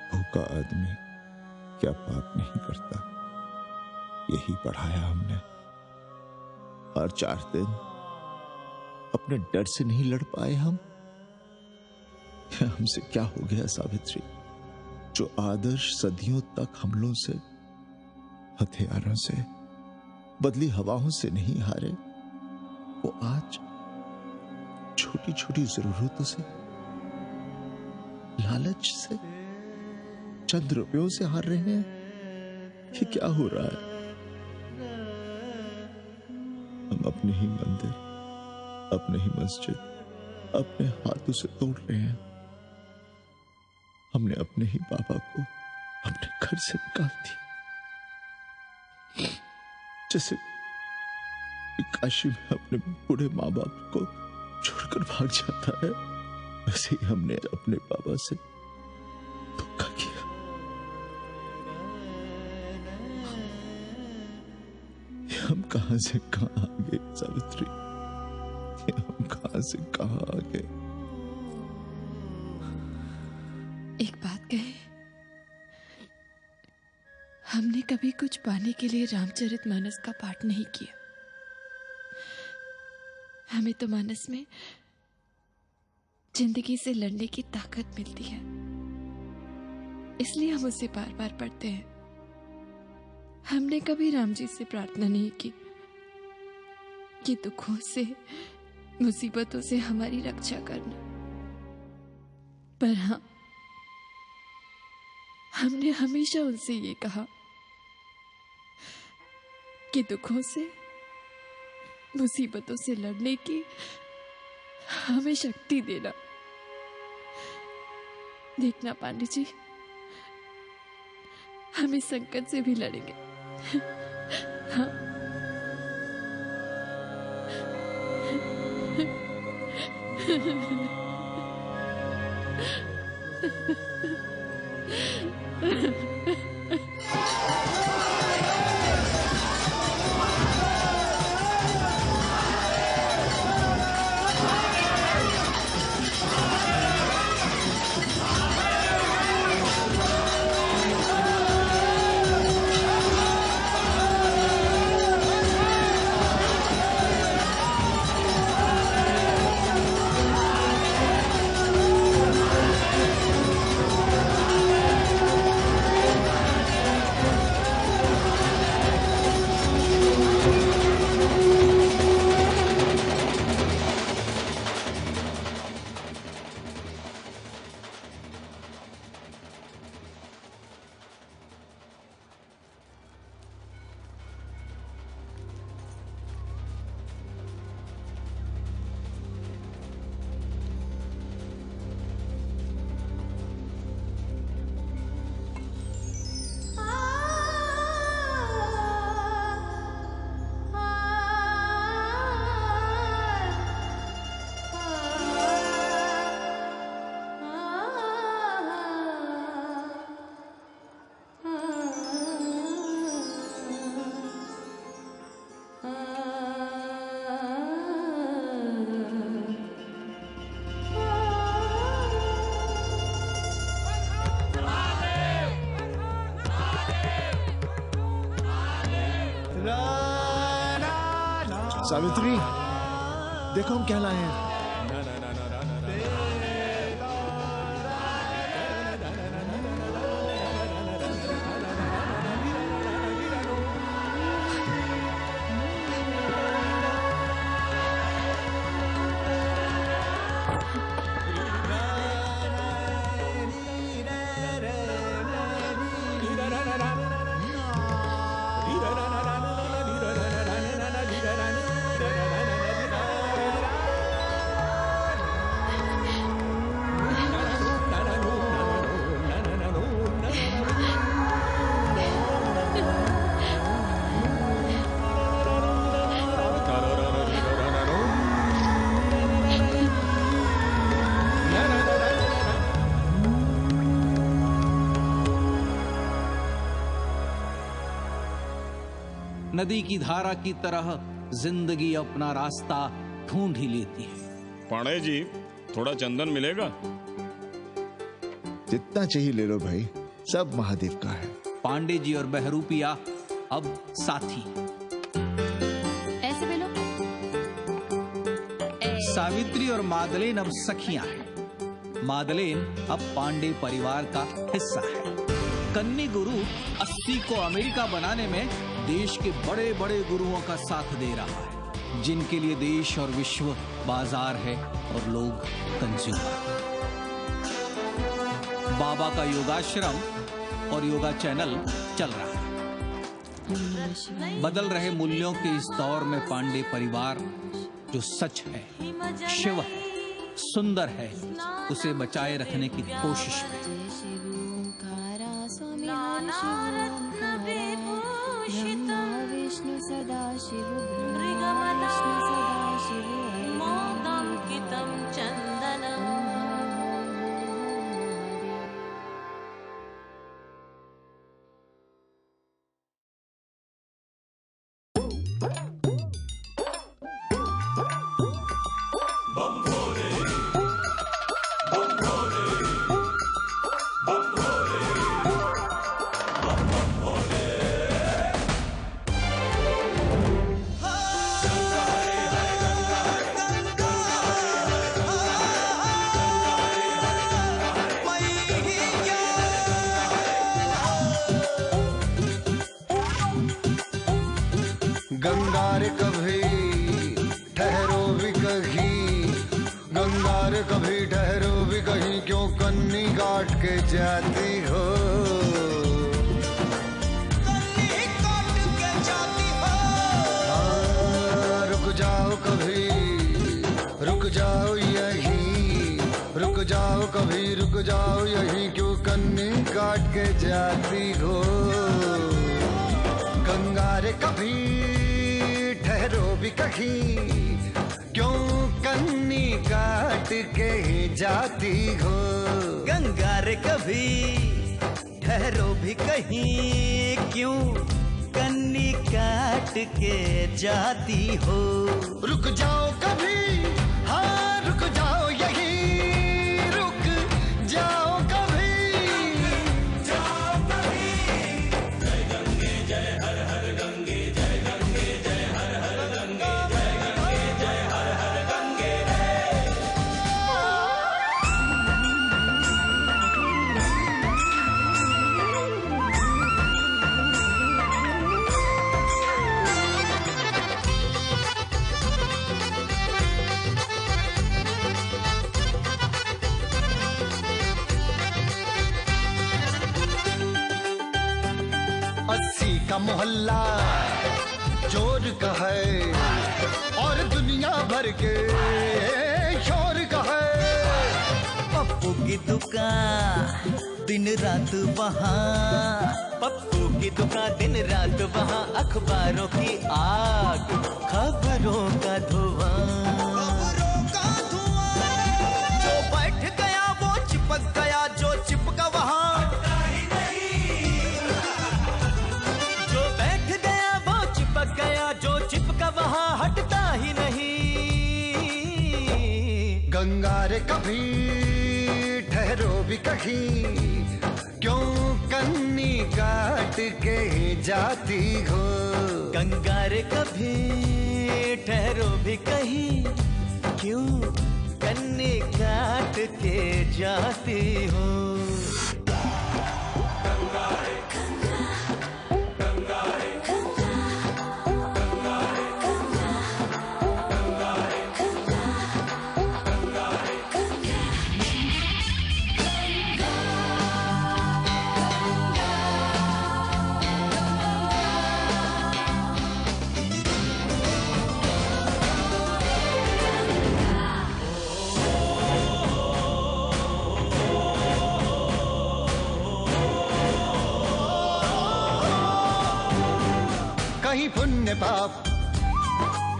भूखा आदमी क्या पाप नहीं करता, यही पढ़ाया हमने। और 4 दिन अपने डर से नहीं लड़ पाए हम। हमसे क्या हो गया सावित्री? जो आदर्श सदियों तक हमलों से, हथियारों से, बदली हवाओं से नहीं हारे, वो आज छोटी छोटी जरूरतों से, लालच से, चंद रुपयों से हार रहे हैं। ये क्या हो रहा है? अपने ही मंदिर, अपने ही मस्जिद अपने हाथों से तोड़ रहे हैं। हमने अपने ही बाबा को अपने घर से निकाल दिया। जैसे काशी में अपने बूढ़े माँ बाप को छोड़कर भाग जाता है, वैसे ही हमने अपने बाबा से धोखा किया। हम कहां से कहां आ गए सावित्री, हम कहां से कहां आ गए। एक बात कहे, हमने कभी कुछ पाने के लिए रामचरितमानस का पाठ नहीं किया। हमें तो मानस में जिंदगी से लड़ने की ताकत मिलती है, इसलिए हम उसे बार बार पढ़ते हैं। हमने कभी राम जी से प्रार्थना नहीं की कि दुखों से, मुसीबतों से हमारी रक्षा करना, पर हाँ, हमने हमेशा उनसे ये कहा कि दुखों से, मुसीबतों से लड़ने की हमें शक्ति देना। देखना पांडे जी, हम इस संकट से भी लड़ेंगे। हाँ। सावित्री, देखो हम क्या लाए हैं। नदी की धारा की तरह जिंदगी अपना रास्ता ढूंढ ही लेती है। पांडे जी, थोड़ा चंदन मिलेगा? जितना चाहिए ले लो भाई, सब महादेव का है। पांडे जी और बहरूपिया अब साथी। ऐसे बोलो। सावित्री और मादलेन अब सखियां हैं। मादलेन अब पांडे परिवार का हिस्सा है। कन्नी गुरु 80 को अमेरिका बनाने में देश के बड़े बड़े गुरुओं का साथ दे रहा है, जिनके लिए देश और विश्व बाजार है और लोग कंज्यूमर। बाबा का योगाश्रम और योगा चैनल चल रहा है। बदल रहे मूल्यों के इस दौर में पांडे परिवार जो सच है, शिव है, सुंदर है, उसे बचाए रखने की कोशिश में। विष्णु सदा शिव गंगार कभी ठहरो भी कहीं, गंगार कभी ठहरो भी कहीं, क्यों कन्नी काट के जाती हो, कन्नी काट के जाती हो। रुक जाओ कभी, रुक जाओ यहीं, रुक जाओ कभी, रुक जाओ यहीं, क्यों कन्नी काट के जाती हो। गंगार कभी ठहरो भी कहीं, क्यों कन्नी काट के जाती हो। गंगा रे कभी ठहरो भी कहीं, क्यों कन्नी काट के जाती हो। रुक जाओ कभी, हाँ रुक जाओ यहीं, रुक जाओ कभी, जाओ कभी। जय गंगे जय हर हर गंगे, जय गंगे जय हर हर गंगे, जय गंगे जय हर हर गंगे अस्सी का मोहल्ला जोर का है और दुनिया भर के शोर का है। पप्पू की दुकान दिन रात वहाँ, पप्पू की दुकान दिन रात वहाँ, अखबारों की आग, खबरों का धुआं, जो बैठ गया वो चिपक गया, जो चिपका वहाँ गया, जो चिपका वहाँ हटता ही नहीं। गंगा रे कभी ठहरो भी कहीं, क्यों कन्नी काट के जाती हो। गंगा रे कभी ठहरो भी कहीं, क्यों कन्नी काट के जाती हो। गंगा रे कहीं पुण्य पाप,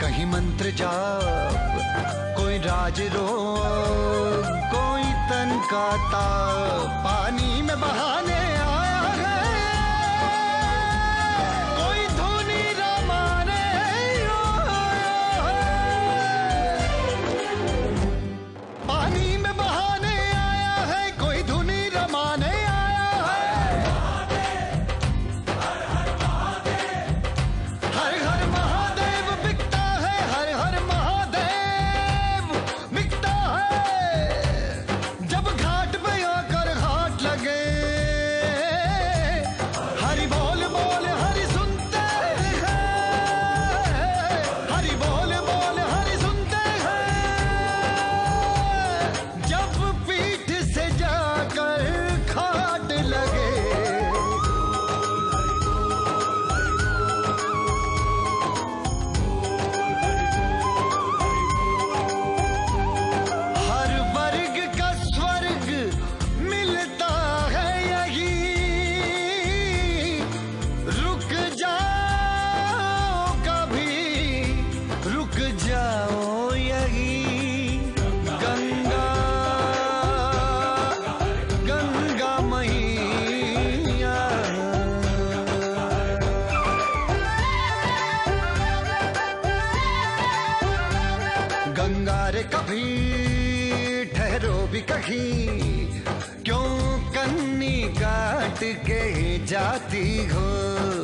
कहीं मंत्र जाप, कोई राज रोग, कोई तन का ताप, पानी में बहाने आया है, कोई धुनी रमाने पानी में बहाने आया है, कोई धुनी रमाने ठहरो भी कहीं, क्यों कन्नी काट के जाती हो।